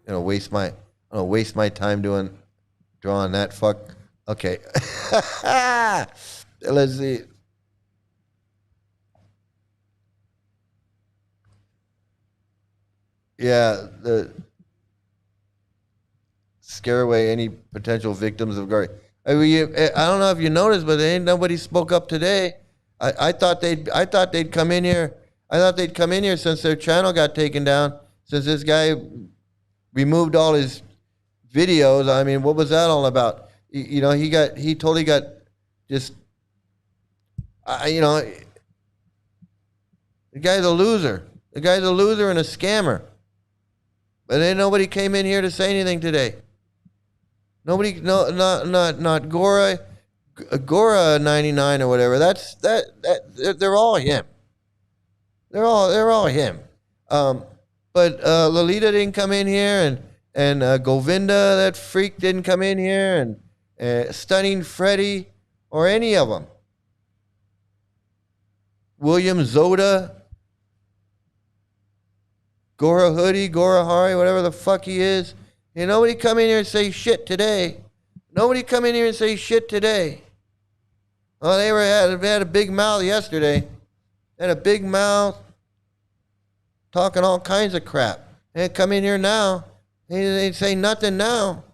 Waste my time drawing that fuck. Okay. Let's see. Yeah, scare away any potential victims of Gary. I don't know if you noticed, but ain't nobody spoke up today. I thought they'd come in here. I thought they'd come in here since their channel got taken down. Since this guy removed all his videos. I mean, what was that all about? He totally got just. The guy's a loser. The guy's a loser and a scammer. But ain't nobody came in here to say anything today. Nobody, no, not Gora 99 or whatever. They're all him. They're all him. But Lolita didn't come in here, and Govinda, that freak, didn't come in here, and Stunning Freddy, or any of them. William Zoda, Gora Hoodie, Gora Hari, whatever the fuck he is. And nobody come in here and say shit today. Nobody come in here and say shit today. Oh, they had a big mouth yesterday. They had a big mouth, talking all kinds of crap. They come in here now. They say nothing now.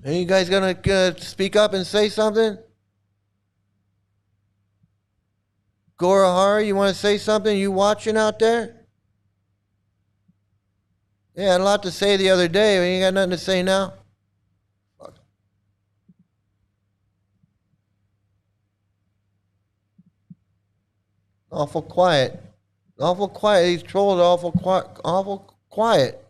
Are you guys gonna speak up and say something? Gora Hari, you want to say something? You watching out there? Yeah, I had a lot to say the other day, but you ain't got nothing to say now. Awful quiet. Awful quiet. These trolls are awful quiet. Awful quiet.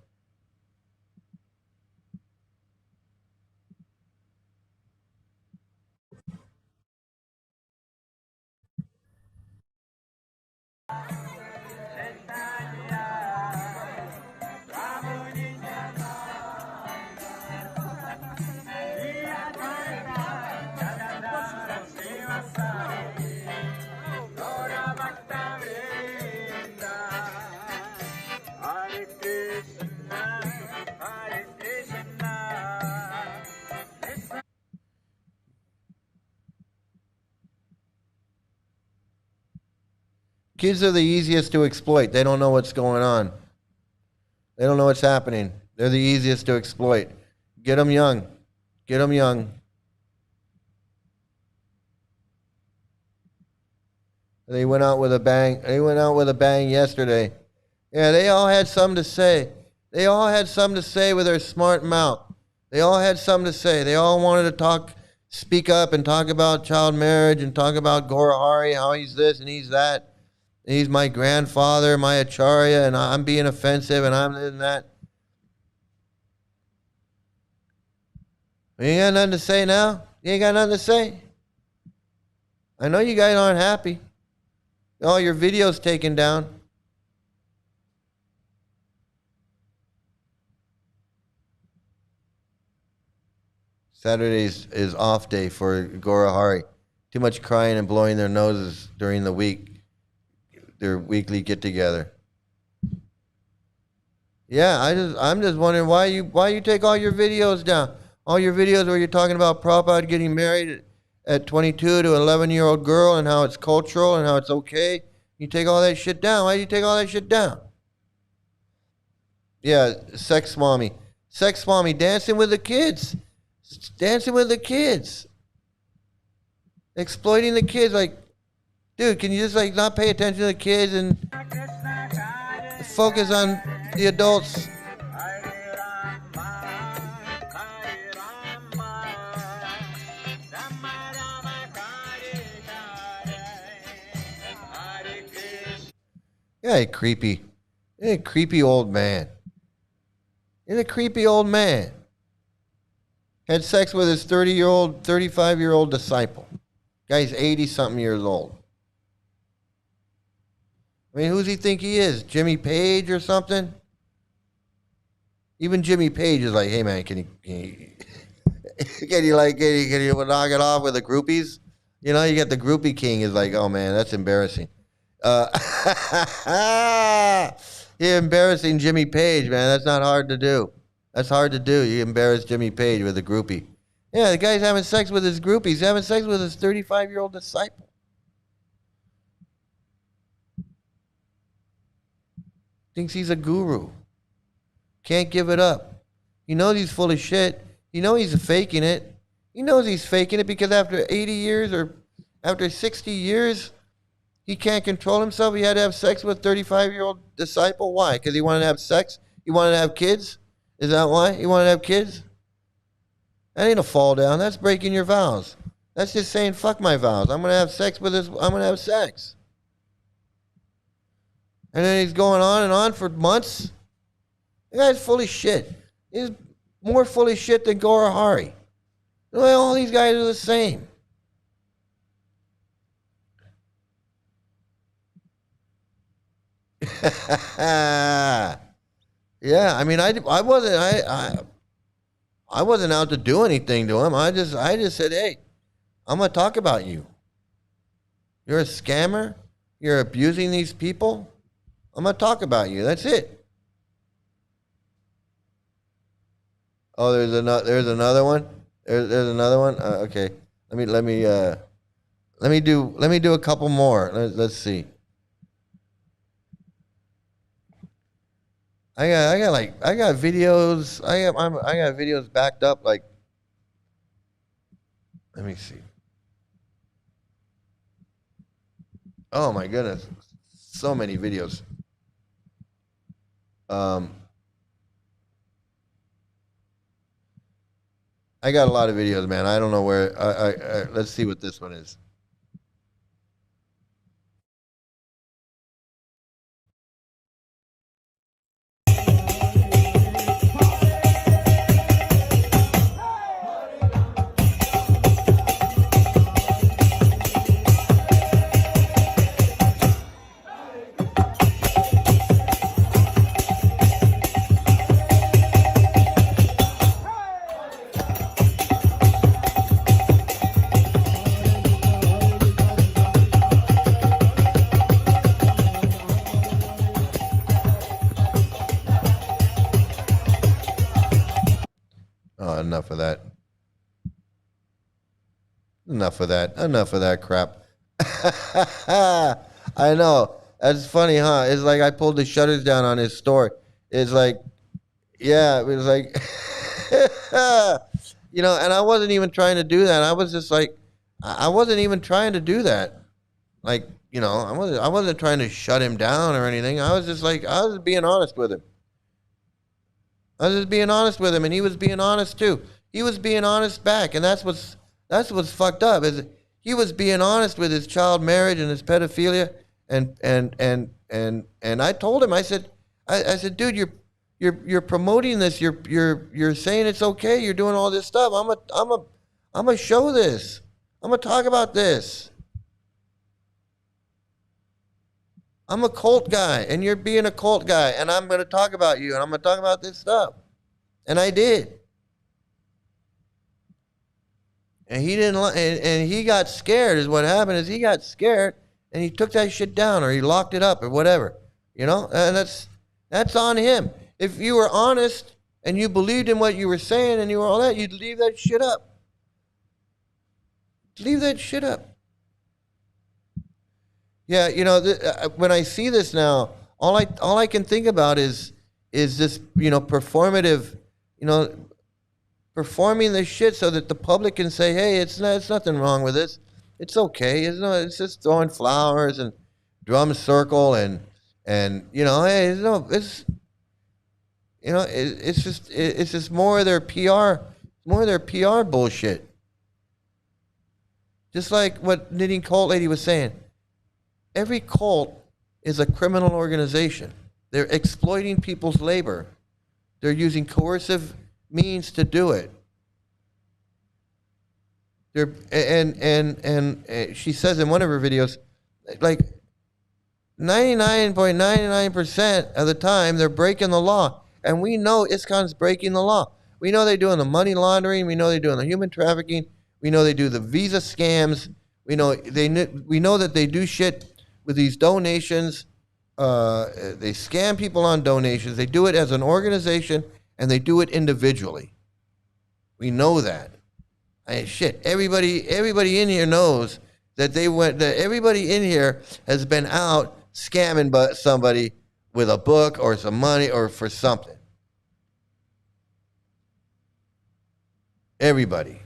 Kids are the easiest to exploit. They don't know what's going on. They don't know what's happening. They're the easiest to exploit. Get them young. Get them young. They went out with a bang. They went out with a bang yesterday. Yeah, they all had something to say. They all had something to say with their smart mouth. They all had something to say. They all wanted to speak up and talk about child marriage and talk about Gora Hari, how he's this and he's that. He's my grandfather, my Acharya, and I'm being offensive, and I'm this and that. You ain't got nothing to say now? You ain't got nothing to say? I know you guys aren't happy. All your videos taken down. Saturdays is off day for Gora Hari. Too much crying and blowing their noses during the week, their weekly get together. Yeah, I'm just wondering why you take all your videos down. All your videos where you're talking about Prabhupada getting married at 22 to an 11-year-old girl and how it's cultural and how it's okay. You take all that shit down. Why do you take all that shit down? Yeah, sex mommy. Sex mommy dancing with the kids. Dancing with the kids. Exploiting the kids. Like, dude, can you just like not pay attention to the kids and focus on the adults? Yeah, creepy. He's a creepy old man. He's a creepy old man. Had sex with his 30-year-old, 35-year-old disciple. Guy's 80-something years old. I mean, who's he think he is? Jimmy Page or something? Even Jimmy Page is like, hey man, can you can you knock it off with the groupies? You know, you get the groupie king is like, oh man, that's embarrassing. You're embarrassing Jimmy Page, man. That's not hard to do. That's hard to do. You embarrass Jimmy Page with a groupie. Yeah, the guy's having sex with his groupies. He's having sex with his 35-year-old disciple. Thinks he's a guru. Can't give it up. He knows he's full of shit. You know he's faking it. He knows he's faking it because after 80 years or after 60 years, he can't control himself. He had to have sex with a 35-year-old disciple. Why? Because he wanted to have sex? He wanted to have kids? Is that why he wanted to have kids? That ain't a fall down. That's breaking your vows. That's just saying, fuck my vows. I'm going to have sex with this. I'm going to have sex. And then he's going on and on for months. The guy's full of shit. He's more full of shit than Gora Hari. All these guys are the same. Yeah, I mean, I wasn't out to do anything to him. I just said, hey, I'm gonna talk about you. You're a scammer. You're abusing these people. I'm gonna talk about you. That's it. Oh, there's another one. There's another one. Okay, let me do a couple more. Let's see. I got videos. I got videos backed up. Like, let me see. Oh my goodness, so many videos. I got a lot of videos, man. I don't know where. Let's see what this one is. Oh, enough of that. Enough of that. Enough of that crap. I know. That's funny, huh? It's like I pulled the shutters down on his store. It's like, yeah, it was like, you know, and I wasn't even trying to do that. I was just like, I wasn't even trying to do that. Like, you know, I wasn't trying to shut him down or anything. I was just like, I was being honest with him. I was just being honest with him, and he was being honest too. He was being honest back, and that's what's fucked up. Is he was being honest with his child marriage and his pedophilia, and I told him, I said, dude, you're promoting this. You're saying it's okay. You're doing all this stuff. I'm gonna show this. I'm gonna talk about this. I'm a cult guy, and you're being a cult guy, and I'm going to talk about you, and I'm going to talk about this stuff. And I did. And he didn't, and he got scared. Is what happened. Is he got scared and he took that shit down, or he locked it up, or whatever. You know, and that's on him. If you were honest and you believed in what you were saying and you were all that, you'd leave that shit up. Leave that shit up. Yeah, you know, when I see this now, all I can think about is this, you know, performative, you know, performing this shit so that the public can say, hey, it's nothing wrong with this. It's okay. It's just throwing flowers and drum circle and you know, hey, it's just more of their PR bullshit. Just like what Knitting Cult Lady was saying. Every cult is a criminal organization. They're exploiting people's labor. They're using coercive means to do it. And she says in one of her videos, like 99.99% of the time they're breaking the law. And we know ISKCON's breaking the law. We know they're doing the money laundering. We know they're doing the human trafficking. We know they do the visa scams. We know that they do shit with these donations. They scam people on donations. They do it as an organization, and they do it individually. We know that. Everybody in here knows that everybody in here has been out scamming somebody with a book or some money or for something. Everybody.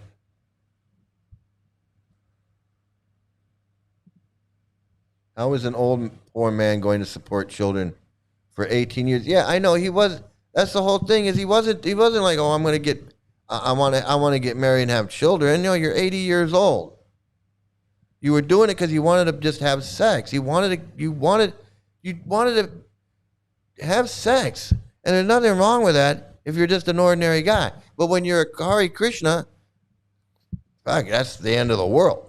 How is an old poor man going to support children for 18 years? Yeah, I know he was. That's the whole thing. Is he wasn't like, oh, I want to get married and have children. No, you're 80 years old. You were doing it because you wanted to just have sex. You wanted to have sex, and there's nothing wrong with that if you're just an ordinary guy. But when you're a Hare Krishna, fuck, that's the end of the world.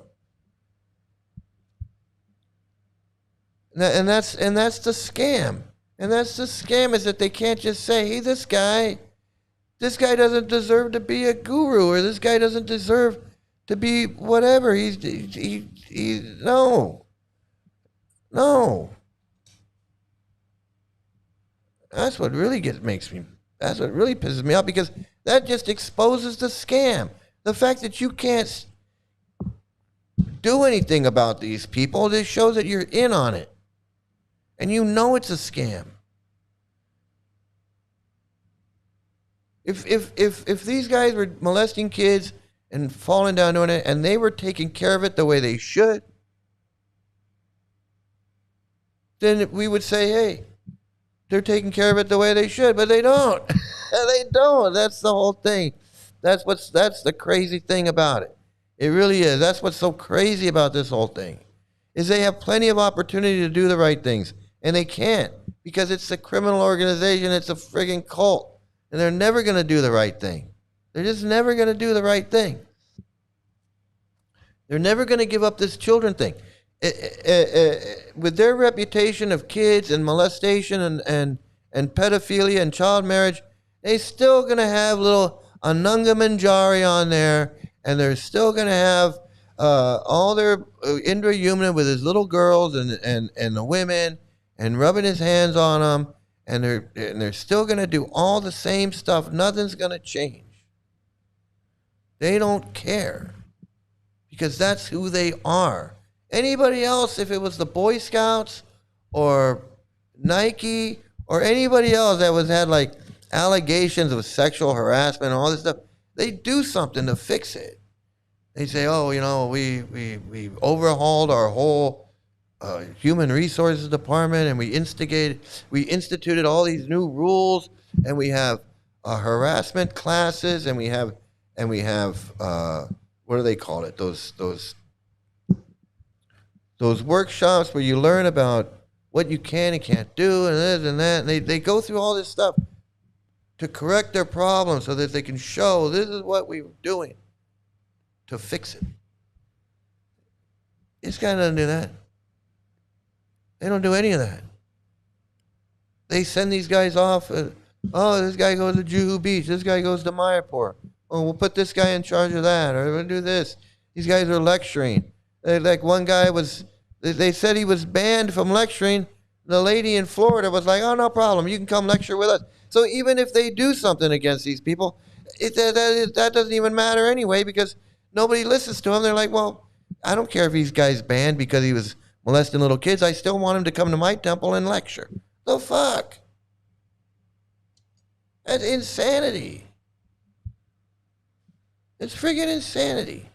And that's the scam. And that's the scam, is that they can't just say, hey, this guy doesn't deserve to be a guru, or this guy doesn't deserve to be whatever. No. That's what really that's what really pisses me off, because that just exposes the scam. The fact that you can't do anything about these people, this shows that you're in on it. And you know it's a scam. If these guys were molesting kids and falling down doing it, and they were taking care of it the way they should, then we would say, hey, they're taking care of it the way they should, but they don't. They don't. That's the whole thing. That's the crazy thing about it. It really is. That's what's so crazy about this whole thing, is they have plenty of opportunity to do the right things, and they can't, because it's a criminal organization. It's a friggin' cult, and they're never going to do the right thing. They're just never going to do the right thing. They're never going to give up this children thing. With their reputation of kids and molestation and pedophilia and child marriage, they're still going to have little Ananga Manjari on there, and they're still going to have all their Indra Yumna with his little girls and the women, and rubbing his hands on them, and they're still going to do all the same stuff. Nothing's going to change. They don't care, because that's who they are. Anybody else, if it was the Boy Scouts or Nike or anybody else that had like allegations of sexual harassment and all this stuff, they do something to fix it. They say, oh, you know, we overhauled our whole human resources department, and we instituted all these new rules, and we have harassment classes, and we have what do they call it? Those workshops where you learn about what you can and can't do, and this and that. And they go through all this stuff to correct their problems, so that they can show this is what we were doing to fix it. This guy doesn't do that. They don't do any of that. They send these guys off. Oh, this guy goes to Juhu Beach. This guy goes to Mayapur. Oh, we'll put this guy in charge of that, or we'll do this. These guys are lecturing. Like one guy was, they said he was banned from lecturing. The lady in Florida was like, oh, no problem. You can come lecture with us. So even if they do something against these people, that doesn't even matter anyway because nobody listens to him. They're like, well, I don't care if these guy's banned because he was molesting little kids. I still want him to come to my temple and lecture. The fuck? That's insanity. It's friggin' insanity.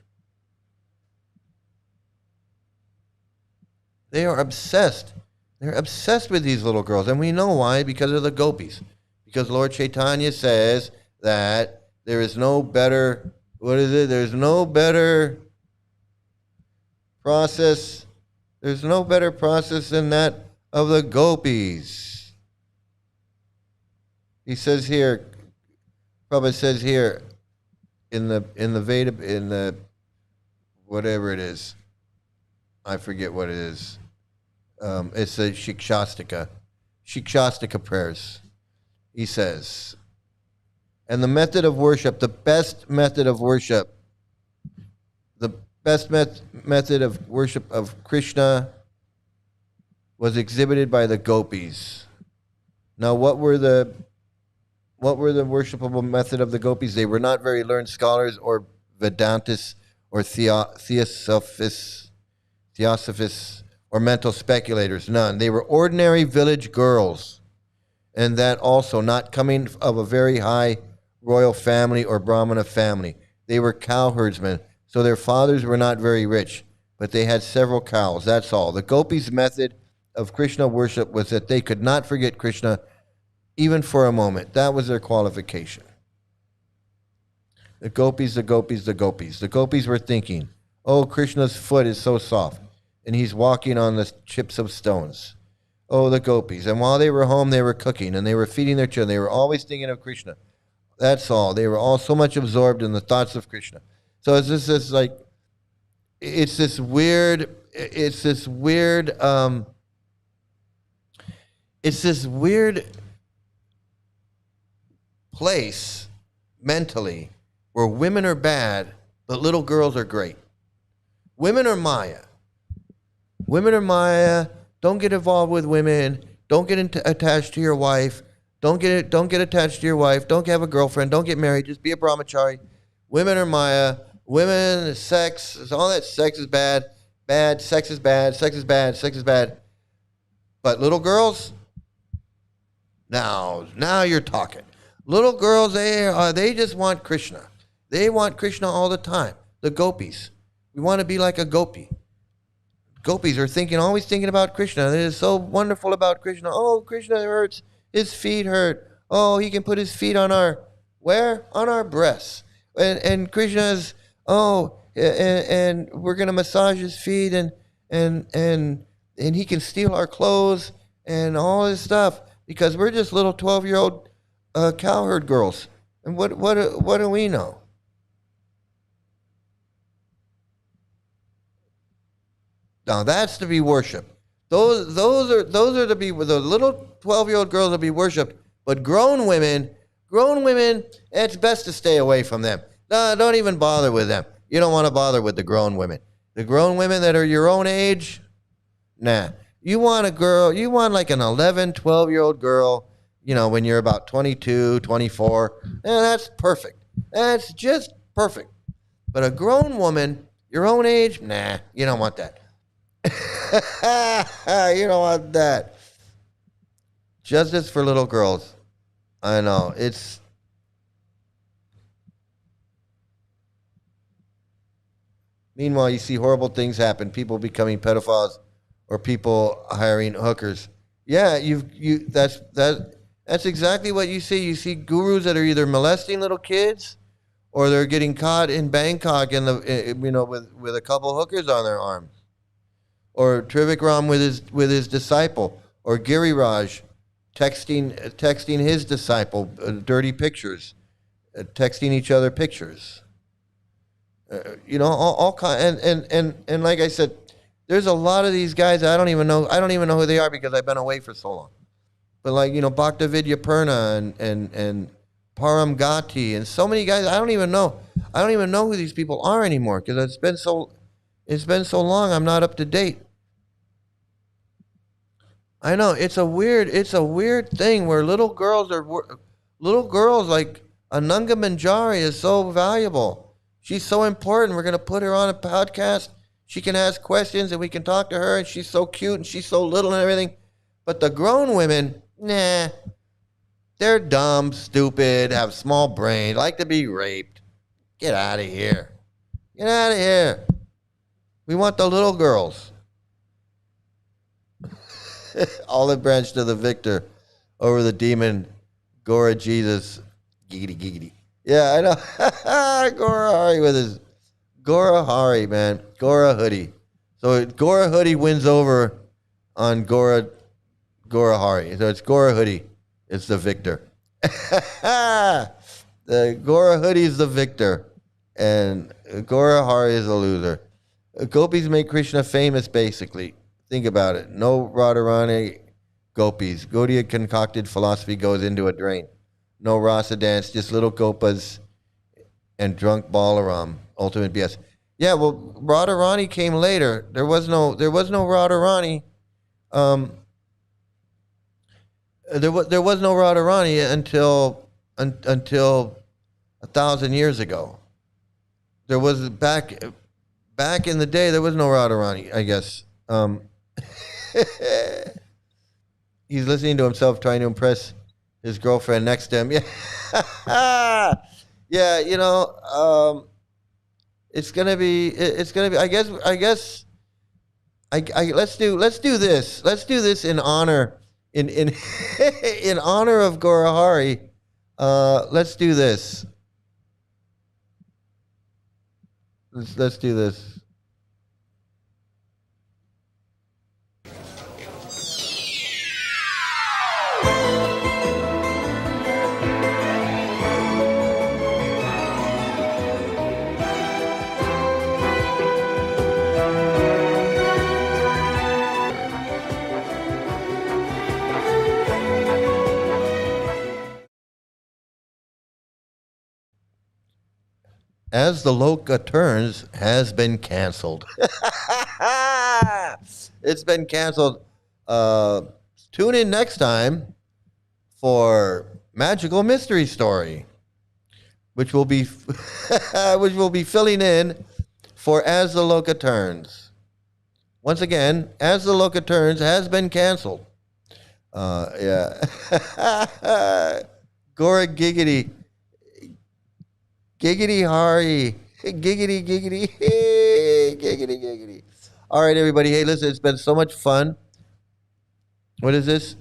They are obsessed. They're obsessed with these little girls. And we know why, because of the gopis. Because Lord Chaitanya says that there is no better, there's no better process. There's no better process than that of the gopis. He says here, Prabhupada says here, in the Veda, in the whatever it is, I forget what it is. It's the Shikshastika prayers. He says, and the method of worship, the best method of worship, method of worship of Krishna was exhibited by the gopis. Now, what were the worshipable method of the gopis? They were not very learned scholars or Vedantists or theosophists or mental speculators. None. They were ordinary village girls, and that also not coming of a very high royal family or Brahmana family. They were cowherdsmen, so their fathers were not very rich, but they had several cows. That's all. The gopis' method of Krishna worship was that they could not forget Krishna even for a moment. That was their qualification. The gopis, the gopis, the gopis. The gopis were thinking, oh, Krishna's foot is so soft, and he's walking on the chips of stones. Oh, the gopis. And while they were home, they were cooking, and they were feeding their children. They were always thinking of Krishna. That's all. They were all so much absorbed in the thoughts of Krishna. So it's just this weird place mentally where women are bad, but little girls are great. Women are Maya. Women are Maya. Don't get involved with women. Don't get attached to your wife. Don't get attached to your wife. Don't have a girlfriend. Don't get married. Just be a brahmachari. Women are Maya. Women, sex, all that sex is bad. Bad, sex is bad, sex is bad, sex is bad. But little girls, now you're talking. Little girls, they just want Krishna. They want Krishna all the time. The gopis. We want to be like a gopi. Gopis are always thinking about Krishna. It is so wonderful about Krishna. Oh, Krishna hurts. His feet hurt. Oh, he can put his feet on where? On our breasts. And Krishna's, and we're going to massage his feet and he can steal our clothes and all this stuff because we're just little 12-year-old cowherd girls. And what do we know? Now that's to be worshipped. Those are to be the little 12-year-old girls to be worshipped. But grown women, it's best to stay away from them. No, don't even bother with them. You don't want to bother with the grown women. The grown women that are your own age, nah. You want like an 11, 12-year-old girl, when you're about 22, 24. That's perfect. That's just perfect. But a grown woman, your own age, nah, you don't want that. You don't want that. Justice for little girls. I know. Meanwhile, you see horrible things happen. People becoming pedophiles or people hiring hookers. Yeah, that's exactly what you see. You see gurus that are either molesting little kids or they're getting caught in Bangkok with a couple hookers on their arms. Or Trivikram with his disciple, or Giriraj texting his disciple dirty pictures, texting each other pictures. All kind, and like I said, there's a lot of these guys I don't even know who they are because I've been away for so long. But like Bhaktavidya Purna and Paramgati, and so many guys. I don't even know who these people are anymore because it's been so long. I'm not up to date. I know it's a weird thing where little girls like Ananga Manjari is so valuable. She's so important. We're gonna put her on a podcast. She can ask questions and we can talk to her, and she's so cute and she's so little and everything. But the grown women, nah, they're dumb, stupid, have small brain, like to be raped. Get out of here. Get out of here. We want the little girls. Olive branch to the victor over the demon, Gora Jesus. Giggity, giggity. Yeah, I know. Gora Hari with his Gora Hari, man. Gora Hoodie. So Gora Hoodie wins over on Gora Hari. So it's Gora Hoodie. It's the victor. The Gora Hoodie is the victor. And Gora Hari is the loser. Gopis make Krishna famous, basically. Think about it. No Radharani gopis. Gaudiya concocted philosophy goes into a drain. No rasa dance, just little gopas and drunk Balaram. Ultimate BS. Yeah, well, Radharani came later. There was no Radharani. There was no Radharani until 1,000 years ago. There was back in the day. There was no Radharani, I guess. He's listening to himself trying to impress his girlfriend next to him. Yeah. Yeah, it's gonna be I guess let's do this in honor in honor of Gora Hari. Let's do this. Let's do this. As the Loka Turns has been canceled. It's been canceled. Tune in next time for Magical Mystery Story, which will be filling in for As the Loka Turns. Once again, As the Loka Turns has been canceled. Yeah. Gora Giggity. Giggity Hari. Giggity, giggity. Giggity, giggity. All right, everybody. Hey, listen, it's been so much fun. What is this?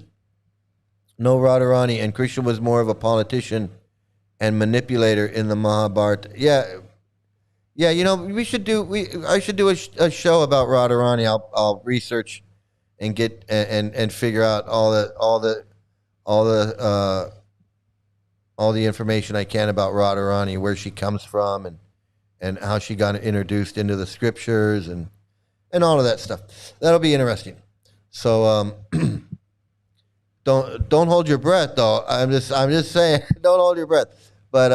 No Radharani. And Krishna was more of a politician and manipulator in the Mahabharata. Yeah. Yeah, I should do a show about Radharani. I'll research and get and figure out all the information I can about Radharani, where she comes from, and how she got introduced into the scriptures and all of that stuff. That'll be interesting. So don't hold your breath, though. I'm just saying, don't hold your breath. But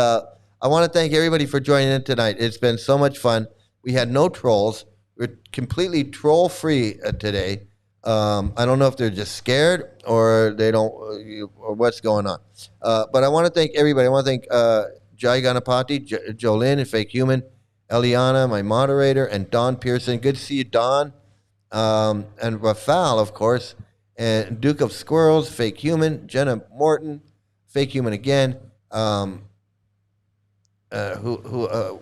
I want to thank everybody for joining in tonight. It's been so much fun. We had no trolls. We're completely troll free today. I don't know if they're just scared or they don't, or what's going on. But I want to thank everybody. I want to thank Jai Ganapati, Jolene, and Fake Human, Eliana, my moderator, and Don Pearson. Good to see you, Don. And Rafal, of course, and Duke of Squirrels, Fake Human, Jenna Morton, Fake Human again.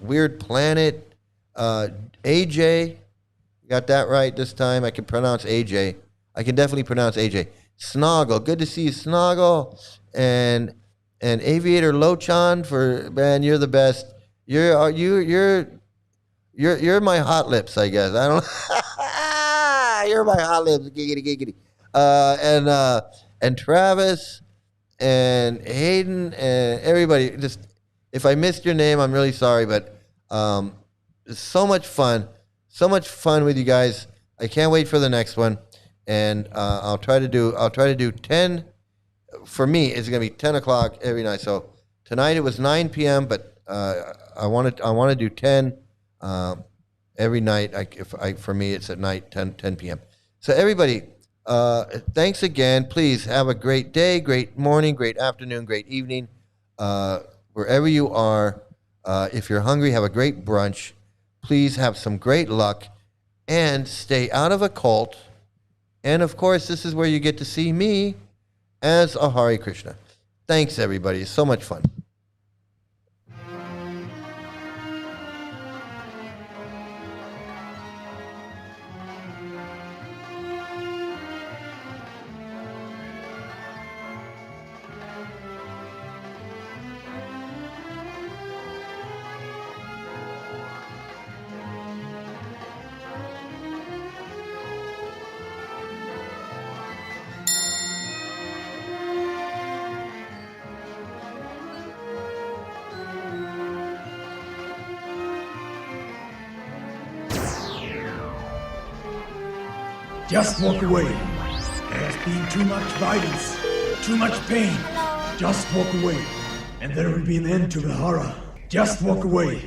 Weird Planet, AJ. Got that right this time. I can pronounce AJ. I can definitely pronounce AJ. Snoggle. Good to see you, Snoggle. And Aviator Lochan, man, you're the best. You're my hot lips, I guess. I don't You're my hot lips. Giggity, giggity. And Travis and Hayden and everybody. Just if I missed your name, I'm really sorry, but it's so much fun. So much fun with you guys. I can't wait for the next one. And I'll try to do 10. For me, it's going to be 10 o'clock every night. So Tonight it was 9 p.m., but I want to do 10 every night. For me, it's at night, 10 p.m. So everybody, thanks again. Please have a great day, great morning, great afternoon, great evening, wherever you are. If you're hungry, have a great brunch. Please have some great luck and stay out of a cult. And of course, this is where you get to see me as a Hare Krishna. Thanks, everybody. It's so much fun. Just walk away. There has been too much violence, too much pain. Just walk away, and there will be an end to the horror. Just walk away.